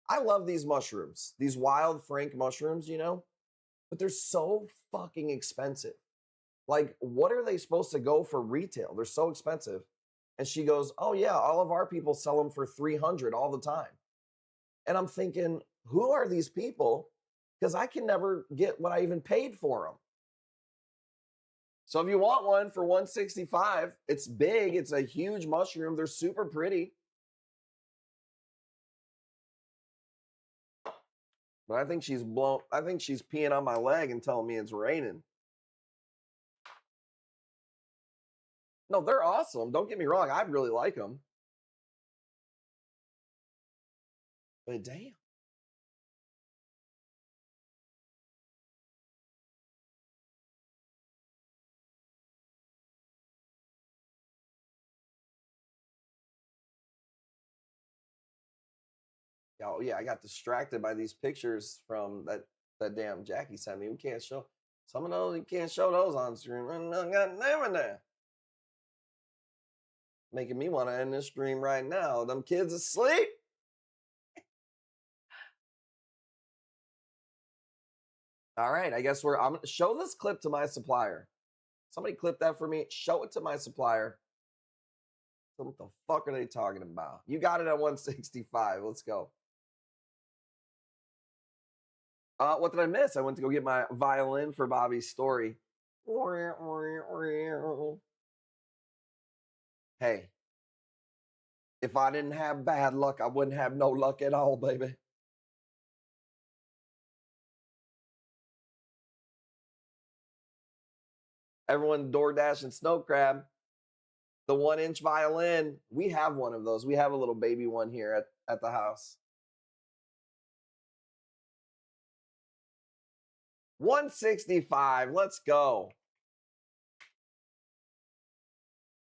I love these mushrooms, these wild Frank mushrooms, you know, but they're so fucking expensive. Like, what are they supposed to go for retail? They're so expensive. And she goes, oh yeah, all of our people sell them for $300 all the time. And I'm thinking, who are these people? Because I can never get what I even paid for them. So if you want one for $165, it's big. It's a huge mushroom. They're super pretty. But I think she's peeing on my leg and telling me it's raining. No, they're awesome. Don't get me wrong. I really like them. But damn. Oh yeah, I got distracted by these pictures from that damn Jackie sent me. We can't show some of those. You can't show those on stream. Making me want to end this stream right now. Them kids asleep. All right, I guess I'm gonna show this clip to my supplier. Somebody clip that for me. Show it to my supplier. So what the fuck are they talking about? You got it at 165. Let's go. What did I miss? I went to go get my violin for Bobby's story. Hey, if I didn't have bad luck, I wouldn't have no luck at all, baby. Everyone DoorDash and Snow Crab. The 1-inch violin. We have one of those. We have a little baby one here at the house. 165. Let's go.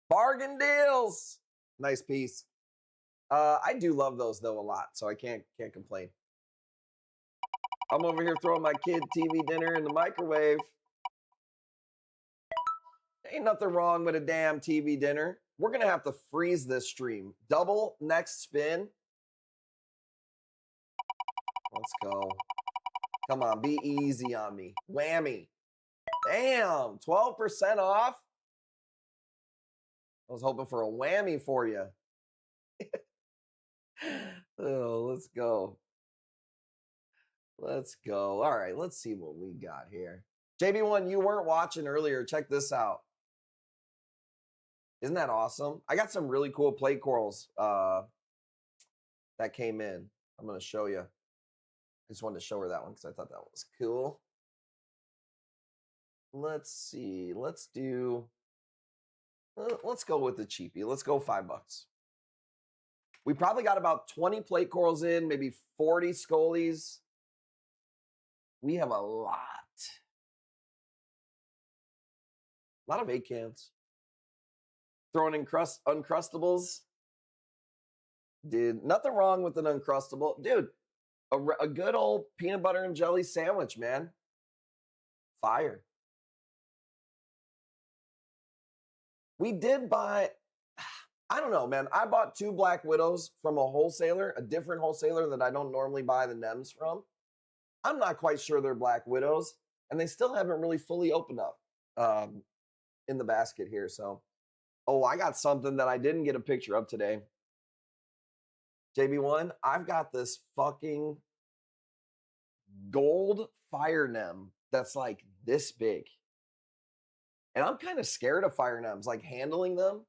Bargain deals. Nice piece. I do love those though a lot, so I can't complain. I'm over here throwing my kid TV dinner in the microwave. Ain't nothing wrong with a damn TV dinner. We're gonna have to freeze this stream. Double next spin. Let's go. Come on, be easy on me. Whammy. Damn, 12% off. I was hoping for a whammy for you. Oh, let's go. Let's go. All right, let's see what we got here. JB1, you weren't watching earlier. Check this out. Isn't that awesome? I got some really cool plate corals that came in. I'm going to show you. I just wanted to show her that one because I thought that was cool. Let's see. Let's go with the cheapie. Let's go $5. We probably got about 20 plate corals in, maybe 40 scolies. We have a lot. A lot of 8 cans. Throwing in Uncrustables. Dude, nothing wrong with an Uncrustable. Dude, a good old peanut butter and jelly sandwich, man. Fire. We did buy, I don't know, man. I bought 2 Black Widows from a wholesaler, a different wholesaler that I don't normally buy the NEMs from. I'm not quite sure they're Black Widows, and they still haven't really fully opened up in the basket here. So, oh, I got something that I didn't get a picture of today. JB1, I've got this fucking gold fire NEM that's like this big. And I'm kind of scared of fire NEMs, like handling them,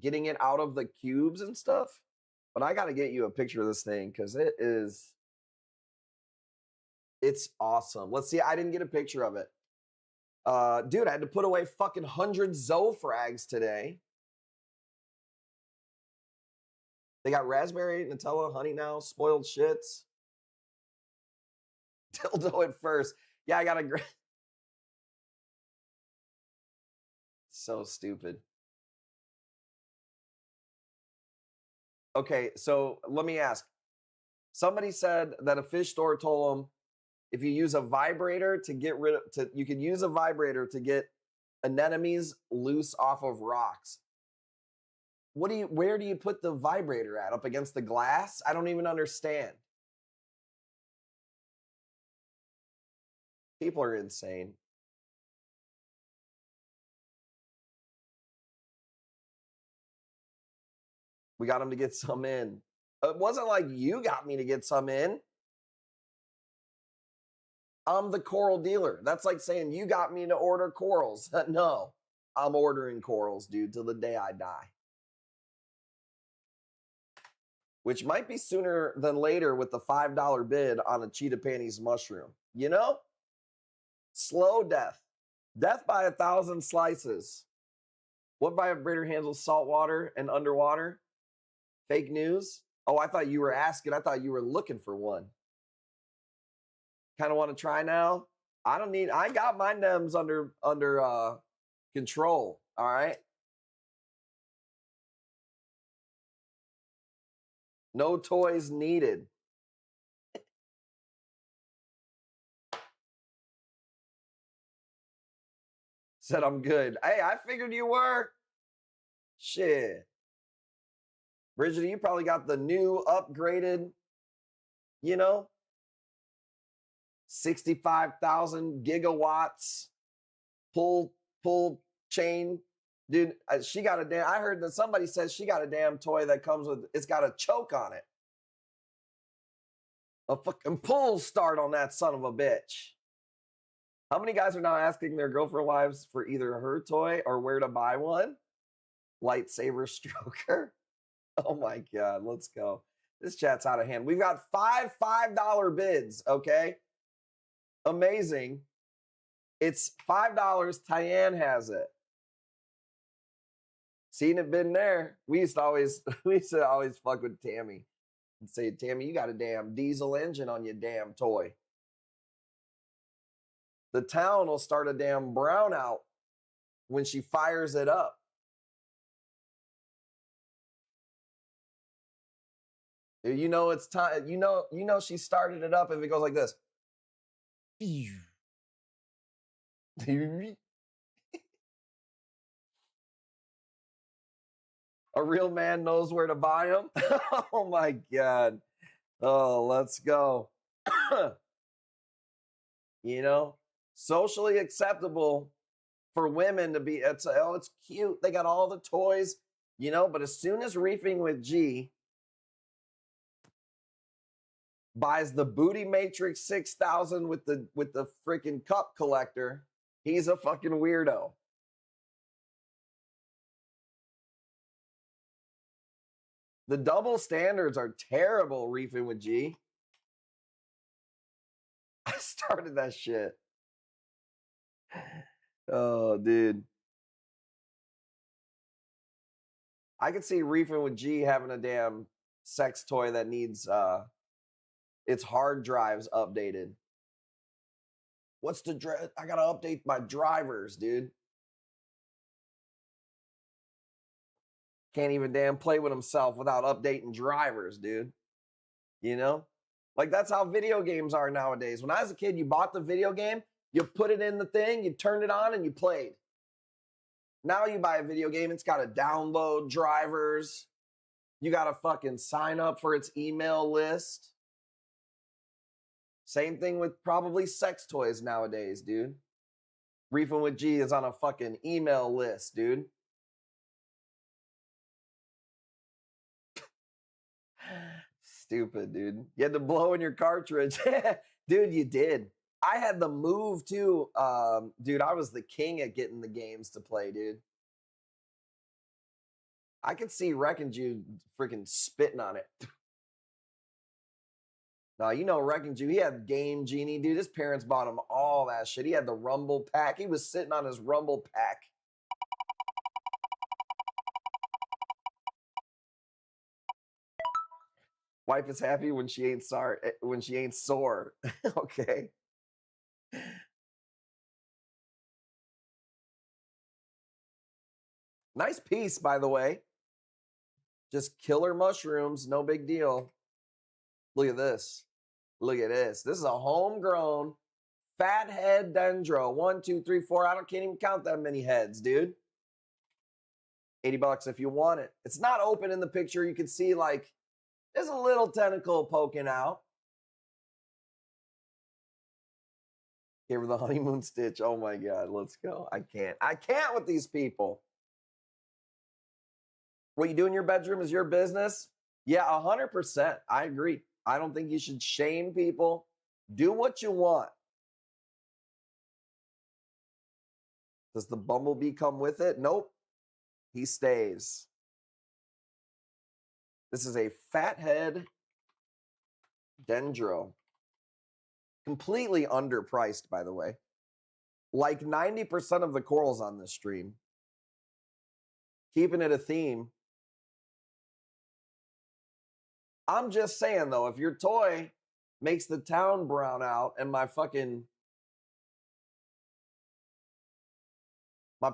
getting it out of the cubes and stuff. But I got to get you a picture of this thing because it's awesome. Let's see. I didn't get a picture of it. Dude, I had to put away fucking 100 Zofrags today. They got raspberry, Nutella, honey now, spoiled shits. Dildo at first. Yeah, I got a great. So stupid. Okay, so let me ask. Somebody said that a fish store told them if you use a vibrator to get rid of, you can use a vibrator to get anemones loose off of rocks. Where do you put the vibrator at? Up against the glass? I don't even understand. People are insane. We got him to get some in. It wasn't like you got me to get some in. I'm the coral dealer. That's like saying you got me to order corals. No, I'm ordering corals, dude, till the day I die. Which might be sooner than later with the $5 bid on a cheetah panties mushroom. You know? Slow death. Death by 1,000 slices. What vibrator handles salt water and underwater? Fake news? Oh, I thought you were asking. I thought you were looking for one. Kind of want to try now? I got my NEMs under control. All right. No toys needed. Said I'm good. Hey, I figured you were. Shit. Bridget, you probably got the new upgraded, 65,000 gigawatts pull chain. Dude, she got a damn, I heard that somebody says she got a damn toy that comes with, it's got a choke on it. A fucking pull start on that son of a bitch. How many guys are now asking their girlfriend wives for either her toy or where to buy one? Lightsaber stroker. Oh my God, let's go. This chat's out of hand. We've got five $5 bids, okay? Amazing. It's $5. Tyann has it. Seen it, been there. We used to always fuck with Tammy and say, Tammy, you got a damn diesel engine on your damn toy. The town will start a damn brownout when she fires it up. You know it's time. You know she started it up if it goes like this. A real man knows where to buy them. Oh my God. Oh, let's go. Socially acceptable for women to be, it's cute. They got all the toys, but as soon as Reefing with G buys the Booty Matrix 6000 with the freaking cup collector, he's a fucking weirdo. The double standards are terrible, Reefing with G. I started that shit. Oh, dude. I could see Reefing with G having a damn sex toy that needs its hard drives updated. What's the I gotta update my drivers, dude. Can't even damn play with himself without updating drivers, dude. Like that's how video games are nowadays. When I was a kid, you bought the video game, you put it in the thing, you turned it on, and you played. Now you buy a video game, it's got to download drivers. You got to fucking sign up for its email list. Same thing with probably sex toys nowadays, dude. Reefing with G is on a fucking email list, dude. Stupid, dude. You had to blow in your cartridge. Dude, you did. I had the move too. Dude, I was the king at getting the games to play, dude. I could see Wrecking Jew freaking spitting on it. Now, Wrecking Jew, he had Game Genie, dude. His parents bought him all that shit. He had the Rumble Pack. He was sitting on his Rumble Pack. Wife is happy when she ain't sore. Okay. Nice piece, by the way. Just killer mushrooms, no big deal. Look at this. Look at this. This is a homegrown fathead dendro. 1, 2, 3, 4. Can't even count that many heads, dude. $80 if you want it. It's not open in the picture. You can see like there's a little tentacle poking out. Gave her the honeymoon stitch. Oh my God, let's go. I can't with these people. What you do in your bedroom is your business. Yeah, 100%. I agree. I don't think you should shame people. Do what you want. Does the bumblebee come with it? Nope. He stays. This is a fathead dendro. Completely underpriced, by the way. Like 90% of the corals on this stream. Keeping it a theme. I'm just saying, though, if your toy makes the town brown out and my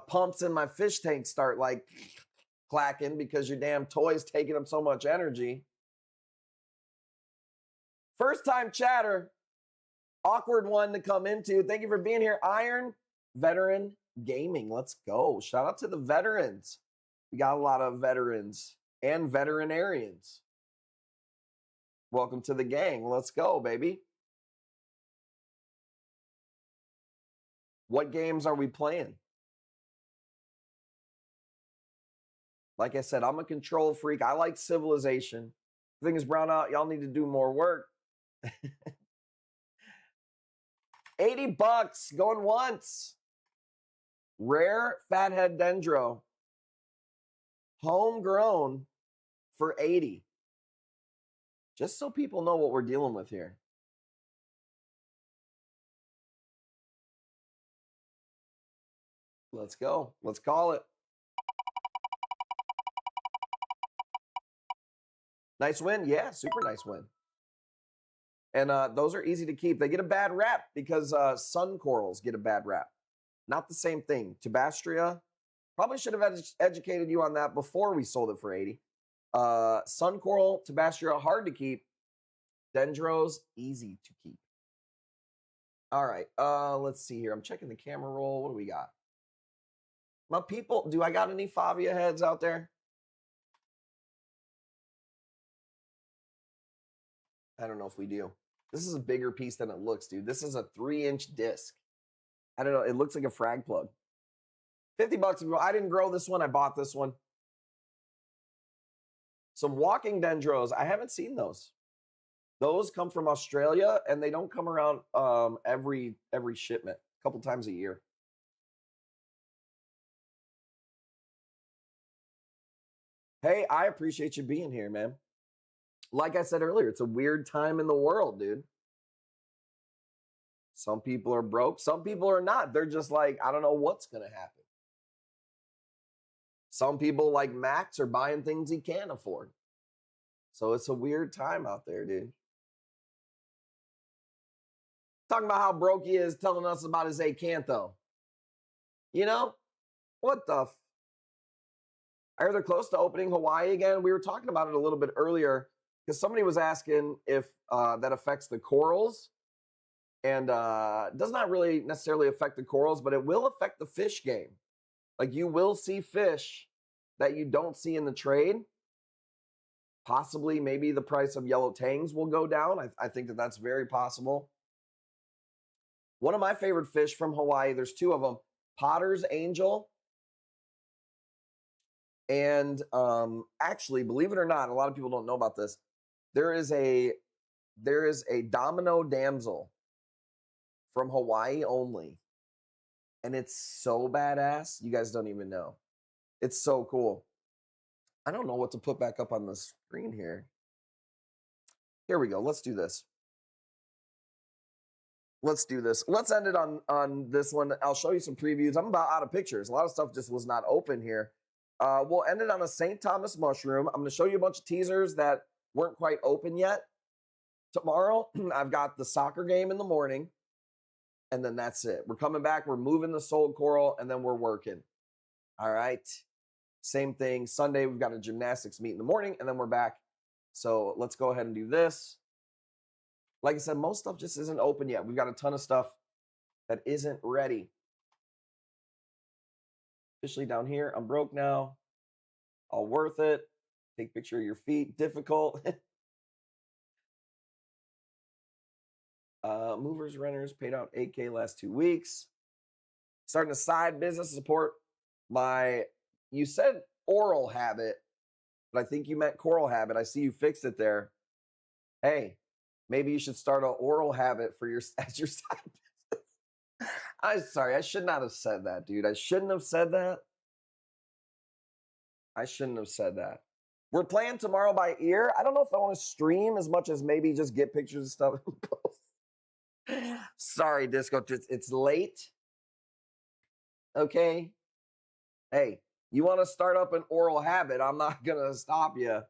pumps in my fish tank start like clacking because your damn toy's taking up so much energy, First time chatter. Awkward one to come into. Thank you for being here. Iron Veteran Gaming. Let's go. Shout out to the veterans. We got a lot of veterans and veterinarians. Welcome to the gang. Let's go, baby. What games are we playing? Like I said, I'm a control freak. I like Civilization. Things brown out. Y'all need to do more work. 80 bucks going once. Rare Fathead Dendro. Homegrown for 80. Just so people know what we're dealing with here. Let's go. Let's call it. Nice win. Yeah, super nice win. And those are easy to keep. They get a bad rap because sun corals get a bad rap. Not the same thing. Tubastria, probably should have educated you on that before we sold it for 80. Sun coral, Tubastria, hard to keep. Dendros, easy to keep. All right, let's see here. I'm checking the camera roll. What do we got? My people, do I got any Favia heads out there? I don't know if we do. This is a bigger piece than it looks, dude. This is a 3-inch disc. I don't know. It looks like a frag plug. 50 bucks. I didn't grow this one. I bought this one. Some walking dendros. I haven't seen those. Those come from Australia, and they don't come around every shipment. A couple times a year. Hey, I appreciate you being here, man. Like I said earlier, it's a weird time in the world, dude. Some people are broke. Some people are not. They're just like, I don't know what's going to happen. Some people like Max are buying things he can't afford. So it's a weird time out there, dude. Talking about how broke he is, telling us about his Acantho. You know? What the I heard they're close to opening Hawaii again. We were talking about it a little bit earlier because somebody was asking if that affects the corals. And does not really necessarily affect the corals, but it will affect the fish game. Like you will see fish that you don't see in the trade. Possibly, maybe the price of yellow tangs will go down. I think that that's very possible. One of my favorite fish from Hawaii, there's two of them, Potter's Angel. And actually, believe it or not, a lot of people don't know about this. There is a domino damsel from Hawaii only. And it's so badass. You guys don't even know. It's so cool. I don't know what to put back up on the screen here. Here we go. Let's do this. Let's do this. Let's end it on this one. I'll show you some previews. I'm about out of pictures. A lot of stuff just was not open here. We'll end it on a St. Thomas mushroom. I'm going to show you a bunch of teasers that weren't quite open yet. Tomorrow, I've got the soccer game in the morning. And then that's it. We're coming back. We're moving the sold coral, and then we're working. All right. Same thing. Sunday, we've got a gymnastics meet in the morning, and then we're back. So let's go ahead and do this. Like I said, most stuff just isn't open yet. We've got a ton of stuff that isn't ready. Officially down here. I'm broke now. All worth it. Take a picture of your feet. Difficult. Movers, renters paid out 8K last 2 weeks. Starting a side business to support you said oral habit, but I think you meant coral habit. I see you fixed it there. Hey, maybe you should start an oral habit for as your side business. I'm sorry. I should not have said that, dude. I shouldn't have said that. I shouldn't have said that. We're playing tomorrow by ear. I don't know if I want to stream as much as maybe just get pictures and stuff and post. Sorry, Disco. It's late. Okay. Hey, you want to start up an oral habit? I'm not going to stop you.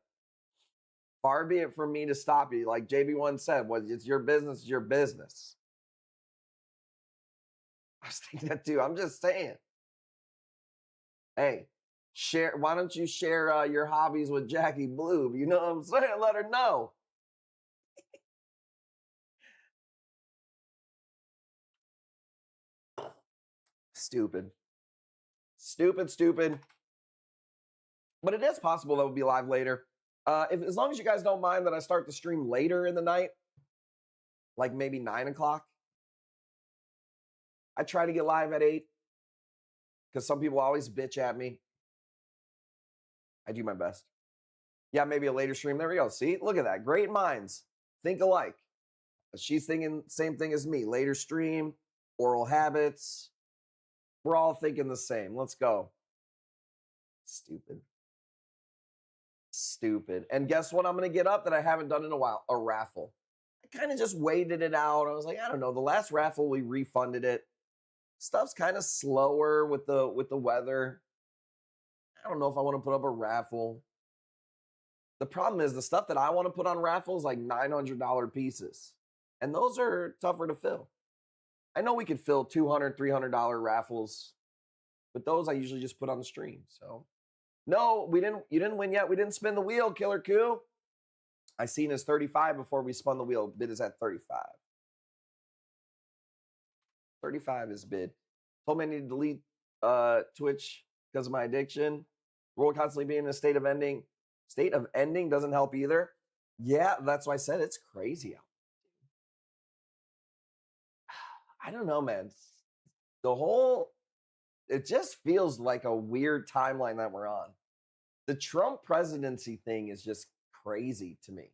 Far be it from me to stop you. Like JB1 said, it's your business, it's your business. I was thinking that too. I'm just saying. Hey, why don't you share your hobbies with Jackie Blue? You know what I'm saying? Let her know. Stupid. Stupid. But it is possible that we'll be live later. As long as you guys don't mind that I start the stream later in the night, like maybe 9 o'clock. I try to get live at 8 because some people always bitch at me. I do my best. Yeah, maybe a later stream. There we go. See, look at that. Great minds think alike. She's thinking same thing as me. Later stream, oral habits. We're all thinking the same. Let's go. Stupid. And guess what I'm going to get up that I haven't done in a while? A raffle. I kind of just waited it out. I was like, I don't know. The last raffle, we refunded it. Stuff's kind of slower with the weather. I don't know if I want to put up a raffle. The problem is the stuff that I want to put on raffles like $900 pieces. And those are tougher to fill. I know we could fill $200, $300 raffles, but those I usually just put on the stream. So no, you didn't win yet. We didn't spin the wheel, Killer Coup. I seen his 35 before we spun the wheel. Bid is at 35. 35 is bid. Told me I need to delete Twitch because of my addiction. World constantly being in a state of ending. State of ending doesn't help either. Yeah, that's why I said it's crazy out. I don't know, man. It just feels like a weird timeline that we're on. The Trump presidency thing is just crazy to me.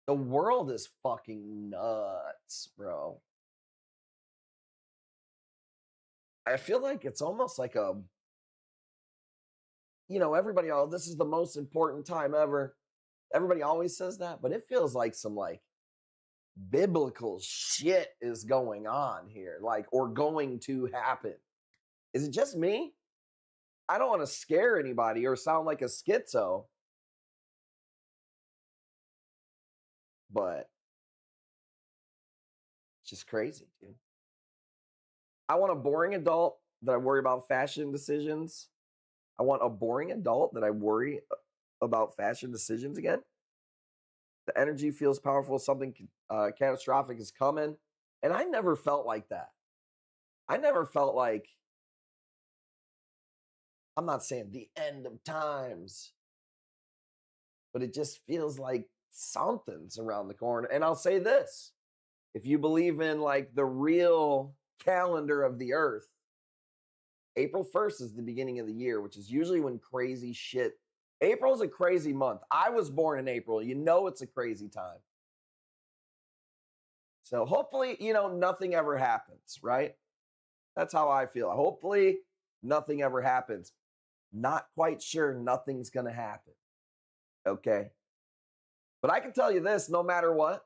The world is fucking nuts, bro. I feel like it's almost like everybody, oh, this is the most important time ever. Everybody always says that, but it feels like some biblical shit is going on here, or going to happen. Is it just me? I don't want to scare anybody or sound like a schizo, but it's just crazy, dude. I want a boring adult that I worry about fashion decisions. I want a boring adult that I worry about fashion decisions again. The energy feels powerful. Something catastrophic is coming. And I never felt like that. I never felt like, I'm not saying the end of times, but it just feels like something's around the corner. And I'll say this. If you believe in the real calendar of the earth, April 1st is the beginning of the year, which is usually when crazy shit. April's a crazy month. I was born in April. It's a crazy time. So hopefully, nothing ever happens, right? That's how I feel. Hopefully, nothing ever happens. Not quite sure nothing's going to happen. Okay? But I can tell you this, no matter what,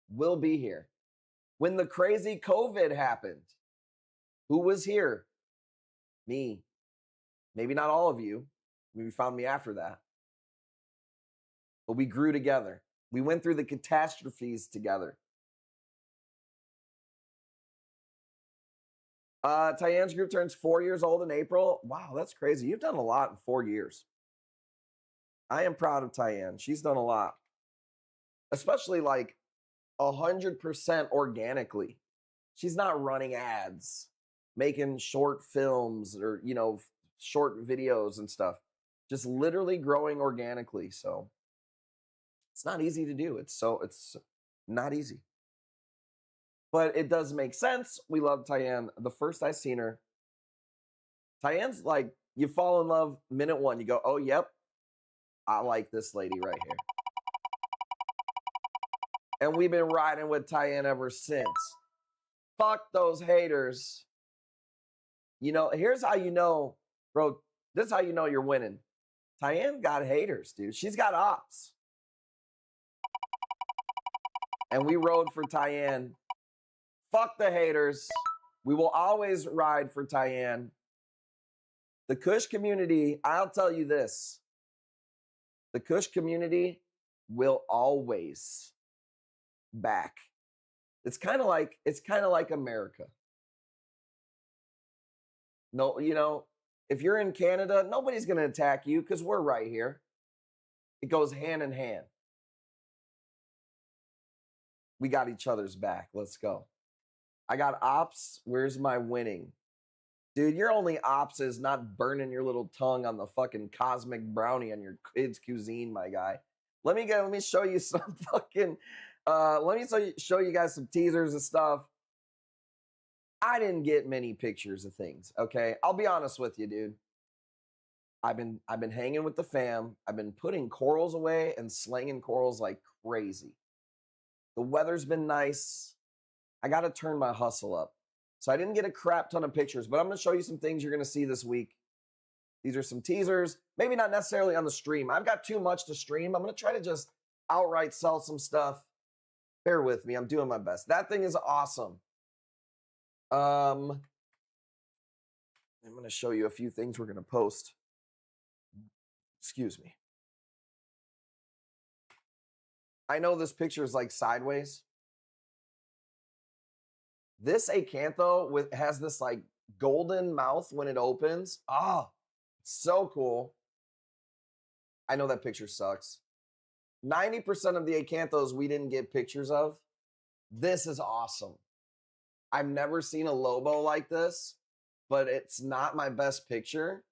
we'll be here. When the crazy COVID happened, who was here? Me. Maybe not all of you. Maybe you found me after that. But we grew together. We went through the catastrophes together. Tyan's group turns 4 years old in April. Wow, that's crazy. You've done a lot in 4 years. I am proud of Tyan. She's done a lot. Especially 100% organically. She's not running ads, making short films or, short videos and stuff. Just literally growing organically. So it's not easy to do. It's not easy. But it does make sense. We love Tyan. The first I seen her, Tyan's you fall in love minute one. You go, oh, yep, I like this lady right here. And we've been riding with Tyan ever since. Fuck those haters. Here's how you know, bro, this is how you know you're winning. Tyan got haters, dude. She's got ops. And we rode for Tyan. Fuck the haters. We will always ride for Tyan. The Kush community, I'll tell you this. The Kush community will always back. It's kind of like America. No, if you're in Canada, nobody's going to attack you because we're right here. It goes hand in hand. We got each other's back. Let's go. I got ops. Where's my winning? Dude, your only ops is not burning your little tongue on the fucking cosmic brownie on your kid's cuisine, my guy. Let me show you some fucking let me show you guys some teasers and stuff. I didn't get many pictures of things, okay? I'll be honest with you, dude. I've been hanging with the fam. I've been putting corals away and slinging corals like crazy. The weather's been nice. I got to turn my hustle up. So I didn't get a crap ton of pictures, but I'm going to show you some things you're going to see this week. These are some teasers, maybe not necessarily on the stream. I've got too much to stream. I'm going to try to just outright sell some stuff. Bear with me. I'm doing my best. That thing is awesome. I'm going to show you a few things we're going to post. Excuse me. I know this picture is like sideways. This acantho has this like golden mouth when it opens. Oh, so cool. I know that picture sucks. 90% of the acanthos we didn't get pictures of. This is awesome. I've never seen a Lobo like this, but it's not my best picture.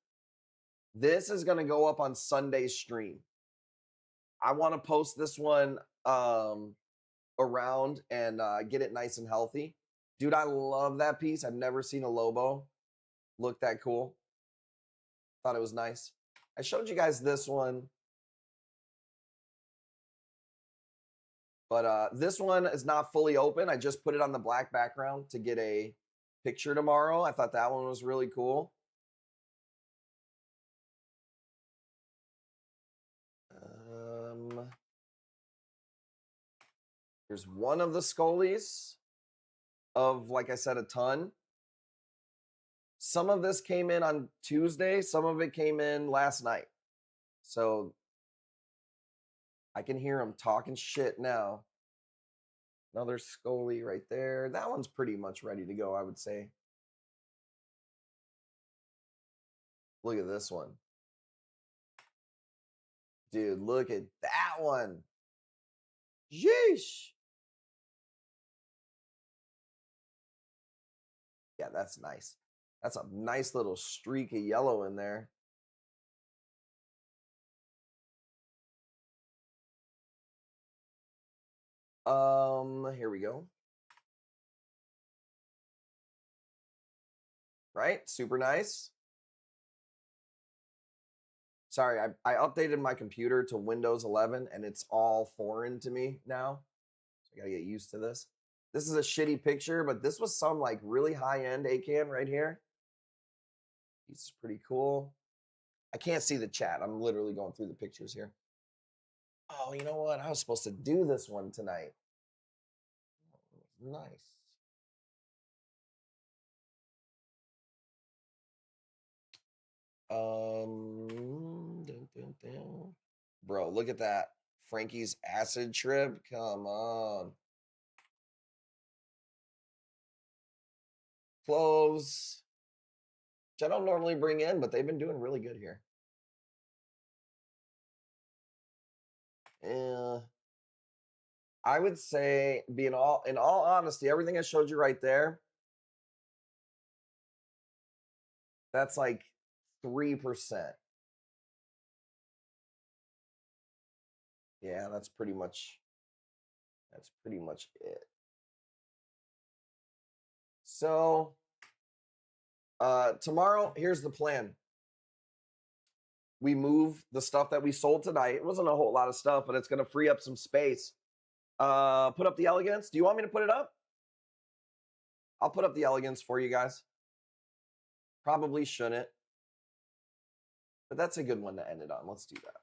This is going to go up on Sunday's stream. I want to post this one around and get it nice and healthy. Dude, I love that piece. I've never seen a Lobo look that cool. Thought it was nice. I showed you guys this one. But this one is not fully open. I just put it on the black background to get a picture tomorrow. I thought that one was really cool. Here's one of the Scolies of, like I said, a ton. Some of this came in on Tuesday. Some of it came in last night. So I can hear them talking shit now. Another Scolie right there. That one's pretty much ready to go, I would say. Look at this one. Dude, look at that one. Yeesh. Yeah, that's nice. That's a nice little streak of yellow in there. Here we go. Right? Super nice. Sorry, I updated my computer to Windows 11 and it's all foreign to me now. So I gotta get used to this. This is a shitty picture, but this was some like really high-end acan right here. This is pretty cool. I can't see the chat. I'm literally going through the pictures here. Oh, you know what? I was supposed to do this one tonight. Nice. Bro, look at that. Frankie's acid trip. Come on. Cloves, which I don't normally bring in, but they've been doing really good here. Yeah. I would say, in all honesty, everything I showed you right there, that's like 3%. Yeah, that's pretty much it. So tomorrow, here's the plan. We move the stuff that we sold tonight. It wasn't a whole lot of stuff, but it's going to free up some space. Put up the elegance. Do you want me to put it up? I'll put up the elegance for you guys. Probably shouldn't. But that's a good one to end it on. Let's do that.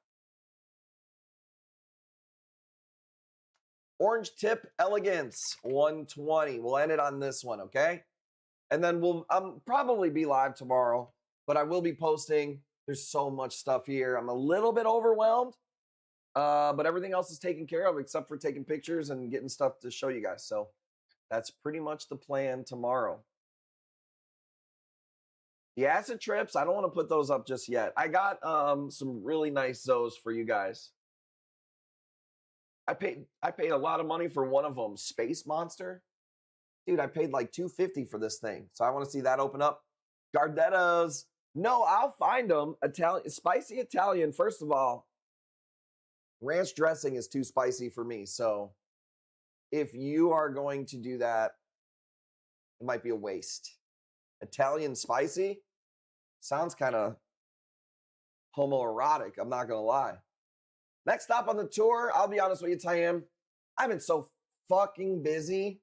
Orange tip elegance 120. We'll end it on this one, okay? And then we'll probably be live tomorrow, but I will be posting. There's so much stuff here. I'm a little bit overwhelmed, but everything else is taken care of except for taking pictures and getting stuff to show you guys. So that's pretty much the plan tomorrow. The acid trips, I don't want to put those up just yet. I got some really nice Zoes for you guys. I paid a lot of money for one of them, Space Monster. Dude, I paid like $250 for this thing. So I want to see that open up. Gardettos. No, I'll find them. Italian, spicy Italian. First of all, ranch dressing is too spicy for me. So if you are going to do that, it might be a waste. Italian spicy sounds kind of homoerotic. I'm not going to lie. Next stop on the tour, I'll be honest with you, Tayam. I've been so fucking busy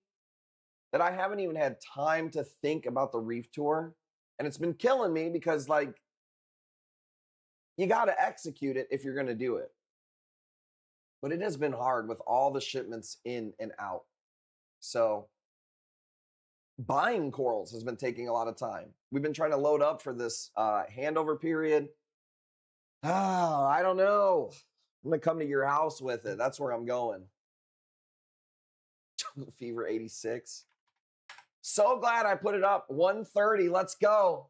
that I haven't even had time to think about the Reef tour. And it's been killing me because, like, you got to execute it if you're going to do it. But it has been hard with all the shipments in and out. So buying corals has been taking a lot of time. We've been trying to load up for this handover period. Oh, I don't know. I'm going to come to your house with it. That's where I'm going. Jungle Fever 86. So glad I put it up. 130. Let's go.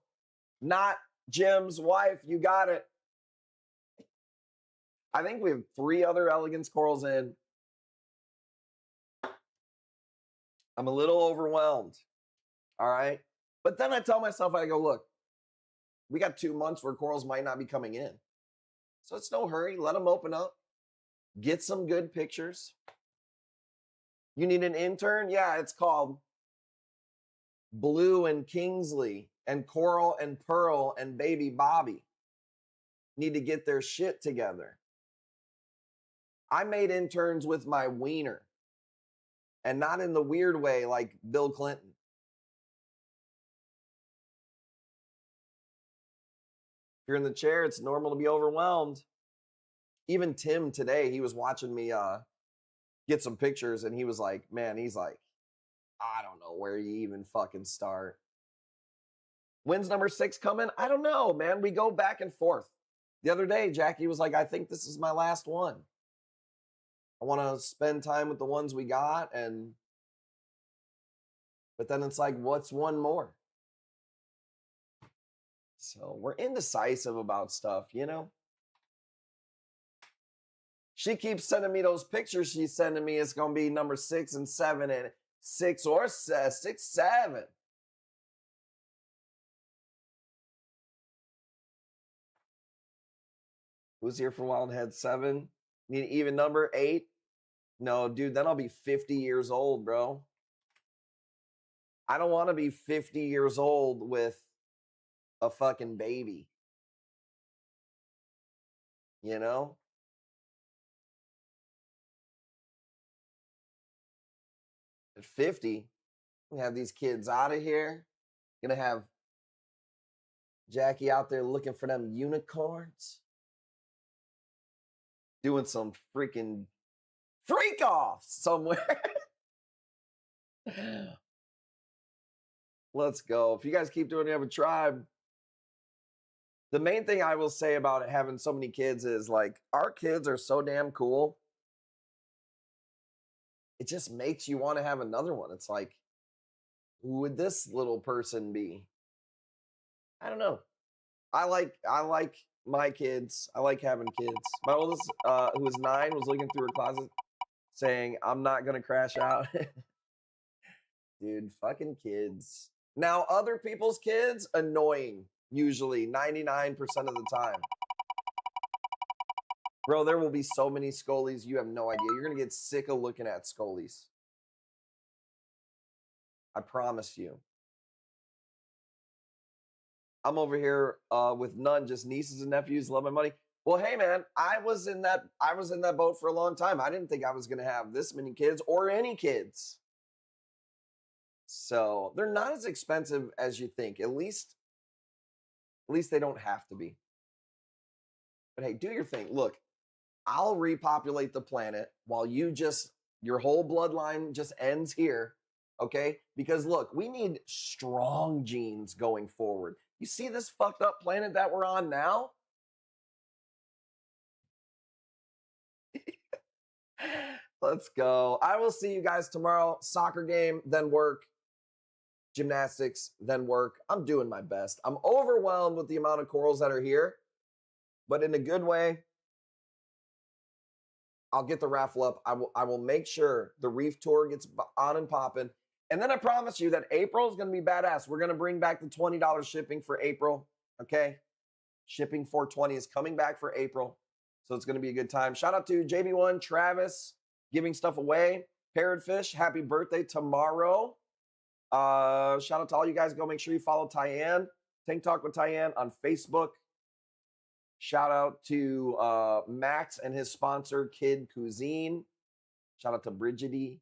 Not Jim's wife. You got it. I think we have 3 other elegance corals in. I'm a little overwhelmed. All right. But then I tell myself, I go, look, we got 2 months where corals might not be coming in. So it's no hurry. Let them open up. Get some good pictures. You need an intern? Yeah, it's called Blue and Kingsley and Coral and Pearl and Baby Bobby. Need to get their shit together. I made interns with my wiener. And not in the weird way like Bill Clinton. If you're in the chair, it's normal to be overwhelmed. Even Tim today, he was watching me get some pictures and he was like, man, he's like, I don't know where you even fucking start. When's number 6 coming? I don't know, man. We go back and forth. The other day, Jackie was like, I think this is my last one. I want to spend time with the ones we got. But then it's like, what's one more? So we're indecisive about stuff, you know? She keeps sending me those pictures she's sending me. It's going to be number 6 and 7 and 6 or 6, 7. Who's here for Wild Head 7? Need an even number 8? No, dude, then I'll be 50 years old, bro. I don't want to be 50 years old with a fucking baby. You know? At 50, we have these kids out of here. Gonna have Jackie out there looking for them unicorns. Doing some freaking freak off somewhere. Let's go. If you guys keep doing it, have a tribe. The main thing I will say about it, having so many kids is like, our kids are so damn cool. It just makes you want to have another one. It's like, who would this little person be? I don't know. I like my kids. I like having kids. My oldest, who was 9, was looking through her closet saying, I'm not going to crash out. Dude, fucking kids. Now, other people's kids, annoying, usually, 99% of the time. Bro, there will be so many Scolies, you have no idea. You're going to get sick of looking at Scolies. I promise you. I'm over here with none, just nieces and nephews, love my money. Well, hey man, I was in that boat for a long time. I didn't think I was going to have this many kids or any kids. So, they're not as expensive as you think. At least they don't have to be. But hey, do your thing. Look, I'll repopulate the planet while your whole bloodline just ends here, okay? Because look, we need strong genes going forward. You see this fucked up planet that we're on now? Let's go. I will see you guys tomorrow. Soccer game, then work. Gymnastics, then work. I'm doing my best. I'm overwhelmed with the amount of corals that are here, but in a good way. I'll get the raffle up. I will make sure the Reef tour gets on and popping. And then I promise you that April is going to be badass. We're going to bring back the $20 shipping for April. Okay. Shipping 420 is coming back for April. So it's going to be a good time. Shout out to JB1, Travis, giving stuff away. Parrotfish, happy birthday tomorrow. Shout out to all you guys. Go make sure you follow Tyann. Tank Talk with Tyann on Facebook. Shout out to Max and his sponsor, Kid Cuisine. Shout out to Brigidi.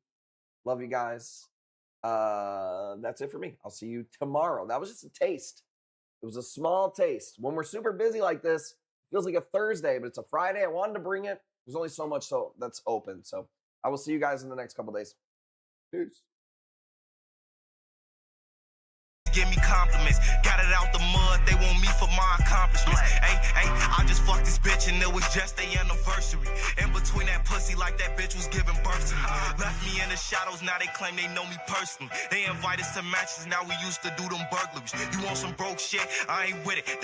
Love you guys. That's it for me. I'll see you tomorrow. That was just a taste. It was a small taste. When we're super busy like this, it feels like a Thursday, but it's a Friday. I wanted to bring it. There's only so much that's open. So I will see you guys in the next couple days. Peace. Give me compliments, got it out the mud, they want me for my accomplishments. Hey, I just fucked this bitch and it was just their anniversary. In between that pussy like that bitch was giving birth to me. Left me in the shadows, now they claim they know me personally. They invite us to matches, now we used to do them burglaries. You want some broke shit? I ain't with it.